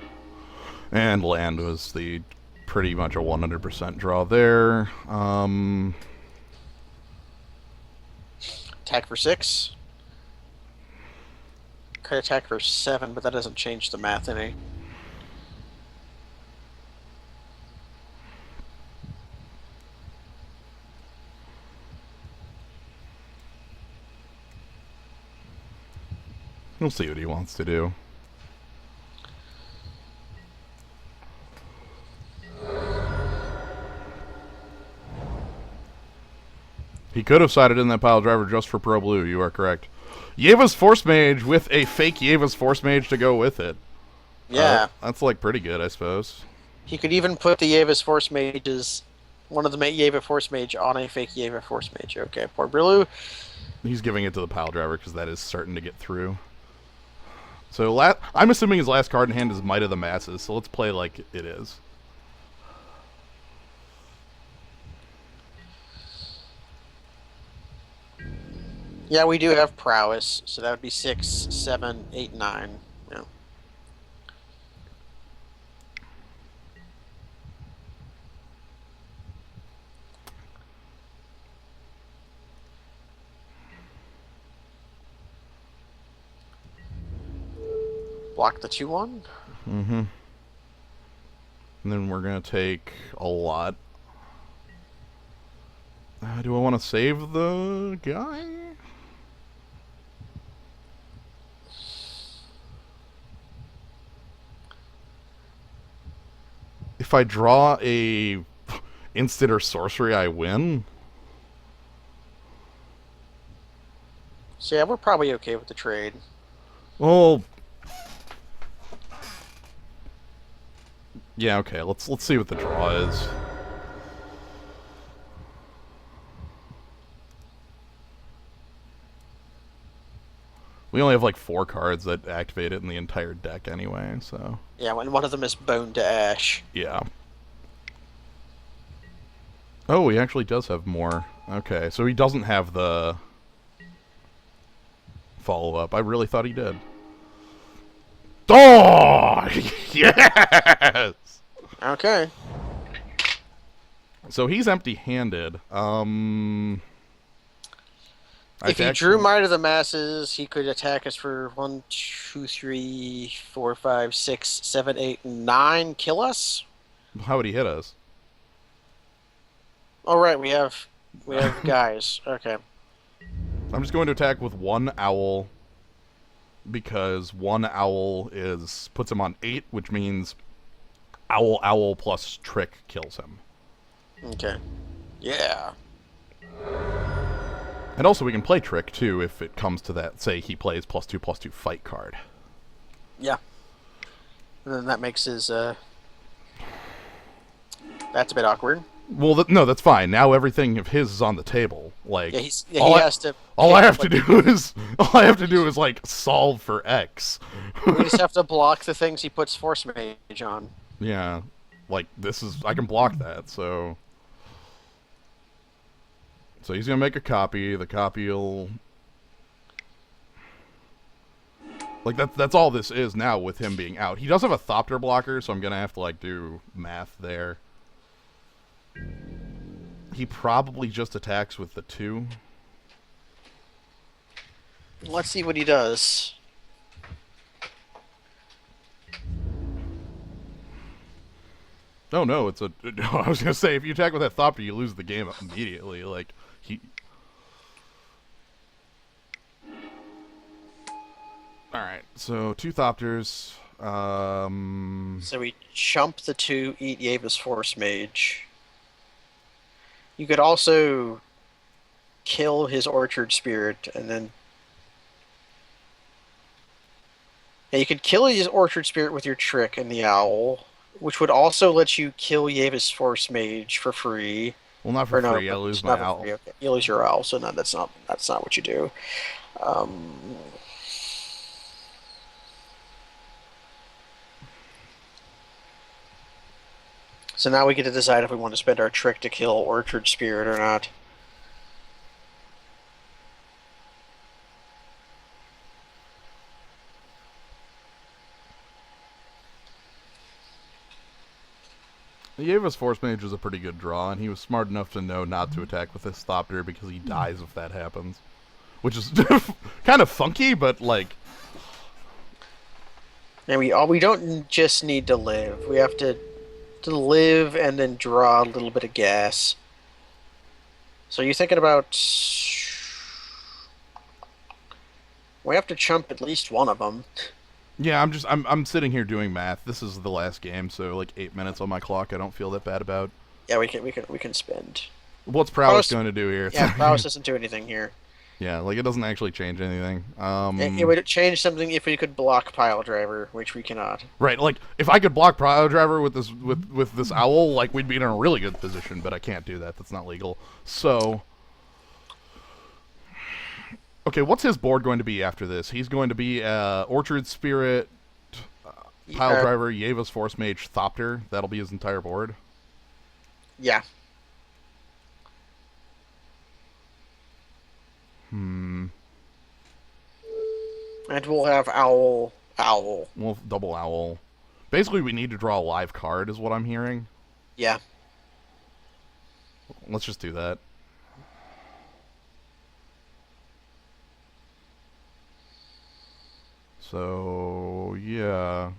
S1: And land was the pretty much a 100% draw there.
S2: Attack for 6. Could attack for 7, but that doesn't change the math any.
S1: We'll see what he wants to do. He could have sided in that pile driver just for Pro Blue, you are correct. Yeva's Force Mage with a fake Yeva's Force Mage to go with it.
S2: Yeah.
S1: That's like pretty good, I suppose.
S2: He could even put the Yeva's Force Mages, one of the Yeva Force Mage, on a fake Yeva Force Mage. Okay, poor Blue.
S1: He's giving it to the pile driver because that is certain to get through. So I'm assuming his last card in hand is Might of the Masses, so let's play like it is.
S2: Yeah, we do have prowess, so that would be 6, 7, 8, 9. Yeah. Block the 2-1.
S1: Mm-hmm. And then we're going to take a lot. Do I want to save the guy? If I draw a instant or sorcery, I win.
S2: So yeah, we're probably okay with the trade.
S1: Well, yeah, okay. Let's see what the draw is. We only have like 4 cards that activate it in the entire deck anyway, so.
S2: Yeah, and one of them is Bone to Ash.
S1: Yeah. Oh, he actually does have more. Okay, so he doesn't have the follow-up. I really thought he did. Oh! Yes!
S2: Okay.
S1: So he's empty-handed.
S2: If he drew Might of the Masses, he could attack us for 1, 2, 3, 4, 5, 6, 7, 8, 9. Kill us?
S1: How would he hit us?
S2: Oh, right, we have guys. Okay.
S1: I'm just going to attack with 1 owl because 1 owl puts him on 8, which means owl plus trick kills him.
S2: Okay. Yeah.
S1: And also we can play trick too if it comes to that. Say he plays +2/+2 fight card.
S2: Yeah. And then that makes his that's a bit awkward.
S1: Well, no, that's fine. Now everything of his is on the table. Like,
S2: he has to.
S1: All I have to do is like solve for X.
S2: We just have to block the things he puts Force Mage on.
S1: Yeah, like I can block that. So he's gonna make a copy. The copy will, like that's all this is now with him being out. He does have a Thopter blocker, so I'm gonna have to like do math there. He probably just attacks with the 2.
S2: Let's see what he does.
S1: Oh no, it's a. I was gonna say if you attack with that Thopter, you lose the game immediately. Like he. All right, so 2 Thopters.
S2: So we chump the 2, eat Yavis Force Mage. You could also kill his Orchard Spirit, and then... Yeah, you could kill his Orchard Spirit with your trick and the Owl, which would also let you kill Yavis Force Mage for free.
S1: Well, not for
S2: Or no,
S1: free. I lose
S2: it's
S1: my
S2: not for
S1: owl.
S2: free. Okay. You lose your Owl, so no, that's not what you do. Um, so now we get to decide if we want to spend our trick to kill Orchard Spirit or not.
S1: He gave us Force Mage was a pretty good draw, and he was smart enough to know not to attack with this Thopter because he dies if that happens. Which is kind of funky, but like...
S2: And we don't just need to live. We have to live and then draw a little bit of gas. So you're thinking about... We have to chump at least one of them.
S1: Yeah, I'm sitting here doing math. This is the last game, so like 8 minutes on my clock. I don't feel that bad about.
S2: Yeah, we can spend.
S1: What's Prowess going to do here?
S2: Yeah, Prowess doesn't do anything here.
S1: Yeah, like it doesn't actually change anything.
S2: It would change something if we could block Pile Driver, which we cannot.
S1: Right, like if I could block Pile Driver with this owl, like we'd be in a really good position. But I can't do that. That's not legal. So. Okay, what's his board going to be after this? He's going to be Orchard Spirit, Pile Driver, Yavis Force Mage, Thopter. That'll be his entire board.
S2: Yeah.
S1: And
S2: we'll have Owl.
S1: We'll double Owl. Basically, we need to draw a live card, is what I'm hearing.
S2: Yeah.
S1: Let's just do that. So, yeah.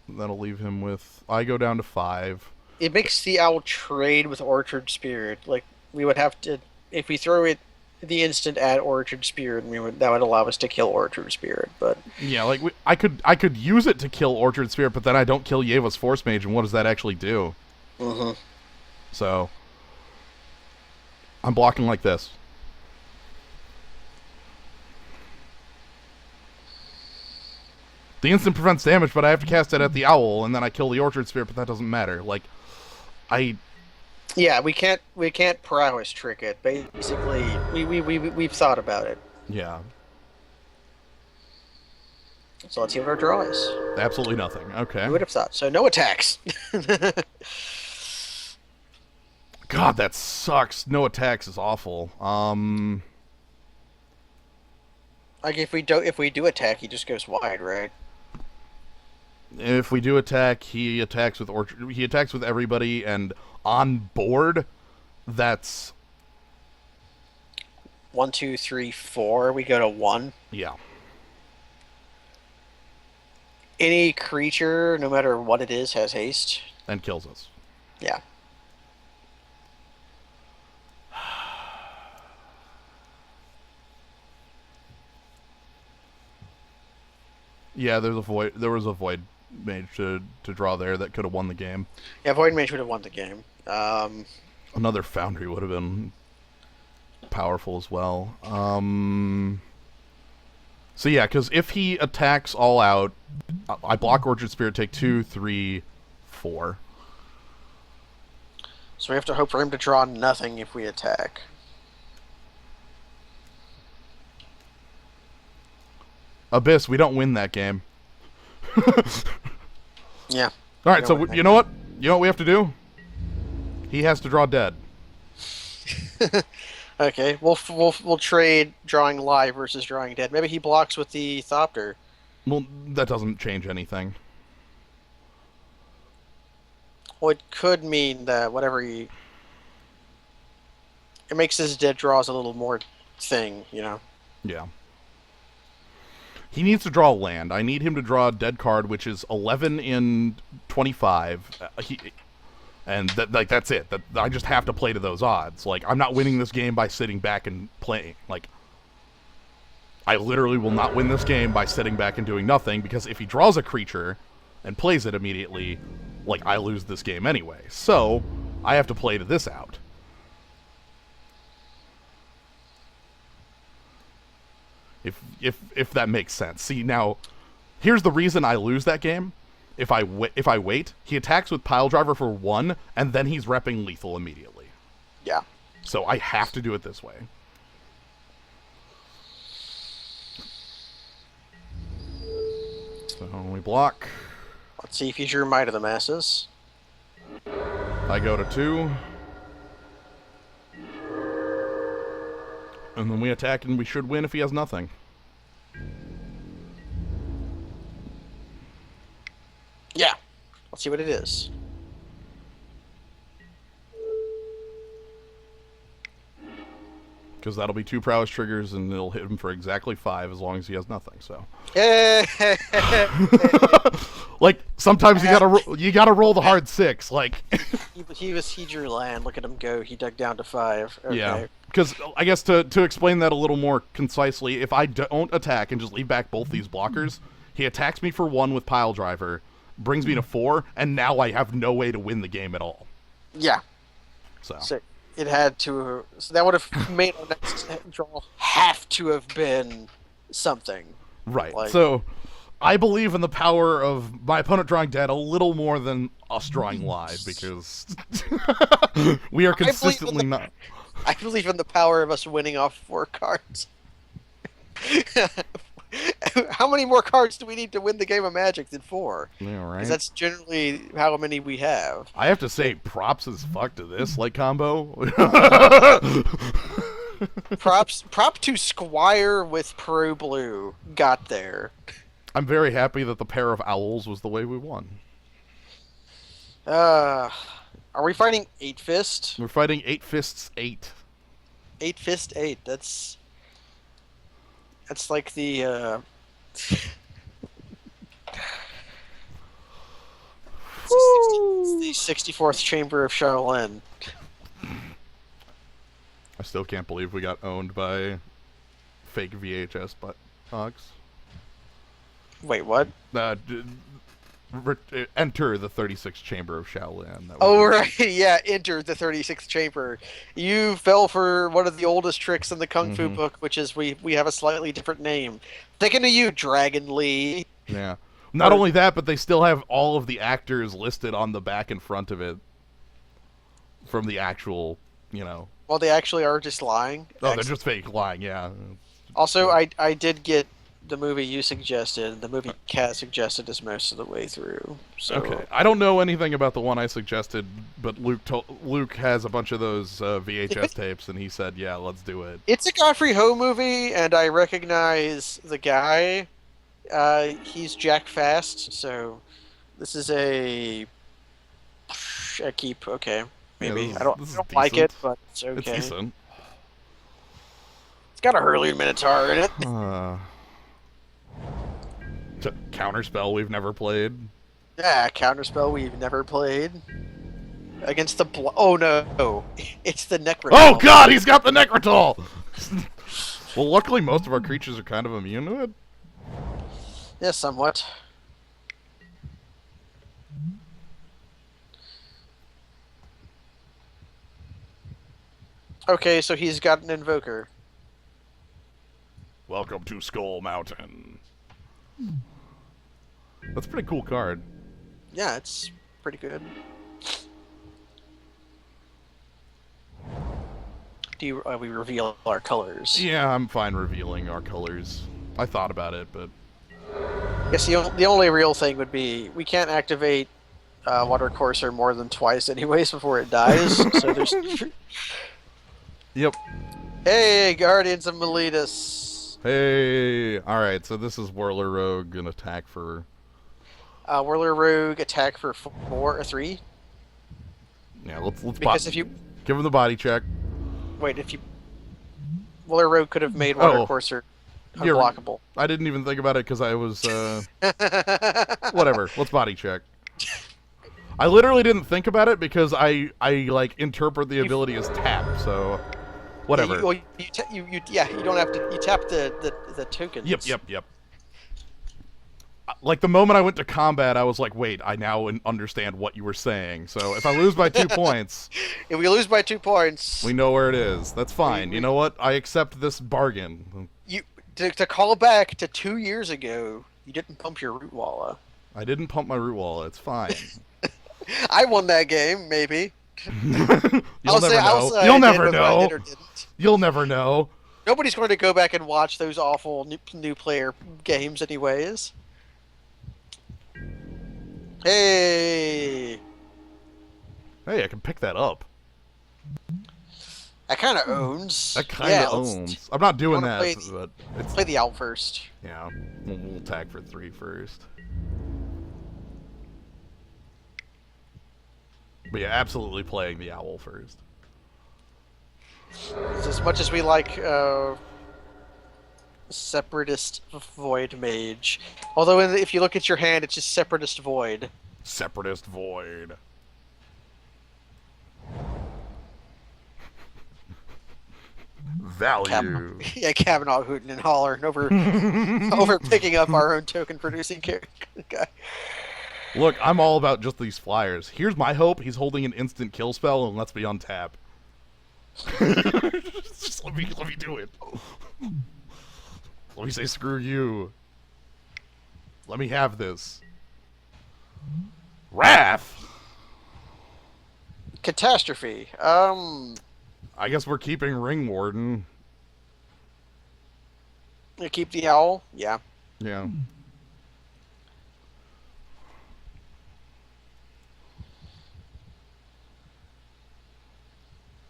S1: That'll leave him with... I go down to 5.
S2: It makes the Owl trade with Orchard Spirit. Like, we would have to... If we throw it the instant at Orchard Spirit, that would allow us to kill Orchard Spirit, but...
S1: Yeah, like, I could use it to kill Orchard Spirit, but then I don't kill Yavis Force Mage, and what does that actually do? So... I'm blocking like this. The instant prevents damage, but I have to cast it at the Owl, and then I kill the Orchard Spirit, but that doesn't matter. Like,
S2: Yeah, we can't prowess trick it. Basically, we've thought about it.
S1: Yeah.
S2: So let's see what our draw is.
S1: Absolutely nothing. Okay.
S2: You would have thought. So no attacks.
S1: God, that sucks. No attacks is awful.
S2: Like if we do attack, he just goes wide, right?
S1: If we do attack, he attacks with he attacks with everybody, and on board, that's
S2: 1, 2, 3, 4. We go to 1.
S1: Yeah.
S2: Any creature, no matter what it is, has haste
S1: And kills us.
S2: Yeah.
S1: Yeah, there was a void mage to draw there that could have won the game.
S2: Yeah, Void Mage would have won the game.
S1: Another Foundry would have been powerful as well. So yeah, because if he attacks all out, I block Orchard Spirit, take 2, 3, 4.
S2: So we have to hope for him to draw nothing if we attack.
S1: Abyss, we don't win that game.
S2: Yeah.
S1: All right, so you know what? You know what we have to do? He has to draw dead.
S2: Okay, we'll trade drawing live versus drawing dead. Maybe he blocks with the Thopter.
S1: Well, that doesn't change anything.
S2: Well, it could mean that whatever he... It makes his dead draws a little more thing, you know?
S1: Yeah. He needs to draw a land. I need him to draw a dead card, which is 11 in 25. And that's it. I just have to play to those odds. Like, I'm not winning this game by sitting back and playing. Like, I literally will not win this game by sitting back and doing nothing, because if he draws a creature, and plays it immediately, like, I lose this game anyway. So, I have to play to this out. If that makes sense. See, now, here's the reason I lose that game. If I wait, he attacks with Pile Driver for 1, and then he's repping lethal immediately.
S2: Yeah.
S1: So I have to do it this way. So we block.
S2: Let's see if you drew Might of the Masses.
S1: I go to 2. And then we attack, and we should win if he has nothing.
S2: Yeah. Let's see what it is.
S1: Because that'll be 2 prowess triggers, and it'll hit him for exactly 5 as long as he has nothing. So, like, sometimes you gotta roll the hard 6. Like,
S2: he drew land. Look at him go. He dug down to 5. Okay.
S1: yeah. Because I guess to explain that a little more concisely, if I don't attack and just leave back both these blockers, he attacks me for 1 with Pile Driver, brings me to 4, and now I have no way to win the game at all.
S2: Yeah.
S1: So
S2: it had to. So that would have made our next draw have to have been something.
S1: Right.
S2: Like,
S1: so I believe in the power of my opponent drawing dead a little more than us drawing live, because we are consistently not.
S2: I believe in the power of us winning off 4 cards. How many more cards do we need to win the game of Magic than 4?
S1: Yeah, right.
S2: Because that's generally how many we have.
S1: I have to say, props as fuck to this like combo.
S2: Prop to Squire with Pro Blue got there.
S1: I'm very happy that the pair of owls was the way we won.
S2: Are we fighting 8 Fist?
S1: We're fighting 8 Fists 8.
S2: 8 Fist 8. That's like the the 64th Chamber of Shaolin.
S1: I still can't believe we got owned by fake VHS butt hogs.
S2: Wait, what?
S1: Enter the 36th Chamber of Shaolin.
S2: Oh, right. Yeah, enter the 36th Chamber. You fell for one of the oldest tricks in the Kung Fu book, which is we have a slightly different name. Thinking of you, Dragon Lee.
S1: Yeah. Not only that, but they still have all of the actors listed on the back and front of it from the actual,
S2: Well, they actually are just lying.
S1: Oh, they're just fake lying, yeah.
S2: Also, I did get the movie you suggested. The movie Kat suggested is most of the way through. So.
S1: Okay. I don't know anything about the one I suggested, but Luke has a bunch of those VHS tapes, and he said, yeah, let's do it.
S2: It's a Godfrey Ho movie, and I recognize the guy. He's Jack Fast, so this is a keep. Okay, maybe.
S1: Yeah,
S2: I don't like it, but it's okay.
S1: It's decent.
S2: It's got a Hurley Minotaur in it.
S1: Counterspell we've never played.
S2: Yeah, counterspell we've never played. Against the oh no, it's the Necrotol.
S1: Oh god, he's got the Necrotol! Well, luckily most of our creatures are kind of immune to it.
S2: Yeah, somewhat. Okay, so he's got an Invoker.
S1: Welcome to Skull Mountain. That's a pretty cool card.
S2: Yeah, it's pretty good. Do we reveal our colors?
S1: Yeah, I'm fine revealing our colors. I thought about it, but...
S2: I guess the only real thing would be we can't activate Water Courser more than twice anyways before it dies. So there's...
S1: Yep.
S2: Hey, Guardians of Miletus!
S1: Hey! Alright, so this is Whirler Rogue, an attack for...
S2: Whirler Rogue, attack for 4 or 3?
S1: Yeah, let's
S2: because if you...
S1: Give him the body check.
S2: Wait, if you... Whirler Rogue could have made Water Courser unblockable.
S1: I didn't even think about it because I was, whatever, let's body check. I literally didn't think about it because I like, interpret the ability as tap, so... Whatever.
S2: You don't have to... You tap the tokens.
S1: Yep. like the moment I went to combat, I was like, wait, I now understand what you were saying. So if I lose by 2 points,
S2: If we lose by 2 points,
S1: we know where it is. That's fine. You
S2: we
S1: know what? I accept this bargain.
S2: you to call back to 2 years ago. You didn't pump your root walla.
S1: I didn't pump my root wall. It's fine.
S2: I won that game, maybe.
S1: You'll never know. You'll never know. You'll never know.
S2: Nobody's going to go back and watch those awful new player games, anyways. Hey,
S1: Hey, I can pick that up.
S2: that kind of owns.
S1: That kind of owns. I'm not doing that,
S2: play,
S1: but it's...
S2: Play the owl first.
S1: Yeah, we'll attack for 3 first. But yeah, absolutely playing the owl first.
S2: As much as we like Separatist Void Mage. Although if you look at your hand, it's just Separatist Void.
S1: Separatist Void. Value.
S2: Yeah, Kavanaugh hooting and hollering over over picking up our own token producing guy.
S1: Look, I'm all about just these flyers. Here's my hope. He's holding an instant kill spell and lets me untap. Just let me do it. Let me say screw you. Let me have this. Wrath!
S2: Catastrophe.
S1: I guess we're keeping Ring Warden.
S2: You keep the owl? Yeah.
S1: Yeah.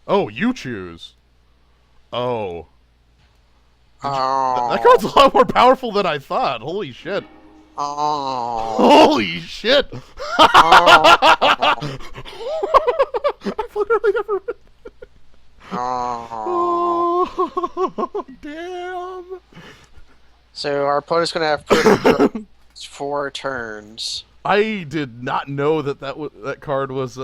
S1: Oh, you choose. Oh.
S2: Oh.
S1: That card's a lot more powerful than I thought. Holy shit.
S2: Oh.
S1: Holy shit.
S2: Oh.
S1: I've literally never...
S2: Oh.
S1: Oh, damn.
S2: So our opponent's going to have put 4 turns.
S1: I did not know that card was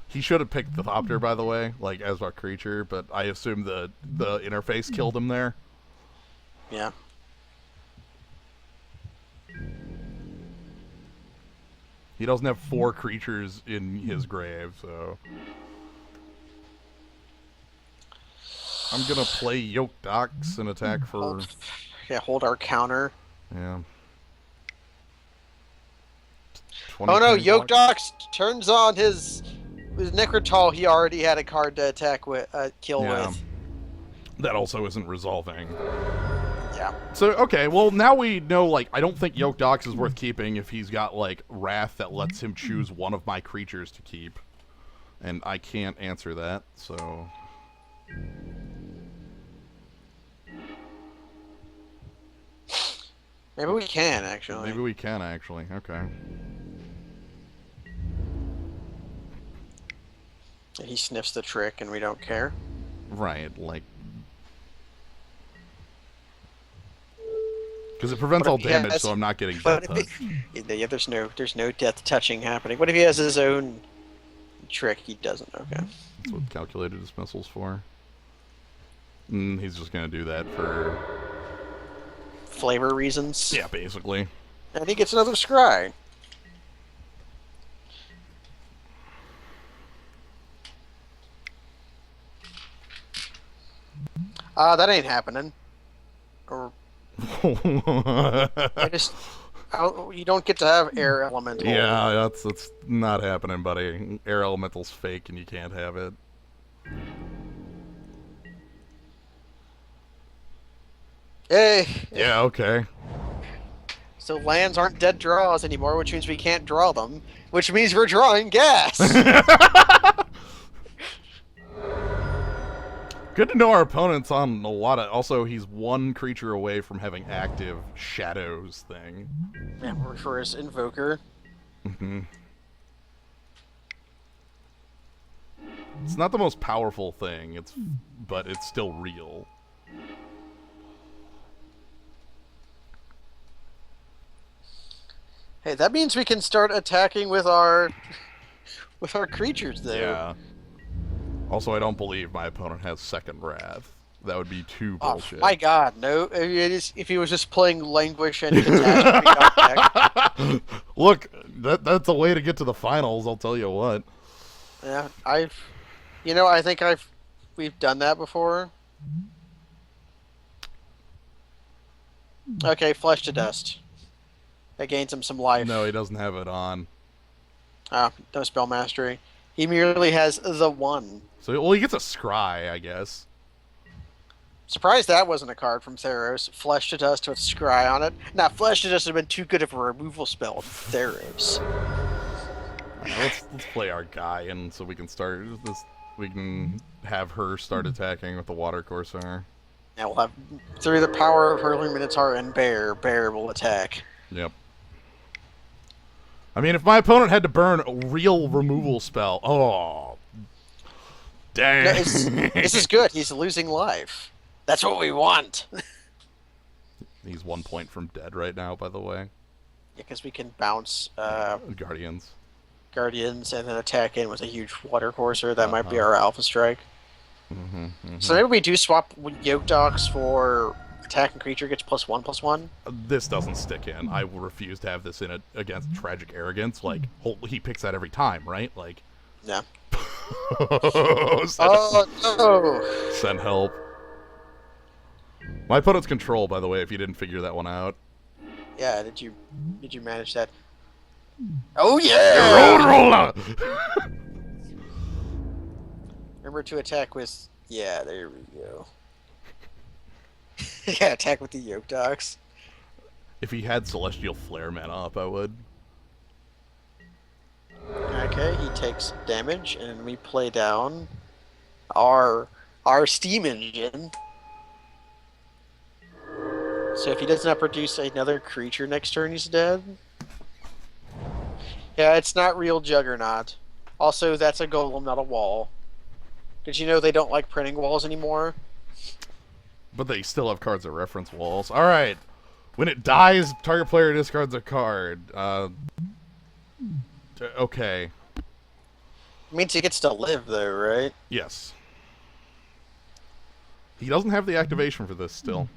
S1: He should have picked the Thopter, by the way, like as our creature, but I assume the interface killed him there.
S2: Yeah.
S1: He doesn't have 4 creatures in his grave, so I'm gonna play Yoke Dox and attack for...
S2: Hold our counter.
S1: Yeah.
S2: Oh no, Yoke Dox turns on his Necrotal he already had a card to attack with, kill with.
S1: That also isn't resolving.
S2: Yeah.
S1: So, okay, well, now we know, like, I don't think Yoke Dox is worth keeping if he's got, like, Wrath that lets him choose one of my creatures to keep. And I can't answer that, so...
S2: Maybe we can, actually.
S1: Maybe we can, actually. Okay.
S2: He sniffs the trick and we don't care.
S1: Right, like... Because it prevents all damage, so I'm not getting death touch.
S2: Yeah, there's no death touching happening. What if he has his own trick? He doesn't. Okay.
S1: That's what calculated dismissal's for. He's just gonna do that for...
S2: flavor reasons?
S1: Yeah, basically.
S2: And he gets another scry. That ain't happening. Or you don't get to have air elemental.
S1: Yeah, that's not happening, buddy. Air elemental's fake, and you can't have it.
S2: Hey.
S1: Yeah, okay.
S2: So lands aren't dead draws anymore, which means we can't draw them, which means we're drawing gas.
S1: Good to know our opponent's on a lot of... Also, he's 1 creature away from having active Shadows thing.
S2: Yeah, for his Invoker.
S1: Mm-hmm. It's not the most powerful thing, but it's still real.
S2: Hey, that means we can start attacking with our creatures, though.
S1: Yeah. Also, I don't believe my opponent has second Wrath. That would be too
S2: Oh
S1: bullshit.
S2: my God, no! If he was just playing Languish and Catastrophe on deck.
S1: Look, that's a way to get to the finals. I'll tell you what.
S2: Yeah, I think we've done that before. Okay, Flesh to Dust. That gains him some life.
S1: No, he doesn't have it on.
S2: No spell mastery. He merely has the one.
S1: So, well, he gets a scry, I guess.
S2: Surprised that wasn't a card from Theros. Flesh to Dust with Scry on it. Now, Flesh to Dust would have been too good of a removal spell with Theros.
S1: Let's play our guy, and so we can start this. We can have her start attacking with the Water Corsair.
S2: Now we'll have, through the power of Hurling Minotaur and Bear will attack.
S1: Yep. I mean, if my opponent had to burn a real removal spell, oh, dang.
S2: No, this is good. He's losing life. That's what we want.
S1: He's 1 point from dead right now, by the way.
S2: Because we can bounce
S1: Guardians
S2: and then attack in with a huge Water Courser. That might be our Alpha Strike. So maybe we do swap Yoke Dogs for attacking creature gets +1/+1.
S1: This doesn't stick in. I will refuse to have this in against Tragic Arrogance. Like, he picks that every time, right? Like,
S2: yeah.
S1: No! Send help. My opponent's control, by the way, if you didn't figure that one out.
S2: Yeah, did you manage that? Oh yeah!
S1: Roller!
S2: Remember to attack with... Yeah, there we go. Yeah, attack with the Yoke Dogs.
S1: If he had Celestial Flare mana up, I would.
S2: Okay, he takes damage, and we play down our steam engine. So if he does not produce another creature next turn, he's dead. Yeah, it's not real Juggernaut. Also, that's a golem, not a wall. Did you know they don't like printing walls anymore?
S1: But they still have cards that reference walls. Alright. When it dies, target player discards a card. Okay.
S2: It means he gets to live, though, right?
S1: Yes. He doesn't have the activation for this still.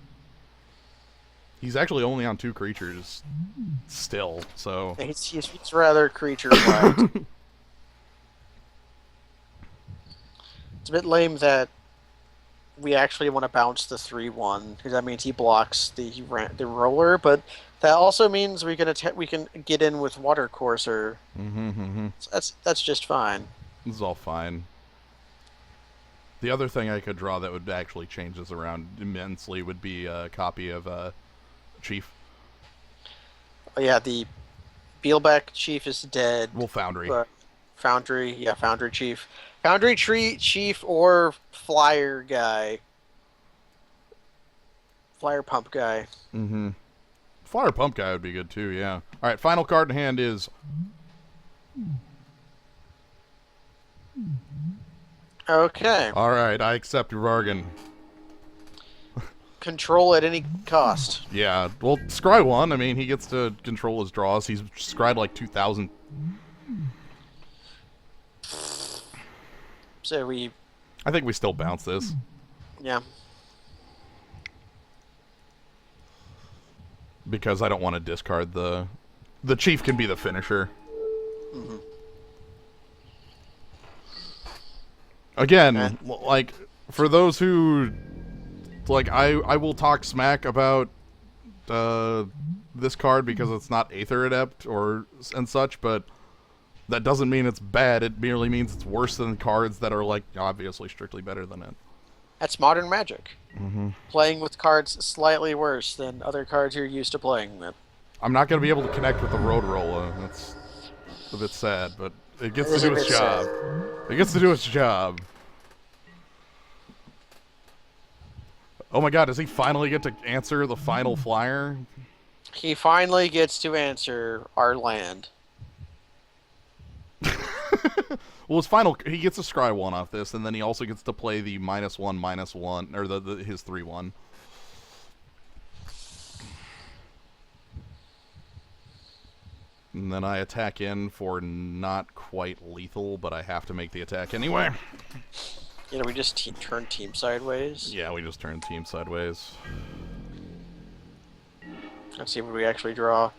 S1: He's actually only on 2 creatures still, so...
S2: He's rather creature-like. It's a bit lame that we actually want to bounce the 3/1, because that means he blocks the roller, but that also means we can get in with Water Courser. So that's just fine.
S1: This is all fine. The other thing I could draw that would actually change this around immensely would be a copy of Chief.
S2: Oh, yeah, the Beelback Chief is dead.
S1: Well, Foundry.
S2: Foundry Chief. Foundry Chief or Flyer guy. Flyer Pump guy.
S1: Flyer Pump guy would be good too, yeah. Alright, final card in hand is...
S2: Okay.
S1: Alright, I accept your bargain.
S2: Control at any cost.
S1: Yeah, well, Scry 1, I mean, he gets to control his draws. He's Scryed like 2,000.
S2: So
S1: I think we still bounce this.
S2: Yeah.
S1: Because I don't want to discard the Chief can be the finisher. Again, like, for those who... Like, I will talk smack about this card because it's not Aether Adept and such, but that doesn't mean it's bad. It merely means it's worse than cards that are, like, obviously strictly better than it.
S2: That's modern Magic. Playing with cards slightly worse than other cards you're used to playing with.
S1: I'm not going to be able to connect with the Roadrolla. That's a bit sad, but it gets to do its job. It gets to do its job. Oh my god, does he finally get to answer the final flyer?
S2: He finally gets to answer our land.
S1: Well, his final, he gets a scry 1 off this, and then he also gets to play the -1/-1, or his 3/1. And then I attack in for not quite lethal, but I have to make the attack anyway.
S2: You know, we just turn team sideways.
S1: Yeah, we just turned team sideways.
S2: Let's see what we actually draw.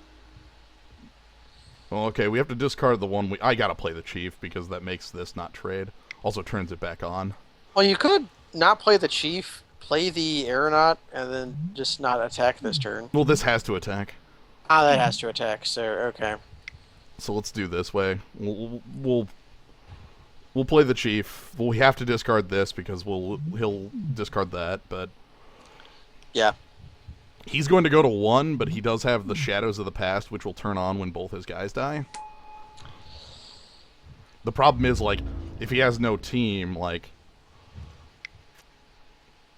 S1: Well, okay, we have to discard the one I gotta play the chief because that makes this not trade. Also turns it back on.
S2: Well, you could not play the chief, play the aeronaut, and then just not attack this turn.
S1: Well, this has to attack.
S2: Ah, that has to attack, so okay.
S1: So let's do this way. We'll play the chief. Well, we have to discard this because he'll discard that, but
S2: Yeah.
S1: he's going to go to 1, but he does have the Shadows of the Past, which will turn on when both his guys die. The problem is, like, if he has no team, like,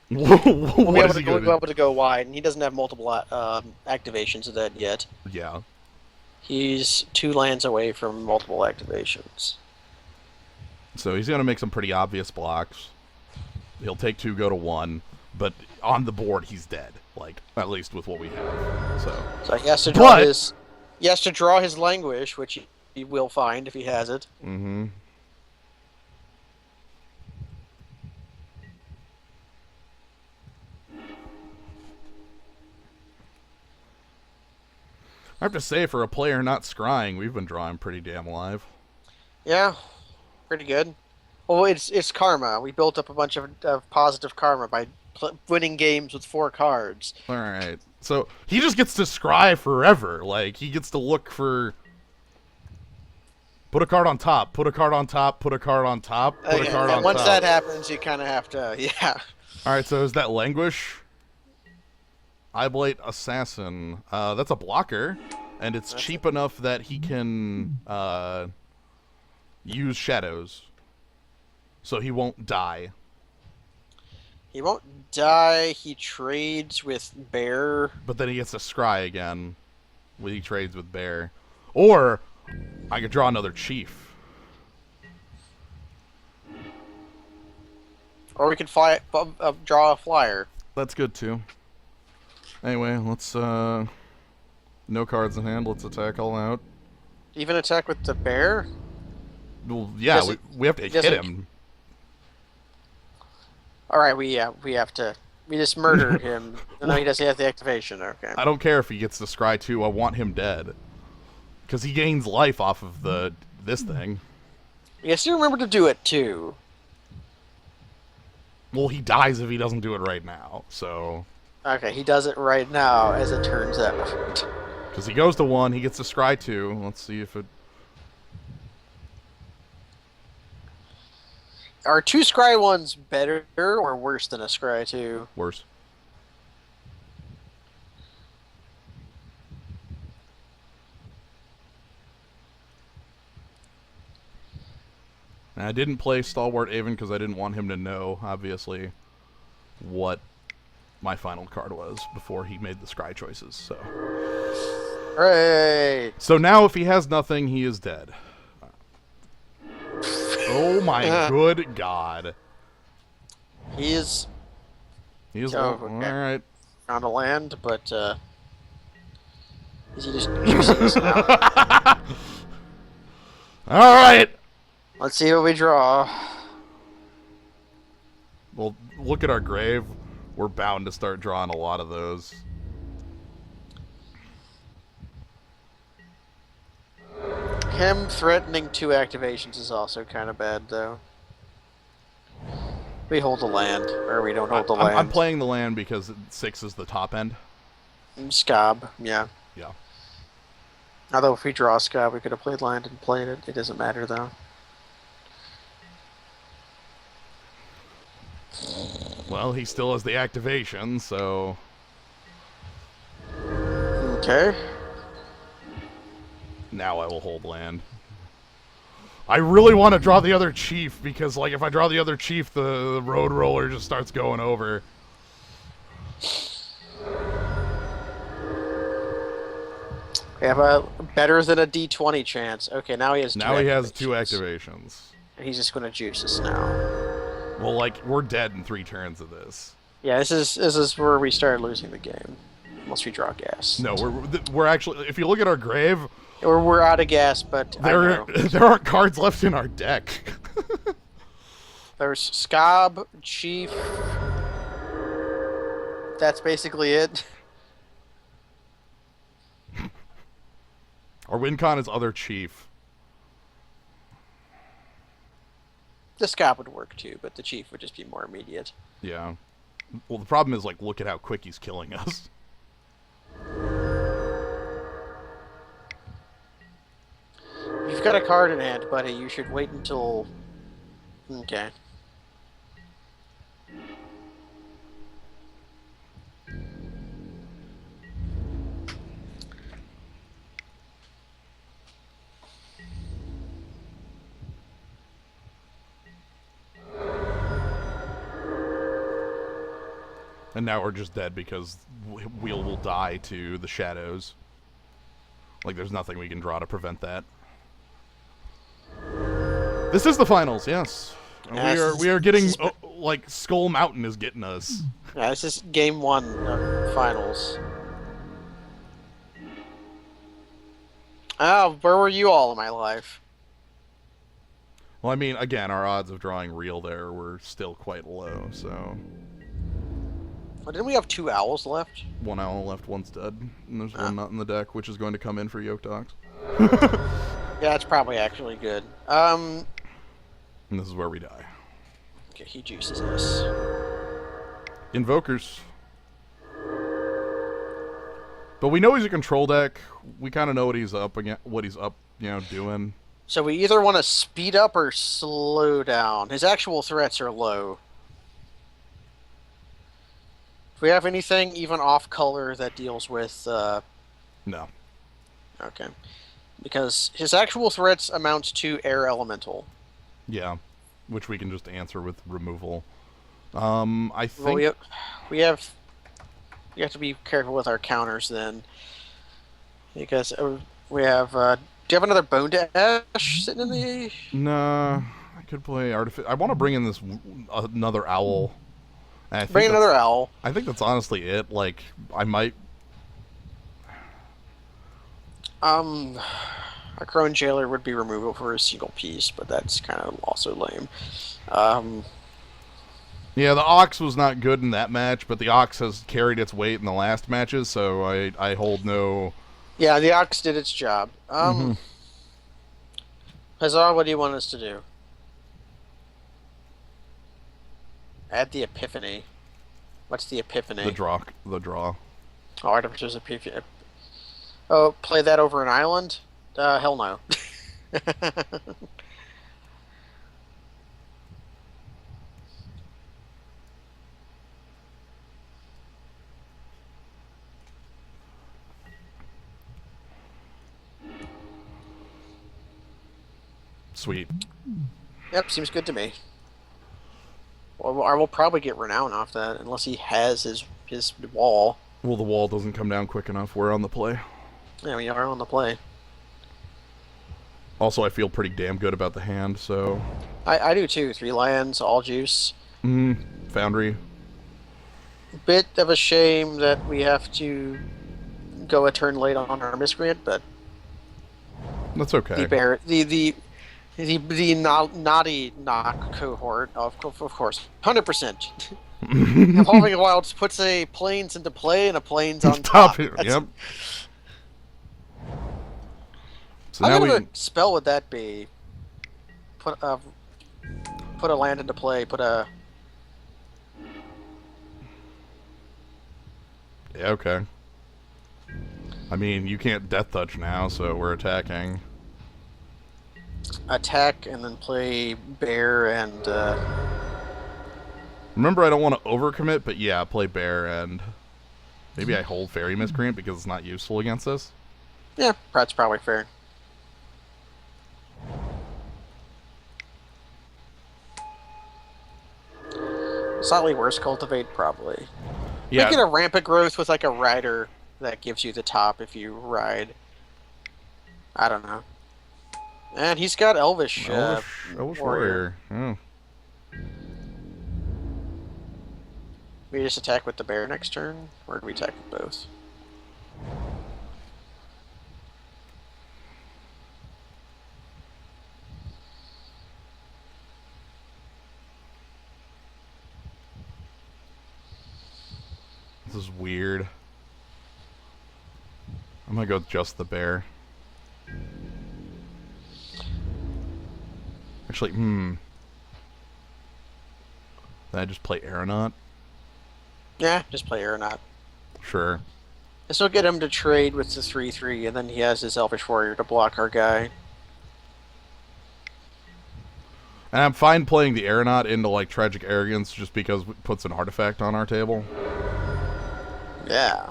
S1: what is he going to do?
S2: We'll be able to go wide, and he doesn't have multiple activations of that yet.
S1: Yeah.
S2: He's 2 lands away from multiple activations.
S1: So he's going to make some pretty obvious blocks. He'll take 2, go to 1, but on the board he's dead. Like, at least with what we have.
S2: So he has to draw his languish, which he will find if he has it.
S1: Mm-hmm. I have to say, for a player not scrying, we've been drawing pretty damn live.
S2: Yeah, pretty good. Well, it's karma. We built up a bunch of positive karma by winning games with 4 cards.
S1: All right. So he just gets to scry forever. Like, he gets to look for... Put a card on top, put a card on top, put a card on top, put a card on top.
S2: Once that happens, you kind of have to, yeah.
S1: All right, so is that Languish? Eyeblight Assassin. That's a blocker, and it's cheap enough that he can use Shadows. So he won't die.
S2: He won't die. He trades with Bear.
S1: But then he gets to scry again when he trades with Bear. Or I could draw another Chief.
S2: Or we could draw a flyer.
S1: That's good too. Anyway, let's no cards in hand. Let's attack all out.
S2: Even attack with the Bear?
S1: Well, yeah, we have to hit him.
S2: All right, we have to. We just murdered him. No, he doesn't have the activation. Okay.
S1: I don't care if he gets to scry too. I want him dead, because he gains life off of this thing.
S2: Yes, you remember to do it too.
S1: Well, he dies if he doesn't do it right now. So.
S2: Okay, he does it right now, as it turns out.
S1: Because he goes to 1, he gets to scry 2. Let's see if it.
S2: Are 2 scry 1s better or worse than a scry 2?
S1: Worse. And I didn't play Stalwart Avon because I didn't want him to know, obviously, what my final card was before he made the scry choices. So.
S2: Hooray!
S1: So now if he has nothing, he is dead. Oh my good God.
S2: He is...
S1: Okay. Alright.
S2: Found a land, but, is he just juicing us now?
S1: Alright!
S2: Let's see what we draw.
S1: Well, look at our grave. We're bound to start drawing a lot of those.
S2: Him threatening 2 activations is also kind of bad, though. We hold the land, or we don't hold the land.
S1: I'm playing the land because 6 is the top end.
S2: Scob, yeah.
S1: Yeah.
S2: Although if we draw a Scob, we could have played land and played it. It doesn't matter, though.
S1: Well, he still has the activation, so...
S2: Okay.
S1: Now I will hold land. I really want to draw the other chief, because, like, if I draw the other chief, the road roller just starts going over.
S2: We have a better than a D20 chance. Okay, now he has two
S1: Now he has 2
S2: activations.
S1: activations.
S2: And he's just going to juice us now.
S1: Well, like, we're dead in 3 turns of this.
S2: Yeah, this is where we start losing the game. Unless we draw gas.
S1: No, we're actually... If you look at our grave...
S2: We're out of gas, but
S1: there aren't cards left in our deck.
S2: There's Scob, Chief. That's basically it.
S1: Our win con is other chief.
S2: The Scob would work too, but the Chief would just be more immediate.
S1: Yeah. Well, the problem is, like, look at how quick he's killing us.
S2: If you've got a card in hand, buddy, you should wait until... Okay.
S1: And now we're just dead because Wheel will die to the shadows. Like, there's nothing we can draw to prevent that. This is the finals, yes. We are getting, like, Skull Mountain is getting us.
S2: Yeah, this is game 1 of finals. Oh, where were you all in my life?
S1: Well, I mean, again, our odds of drawing real there were still quite low, so...
S2: Well, didn't we have 2 owls left?
S1: 1 owl left, 1's dead. And there's 1 not in the deck, which is going to come in for Yoke Dogs.
S2: Yeah, it's probably actually good.
S1: And this is where we die.
S2: Okay, he juices us.
S1: Invokers. But we know he's a control deck. We kind of know what he's up against, doing.
S2: So we either want to speed up or slow down. His actual threats are low. Do we have anything even off color that deals with...
S1: No.
S2: Okay. Because his actual threats amounts to air elemental.
S1: Yeah. Which we can just answer with removal. I think...
S2: Well, we have to be careful with our counters then. Because we have... do you have another Bone Dash sitting in the...
S1: Nah. I could play I want to bring in this another owl.
S2: Bring another owl.
S1: I think that's honestly it. Like, I might...
S2: A Crone Jailer would be removal for a single piece, but that's kind of also lame.
S1: Yeah, the Ox was not good in that match, but the Ox has carried its weight in the last matches, so I hold no...
S2: Yeah, the Ox did its job. Hazar, what do you want us to do? Add the Epiphany. What's the Epiphany?
S1: The draw.
S2: Oh, Artificer's Epiphany. Oh, play that over an island? Hell no.
S1: Sweet.
S2: Yep, seems good to me. Well, I will probably get Renown off that, unless he has his wall.
S1: Well, the wall doesn't come down quick enough. We're on the play.
S2: Yeah, we are on the play.
S1: Also, I feel pretty damn good about the hand, so...
S2: I do too. 3 lands, all juice.
S1: Foundry.
S2: Bit of a shame that we have to go a turn late on our Miscreant, but...
S1: That's okay.
S2: The naughty knock cohort, of course, 100%. Evolving Wilds puts a plains into play and a plains on top.
S1: Yep. So
S2: How
S1: now
S2: good of a spell would that be? Put a land into play.
S1: Yeah, okay. I mean, you can't Death Touch now, so we're attacking.
S2: Attack and then play bear and...
S1: Remember, I don't want to overcommit, but yeah, play bear and... Maybe I hold Faerie Miscreant because it's not useful against this?
S2: Yeah, that's probably fair. Slightly worse Cultivate, probably.
S1: Yeah.
S2: Make it a rampant growth with like a rider that gives you the top if you ride. I don't know. And he's got Elvish Warrior.
S1: Oh.
S2: We just attack with the bear next turn, or do we attack with both?
S1: This is weird. I'm gonna go with just the bear. Actually, Did I just play Aeronaut?
S2: Yeah, just play Aeronaut.
S1: Sure.
S2: This will get him to trade with the 3/3, and then he has his Elvish Warrior to block our guy.
S1: And I'm fine playing the Aeronaut into, like, Tragic Arrogance just because it puts an artifact on our table.
S2: Yeah.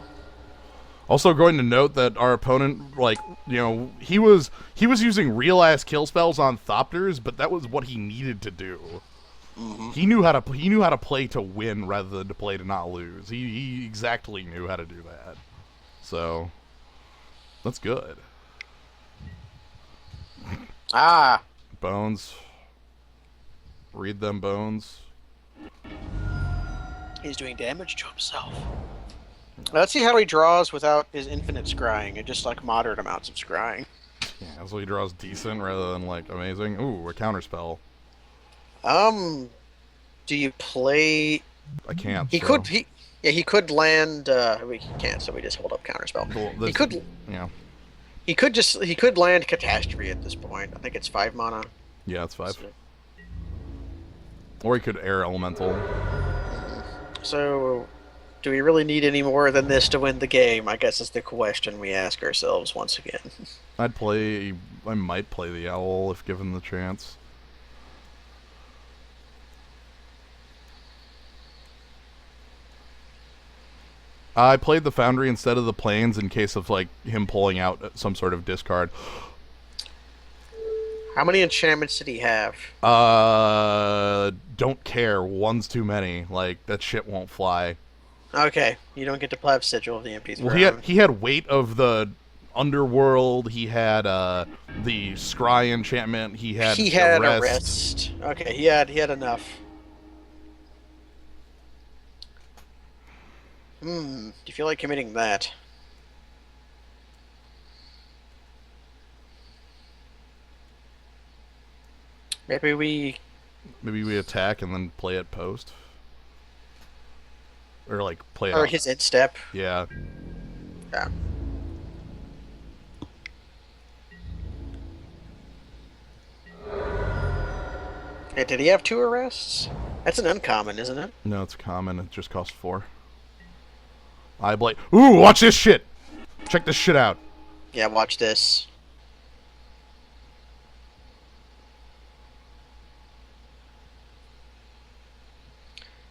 S1: Also going to note that our opponent, like, you know, he was using real-ass kill spells on Thopters, but that was what he needed to do.
S2: Mm-hmm.
S1: He knew how to play to win rather than to play to not lose. He exactly knew how to do that. So, that's good.
S2: Ah!
S1: Bones. Read them, Bones.
S2: He's doing damage to himself. Let's see how he draws without his infinite scrying and just like moderate amounts of scrying.
S1: Yeah, so he draws decent rather than, like, amazing. Ooh, a counterspell.
S2: Do you play...
S1: I can't.
S2: He could land, he can't, so we just hold up counterspell.
S1: Well,
S2: He could...
S1: Yeah.
S2: He could land Catastrophe at this point. I think it's 5 mana.
S1: Yeah, it's 5. Or he could air Elemental.
S2: So, do we really need any more than this to win the game? I guess is the question we ask ourselves once again.
S1: I might play the Owl if given the chance. I played the Foundry instead of the Plains in case of, like, him pulling out some sort of discard.
S2: How many enchantments did he have?
S1: Don't care. One's too many. Like, that shit won't fly.
S2: Okay, you don't get to play Sigil of the Empty Throne.
S1: Well, he had Weight of the Underworld. He had the Scry enchantment. He had
S2: Arrest. Okay, he had enough. Do you feel like committing that? Maybe we
S1: attack and then play it post. Or, like, play it
S2: Or
S1: out.
S2: his instep.
S1: Yeah.
S2: Yeah. Hey, did he have 2 arrests? That's an uncommon, isn't it?
S1: No, it's common. It just costs 4. Eyeblight. Ooh, watch this shit! Check this shit out.
S2: Yeah, watch this.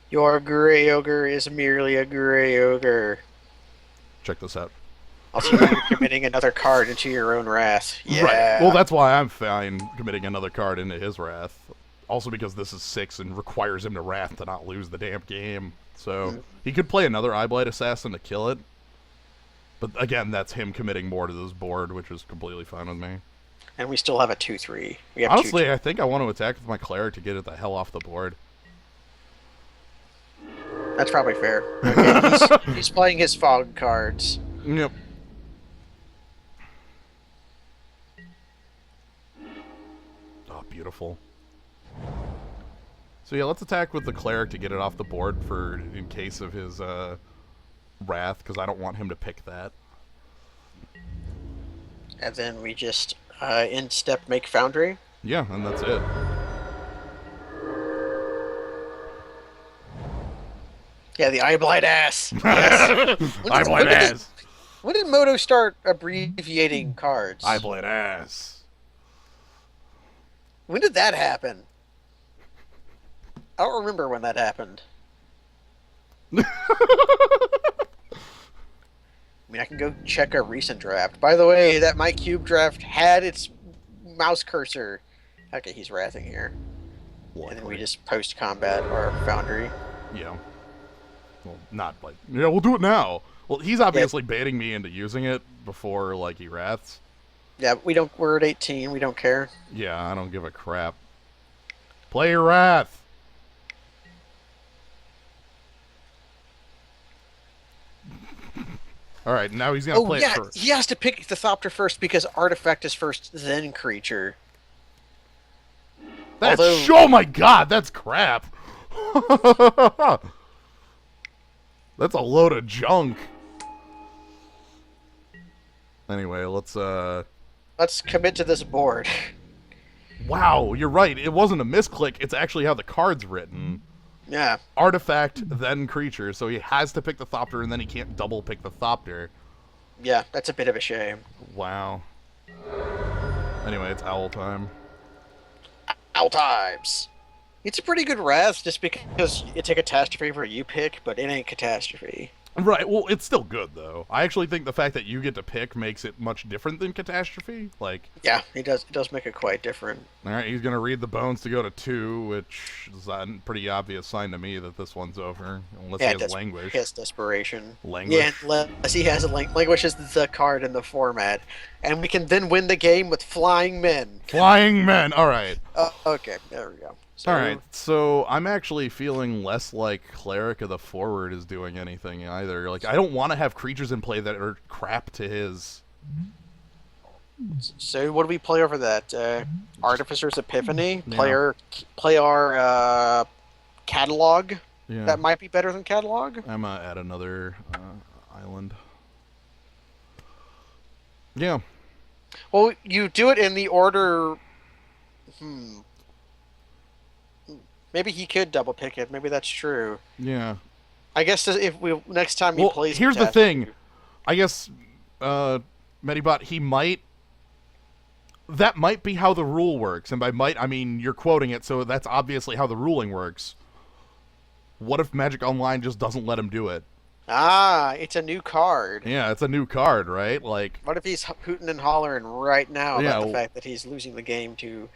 S2: Your Grey Ogre is merely a Grey Ogre.
S1: Check this out.
S2: Also, you're committing another card into your own wrath. Yeah.
S1: Right. Well, that's why I'm fine committing another card into his wrath. Also because this is 6 and requires him to wrath to not lose the damn game. So, he could play another Eyeblight Assassin to kill it. But again, that's him committing more to this board, which is completely fine with me.
S2: And we still have a 2/3.
S1: Honestly, I think I want to attack with my Cleric to get it the hell off the board.
S2: That's probably fair. Okay, he's playing his fog cards.
S1: Yep. Oh, beautiful. So yeah, let's attack with the Cleric to get it off the board for in case of his wrath, because I don't want him to pick that.
S2: And then we just instep make Foundry.
S1: Yeah, and that's it.
S2: Yeah, the Eyeblight ass. Yes.
S1: Eyeblight ass.
S2: When did Moto start abbreviating cards?
S1: Eyeblight ass.
S2: When did that happen? I don't remember when that happened. I mean, I can go check a recent draft. By the way, that My Cube draft had its mouse cursor. Okay, he's wrathing here.
S1: Luckily.
S2: And then we just post-combat our Foundry.
S1: Yeah. Well, not like... Yeah, we'll do it now. Well, he's obviously baiting me into using it before, like, he wraths.
S2: Yeah, we're at 18. We don't care.
S1: Yeah, I don't give a crap. Play your wrath! Alright, now he's gonna play it first.
S2: He has to pick the Thopter first because Artifact is first, then Creature.
S1: That's... Oh my god, that's crap! That's a load of junk. Anyway,
S2: Let's commit to this board.
S1: Wow, you're right. It wasn't a misclick. It's actually how the card's written.
S2: Yeah.
S1: Artifact, then creature. So he has to pick the Thopter, and then he can't double pick the Thopter.
S2: Yeah, that's a bit of a shame.
S1: Wow. Anyway, it's owl time.
S2: Owl times. It's a pretty good wrath just because it's a catastrophe for you pick, but it ain't catastrophe.
S1: Right, well, it's still good, though. I actually think the fact that you get to pick makes it much different than Catastrophe. Like,
S2: yeah, it does make it quite different.
S1: Alright, he's going to read the bones to go to 2, which is a pretty obvious sign to me that this one's over. Unless he has Languish.
S2: He has Desperation.
S1: Languish.
S2: Yeah, unless he has a Languish is the card in the format. And we can then win the game with Flying Men.
S1: Flying Men! Alright.
S2: Okay, there we go. So,
S1: Alright, so I'm actually feeling less like Cleric of the Forward is doing anything either. Like, I don't want to have creatures in play that are crap to his.
S2: So what do we play over that? Artificer's Epiphany?
S1: Yeah.
S2: Play our Catalog?
S1: Yeah.
S2: That might be better than Catalog?
S1: I'm gonna add another island. Yeah.
S2: Well, you do it in the order... Maybe he could double pick it. Maybe that's true.
S1: Yeah.
S2: I guess if we next time he plays...
S1: Here's the thing. I guess, Medibot, he might... That might be how the rule works. And by might, I mean you're quoting it, so that's obviously how the ruling works. What if Magic Online just doesn't let him do it?
S2: Ah, it's a new card.
S1: Yeah, it's a new card, right? Like,
S2: what if he's hooting and hollering right now about the fact that he's losing the game to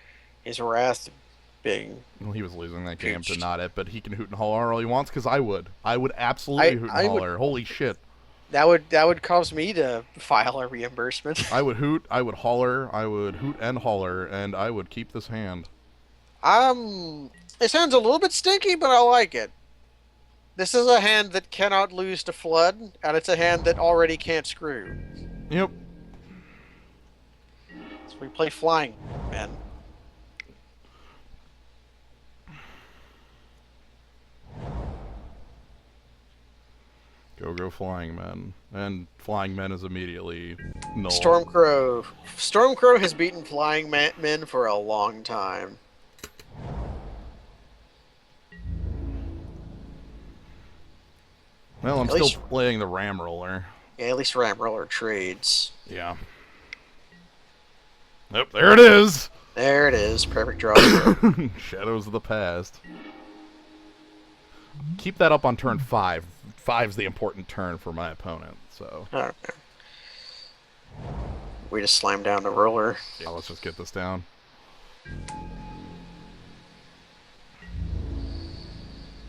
S2: his wrath being...
S1: Well, he was losing that game to not it, but he can hoot and holler all he wants, because I would. I would absolutely hoot and holler. Holy shit.
S2: That would cause me to file a reimbursement.
S1: I would hoot, I would holler, I would hoot and holler, and I would keep this hand.
S2: It sounds a little bit stinky, but I like it. This is a hand that cannot lose to Flood, and it's a hand that already can't screw.
S1: Yep.
S2: So we play Flying Men.
S1: Go Flying Men. And Flying Men is immediately null.
S2: Stormcrow. Stormcrow has beaten Flying Men for a long time.
S1: Well, I'm still playing the Ram Roller.
S2: Yeah, at least Ram Roller trades.
S1: Yeah. Yep, there it is!
S2: There it is. Perfect draw.
S1: Shadows of the Past. Keep that up on turn 5. 5's the important turn for my opponent, so...
S2: Okay. We just slam down the roller.
S1: Yeah, let's just get this down.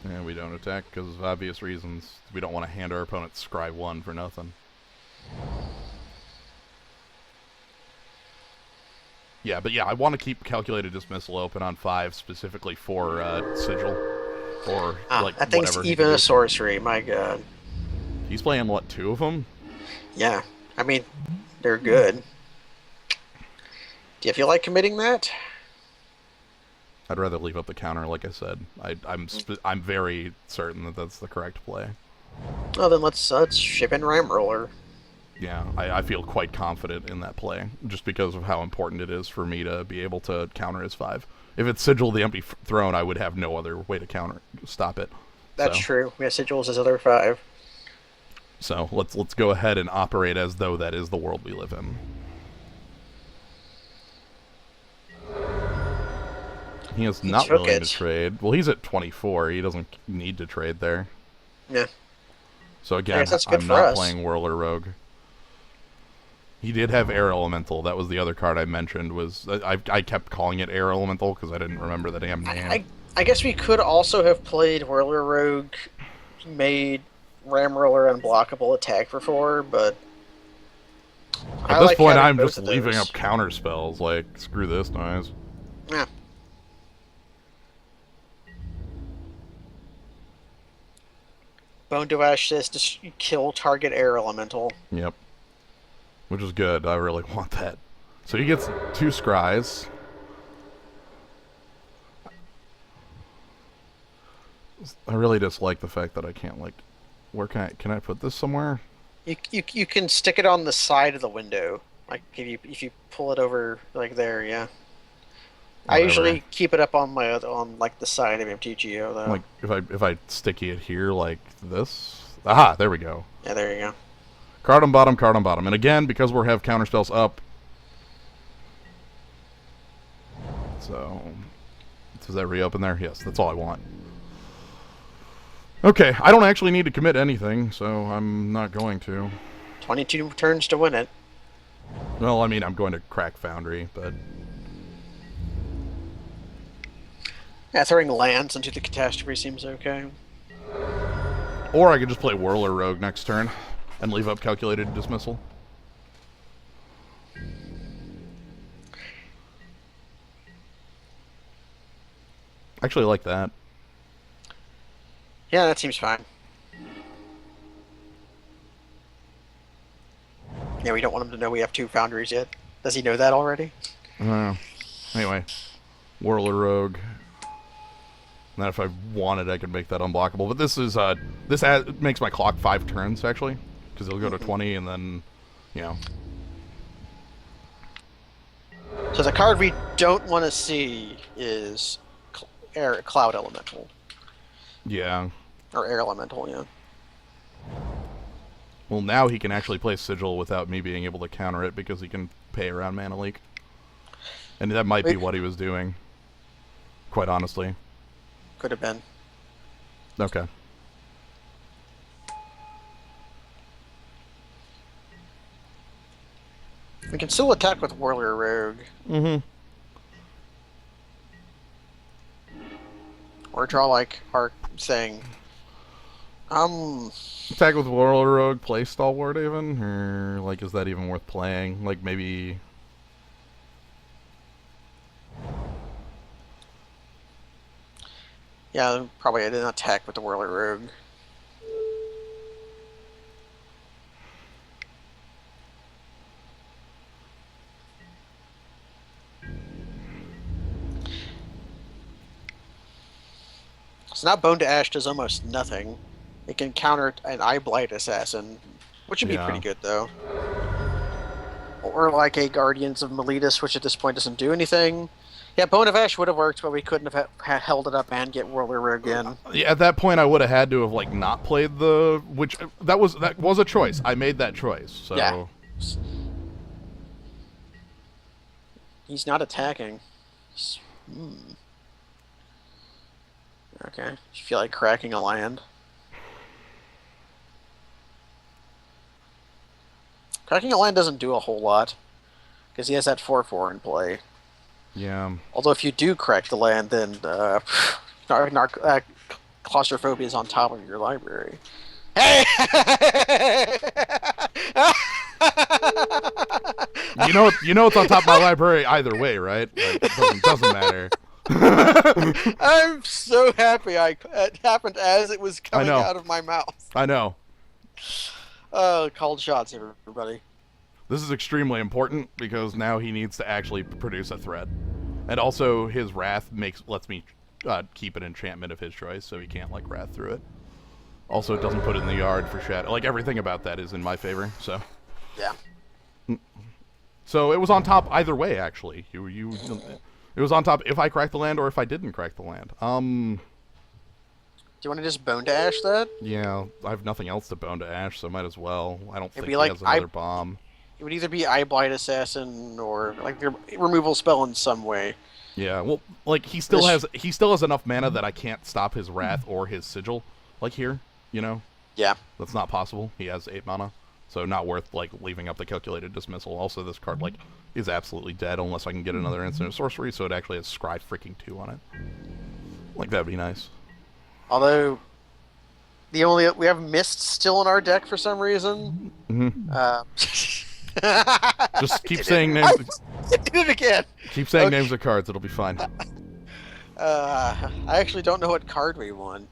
S1: And we don't attack because of obvious reasons. We don't want to hand our opponent Scry 1 for nothing. Yeah, but yeah, I want to keep Calculated Dismissal open on 5 specifically for Sigil. Or, like,
S2: that thing's even a sorcery, my god.
S1: He's playing, what, 2 of them?
S2: Yeah. I mean, they're good. Do you feel like committing that?
S1: I'd rather leave up the counter, like I said. I'm very certain that that's the correct play.
S2: Oh, then let's ship in Ram Roller.
S1: Yeah, I feel quite confident in that play, just because of how important it is for me to be able to counter his 5. If it's Sigil the Empty Throne, I would have no other way to stop it.
S2: That's true. We have Sigils as other 5.
S1: So let's go ahead and operate as though that is the world we live in. He is not willing to trade. Well, he's at 24. He doesn't need to trade there.
S2: Yeah.
S1: So again, I'm not playing Whirler Rogue. He did have Air Elemental. That was the other card I mentioned. I kept calling it Air Elemental because I didn't remember the damn name.
S2: I guess we could also have played Whirler Rogue, made Ram Roller unblockable attack for 4, but...
S1: At this point, I'm just leaving up counter spells. Like, screw this noise.
S2: Yeah. Bone to Ash says to kill target air elemental.
S1: Yep. Which is good. I really want that. So he gets 2 scries. I really dislike the fact that I can't, like... Where can I put this somewhere?
S2: You can stick it on the side of the window. Like if you pull it over like there, yeah. I
S1: Whatever.
S2: usually keep it up on on like the side of MTGO though.
S1: Like if I sticky it here like this. Aha, there we go.
S2: Yeah, there you go.
S1: Card on bottom, card on bottom. And again, because we have counterspells up. So, does that reopen there? Yes, that's all I want. Okay, I don't actually need to commit anything, so I'm not going to.
S2: 22 turns to win it.
S1: Well, I mean, I'm going to crack Foundry, but...
S2: Yeah, throwing lands into the catastrophe seems okay.
S1: Or I could just play Whirler Rogue next turn and leave up Calculated Dismissal. Actually, I like that.
S2: Yeah, that seems fine. Yeah, we don't want him to know we have 2 foundries yet. Does he know that already?
S1: Anyway, Whirler Rogue. And then if I wanted, I could make that unblockable. But this is makes my clock 5 turns actually, because it'll go to 20 and then, you know.
S2: So the card we don't want to see is Cloud Elemental.
S1: Yeah.
S2: Or Air Elemental, yeah.
S1: Well, now he can actually play Sigil without me being able to counter it because he can pay around Mana Leak. And that might be what he was doing, quite honestly.
S2: Could have been.
S1: Okay.
S2: We can still attack with Whirler Rogue.
S1: Mm-hmm.
S2: Or draw like Arc saying,
S1: Attack with Whirler Rogue, play Stalwart even? Or, like, is that even worth playing? Like, maybe...
S2: Yeah, probably I didn't attack with the Whirler Rogue. So now Bone to Ash does almost nothing. It can counter an Eye Blight Assassin, which would be pretty good though. Or like a Guardians of Meletus, which at this point doesn't do anything. Yeah, Bone of Ash would have worked, but we couldn't have held it up and get Whirler Rogue in.
S1: Yeah, at that point I would have had to have like not played the that was a choice. I made that choice. So
S2: yeah. He's not attacking. Okay. You feel like cracking a land? Cracking a land doesn't do a whole lot because he has that 4/4 in play.
S1: Yeah.
S2: Although if you do crack the land, then claustrophobia is on top of your library. Hey!
S1: you know it's on top of my library either way, right? Like, it doesn't matter.
S2: I'm so happy it happened as it was coming out of my mouth.
S1: I know.
S2: Called shots, everybody.
S1: This is extremely important because now he needs to actually produce a threat. And also his Wrath lets me keep an enchantment of his choice, so he can't like Wrath through it. Also, it doesn't put it in the yard for shadow. Like, everything about that is in my favor, so.
S2: Yeah.
S1: So it was on top either way, actually. It was on top if I cracked the land or if I didn't crack the land.
S2: Do you want to just Bone to Ash that?
S1: Yeah, I have nothing else to Bone to Ash, so might as well. I don't think he
S2: like
S1: has another bomb.
S2: It would either be Eye Blight Assassin or like your removal spell in some way.
S1: Yeah, well, like he still has enough mana that I can't stop his Wrath or his Sigil, like here, you know?
S2: Yeah.
S1: That's not possible. He has 8 mana, so not worth like leaving up the Calculated Dismissal. Also, this card like is absolutely dead unless I can get another instant of sorcery, so it actually has Scry freaking 2 on it. Like that'd be nice.
S2: Although we have Mist still in our deck for some reason.
S1: Just keep saying names.
S2: I did it again.
S1: Keep saying names of cards. It'll be fine.
S2: I actually don't know what card we won.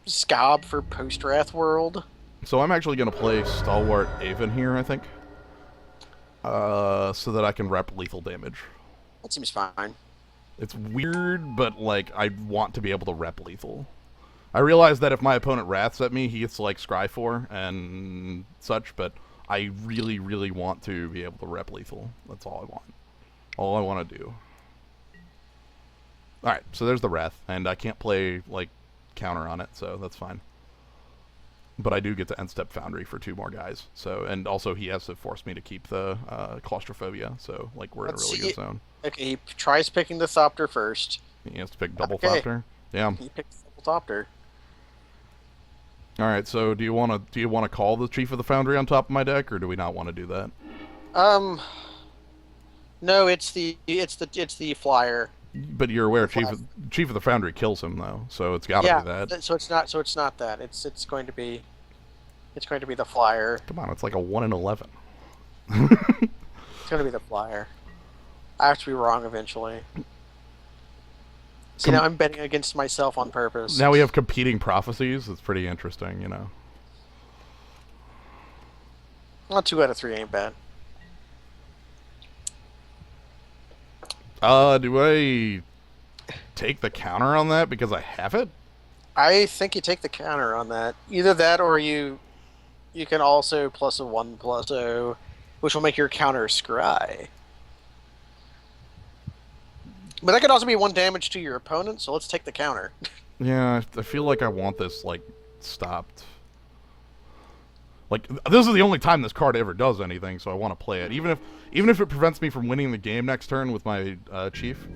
S2: Scob for Post-Wrath World.
S1: So I'm actually going to play Stalwart Avon here, I think. So that I can rep lethal damage.
S2: That seems fine.
S1: It's weird, but like I want to be able to rep lethal. I realize that if my opponent wraths at me, he gets to like scry 4 and such, but I really, really want to be able to rep lethal. That's all I want. All I want to do. Alright, so there's the wrath, and I can't play like counter on it, so that's fine. But I do get to end step Foundry for 2 more guys. So, and also he has to force me to keep the claustrophobia. So, like, we're in a really good zone.
S2: Okay, he tries picking the Thopter first.
S1: He has to pick double Thopter. Yeah.
S2: He picks double Thopter.
S1: All right. So, do you want to call the Chief of the Foundry on top of my deck, or do we not want to do that?
S2: No, it's the flyer.
S1: But you're aware Chief of the Foundry kills him though, so it's got to be that.
S2: So it's not that. It's going to be the flyer.
S1: Come on, it's like a 1 in 11.
S2: It's going to be the flyer. I have to be wrong eventually. See, now I'm betting against myself on purpose.
S1: Now we have competing prophecies. It's pretty interesting, you know.
S2: Well, 2 out of 3 ain't bad.
S1: Do I take the counter on that because I have it?
S2: I think you take the counter on that. Either that or you can also plus a 1/0, which will make your counter scry. But that could also be 1 damage to your opponent, so let's take the counter.
S1: Yeah, I feel like I want this, like, stopped. Like, this is the only time this card ever does anything, so I want to play it. Even if it prevents me from winning the game next turn with my Chief.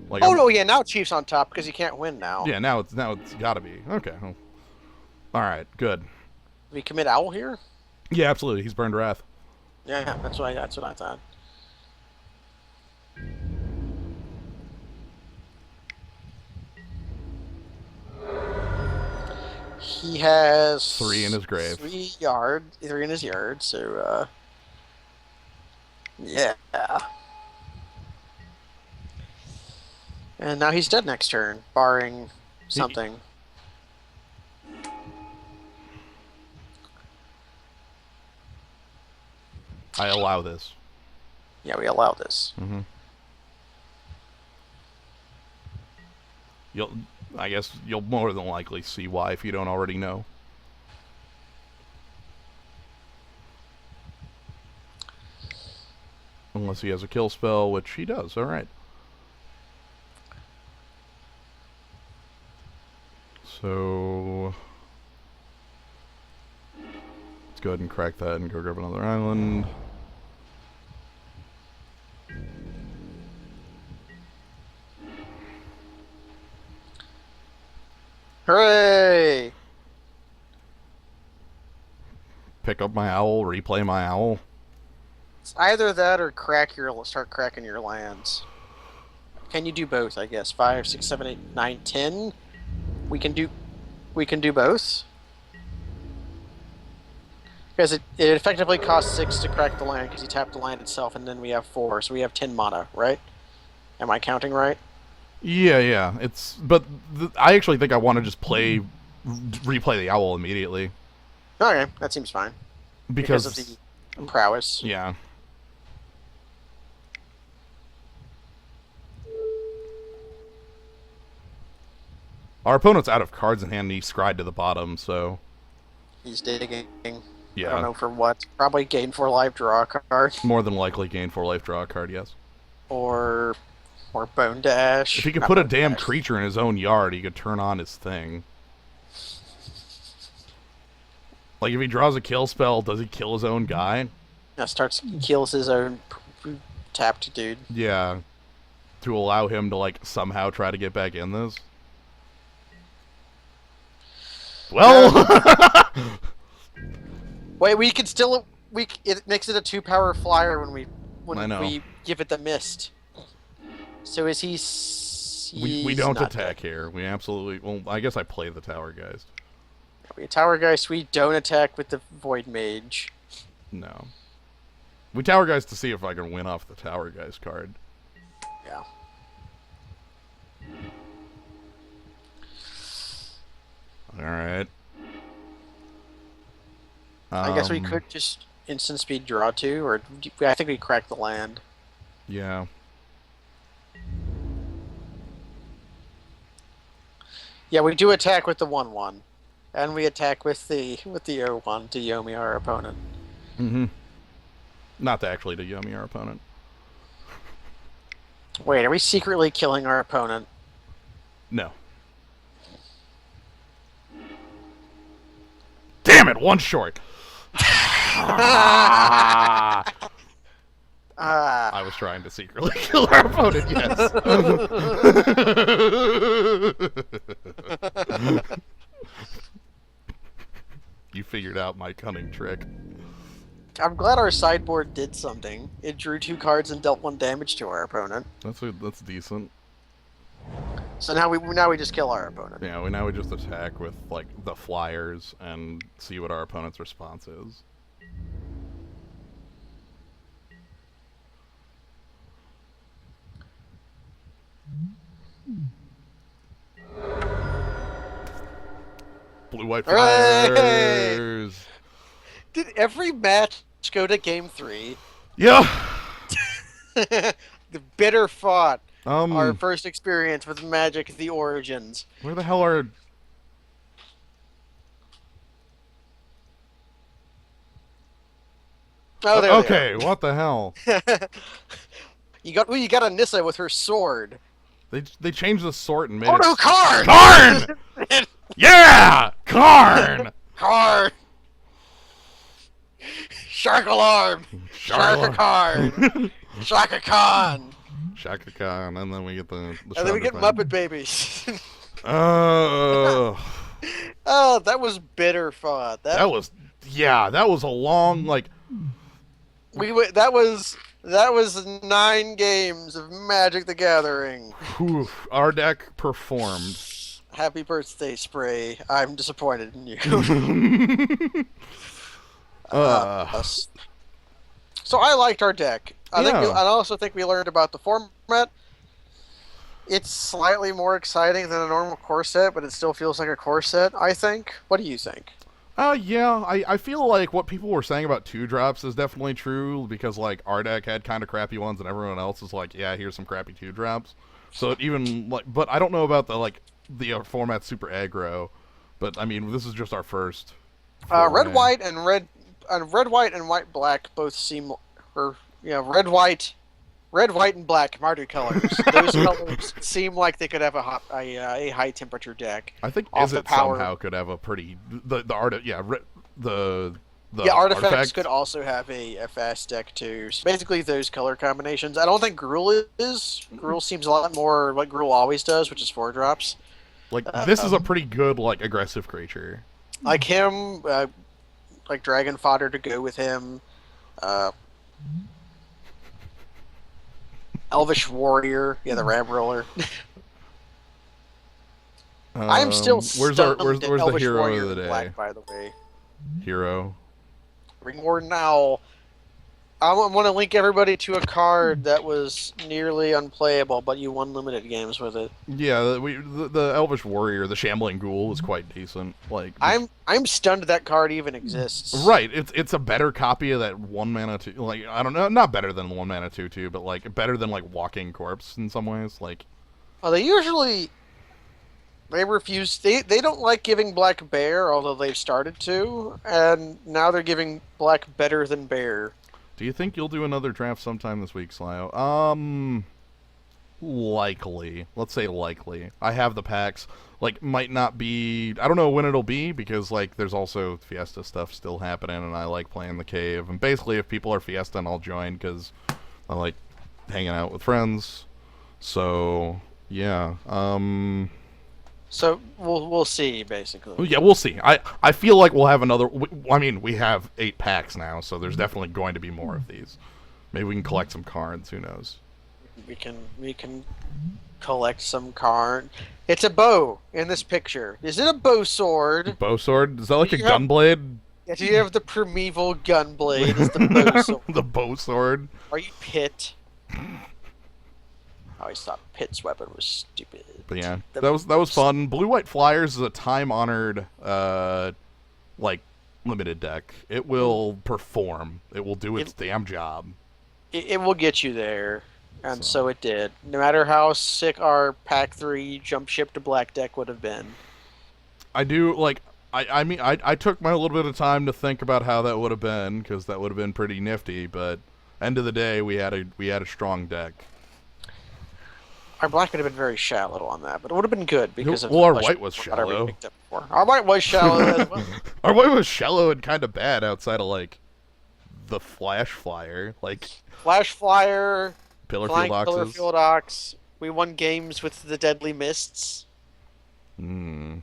S1: Like,
S2: no, yeah, now Chief's on top because you can't win now.
S1: Yeah, now it's got to be. Okay. Well, all right, good.
S2: We commit Owl here?
S1: Yeah, absolutely. He's burned Wrath.
S2: Yeah, that's what I thought. He has
S1: 3 in his grave.
S2: 3 in his yard, so yeah. And now he's dead next turn, barring something.
S1: I allow this.
S2: Yeah, we allow this.
S1: Mm-hmm. I guess you'll more than likely see why if you don't already know. Unless he has a kill spell, which he does. All right. So let's go ahead and crack that and go grab another island.
S2: Hooray!
S1: Pick up my owl, replay my owl.
S2: It's either that or start cracking your lands. Can you do both? I guess 5, 6, 7, 8, 9, 10. We can do both. Because it effectively costs 6 to crack the land because you tap the land itself, and then we have 4, so we have 10 mana, right? Am I counting right?
S1: Yeah. But I actually think I want to just replay the owl immediately.
S2: Okay, that seems fine. Because of the prowess.
S1: Yeah. Our opponent's out of cards in hand and he scried to the bottom, so...
S2: He's digging.
S1: Yeah.
S2: I don't know for what. Probably gain 4 life, draw a card.
S1: More than likely gain 4 life, draw a card, yes.
S2: Or Bone Dash.
S1: If he could put a damn creature in his own yard, he could turn on his thing. Like, if he draws a kill spell, does he kill his own guy?
S2: Yeah, kills his own tapped dude.
S1: Yeah. To allow him to, like, somehow try to get back in this. Well...
S2: Wait, we can still... It makes it a 2-power flyer when we give it the mist. So is he...
S1: We don't attack here. We absolutely... Well, I guess I play the Tower Geist.
S2: We Tower Geist, we don't attack with the Void Mage.
S1: No. We Tower Geist to see if I can win off the Tower Geist card.
S2: Yeah.
S1: Alright.
S2: I guess we could just instant speed draw 2, or I think we crack the land.
S1: Yeah.
S2: Yeah, we do attack with the 1/1, and we attack with the 0/1 to Yomi our opponent.
S1: Mm-hmm. Not to actually to Yomi, our opponent.
S2: Wait, are we secretly killing our opponent?
S1: No. Damn it, one short. I
S2: Ah.
S1: was trying to secretly kill our opponent, yes. You figured out my cunning trick.
S2: I'm glad our sideboard did something. It drew 2 cards and dealt 1 damage to our opponent.
S1: That's decent.
S2: So now we just kill our opponent.
S1: Yeah, now we just attack with like the flyers and see what our opponent's response is. Blue white flyers.
S2: Did every match go to game 3?
S1: Yeah.
S2: The bitter fought. Our
S1: Um.
S2: first experience with Magic: The Origins.
S1: Where the hell are?
S2: Oh, there
S1: Okay. What the hell?
S2: they are. You got Anissa with her sword.
S1: They changed the sort and made
S2: Oh
S1: it.
S2: no, Karn!
S1: Karn! Yeah, Karn.
S2: Karn! Shark alarm! Shaka Khan! Shaka Khan!
S1: Shaka Khan, and then we get the
S2: And then we get
S1: thing.
S2: Muppet Babies.
S1: Oh,
S2: Oh, that was bitter fun.
S1: that was a long like.
S2: That was 9 games of Magic: The Gathering.
S1: Whew, our deck performed.
S2: Happy birthday, Spray. I'm disappointed in you. So I liked our deck. I also think we learned about the format. It's slightly more exciting than a normal core set, but it still feels like a core set, I think. What do you think?
S1: Yeah, I feel like what people were saying about 2-drops is definitely true, because like our deck had kind of crappy ones and everyone else is like, yeah, here's some crappy 2-drops. So it even like, but I don't know about the format super aggro, but I mean this is just our first.
S2: Red, white, and white, black both seem, red, white, and black Mardu colors. Those colors seem like they could have a high temperature deck.
S1: I think
S2: off
S1: Izzet somehow could have a pretty the
S2: artifacts could also have a fast deck too. So basically, those color combinations. I don't think Gruul is. Gruul seems a lot more like Gruul always does, which is 4-drops.
S1: Like this is a pretty good like aggressive creature.
S2: Like him, like Dragon Fodder to go with him. Elvish Warrior, the Ram Roller. I'm still
S1: where's
S2: stunned
S1: the
S2: at Elvish
S1: hero
S2: Warrior
S1: of the day?
S2: Black, by the way.
S1: Hero.
S2: Ring Warden Owl. I want to link everybody to a card that was nearly unplayable, but you won limited games with it.
S1: Yeah, the Elvish Warrior, the Shambling Ghoul, is quite decent. Like
S2: I'm stunned that card even exists.
S1: Right, it's a better copy of that 1 mana 2. Like I don't know, not better than 1 mana 2/2, but like better than like Walking Corpse in some ways. Like,
S2: well, they refuse. They don't like giving Black Bear, although they've started to, and now they're giving Black better than Bear.
S1: do you think you'll do another draft sometime this week, Slyo? Likely. Let's say likely. I have the packs. Like, might not be... I don't know when it'll be, because, like, there's also Fiesta stuff still happening, and I like playing the cave. And basically, if people are Fiesta, I'll join, because I like hanging out with friends. So, yeah.
S2: So we'll see, basically.
S1: Yeah, we'll see. I feel like we'll have another... I mean, we have 8 packs now, so there's definitely going to be more of these. Maybe we can collect some cards, who knows.
S2: We can collect some card. It's a bow in this picture. Is it a bow sword?
S1: Bow sword? Is that like a gunblade?
S2: Do you have the primeval gunblade? Is the bow sword?
S1: The bow sword?
S2: Are you Pit? I always thought Pit's weapon was stupid.
S1: But yeah, that was fun. Blue White Flyers is a time-honored, like, limited deck. It will perform. It will do its damn job.
S2: It will get you there. And
S1: So
S2: so it did. No matter how sick our Pack 3 jump ship to Black Deck would have been.
S1: I do like. I mean, I took my little bit of time to think about how that would have been because that would have been pretty nifty. But end of the day, we had a strong deck.
S2: Our black would have been very shallow on that, but it would have been good because of
S1: Well,
S2: the
S1: our
S2: push
S1: white was
S2: water we
S1: shallow.
S2: picked up before. Our white was shallow as well.
S1: Our white was shallow and kind of bad outside of like the flash flyer, like
S2: Flash Flyer,
S1: pillar field
S2: Flying Pillar
S1: oxes.
S2: Field Ox. We won games with the Deadly Mists.
S1: Hmm.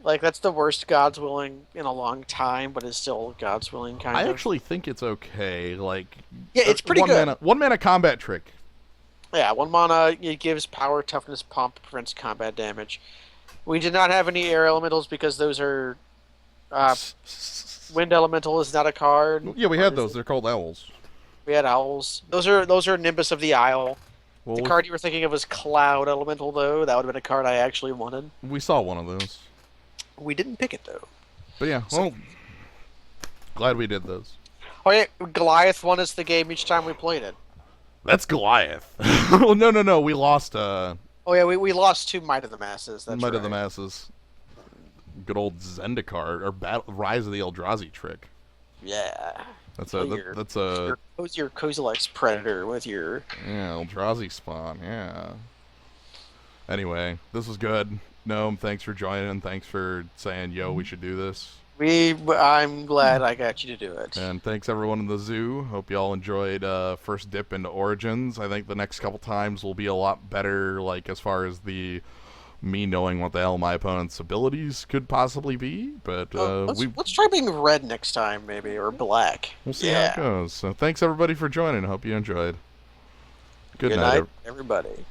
S2: Like, that's the worst God's Willing in a long time, but it's still God's Willing, kind
S1: I
S2: of.
S1: actually think it's okay. Like,
S2: Yeah, it's pretty
S1: one
S2: good.
S1: mana combat trick.
S2: Yeah, 1 mana, it gives power, toughness, pump, prevents combat damage. We did not have any air elementals because those are. Wind elemental is not a card.
S1: Yeah, we
S2: Or
S1: had
S2: is
S1: those.
S2: it?
S1: They're called owls.
S2: We had owls. Those are Nimbus of the Isle. The
S1: Well,
S2: card you were thinking of was Cloud Elemental, though. That would have been a card I actually wanted.
S1: we saw one of those.
S2: We didn't pick it, though.
S1: But yeah,
S2: So,
S1: well, glad we did those.
S2: oh yeah, Goliath won us the game each time we played it.
S1: That's Goliath. Well, no. We lost
S2: Oh yeah, we lost to Might of the Masses. That's
S1: Might
S2: right.
S1: of the Masses. Good old Zendikar or Rise of the Eldrazi trick.
S2: Yeah.
S1: That's
S2: Oh, your Kozilek's Predator with your.
S1: yeah, Eldrazi spawn. Yeah. Anyway, this was good. Gnome, thanks for joining. Thanks for saying, yo, we should do this.
S2: I'm glad I got you to do it.
S1: And thanks everyone in the zoo. Hope you all enjoyed first dip into Origins. I think the next couple times will be a lot better, like as far as the me knowing what the hell my opponent's abilities could possibly be. But
S2: Let's try being red next time, maybe, or black.
S1: we'll see how it goes. So thanks everybody for joining. Hope you enjoyed. Good
S2: Good
S1: night.
S2: night, everybody.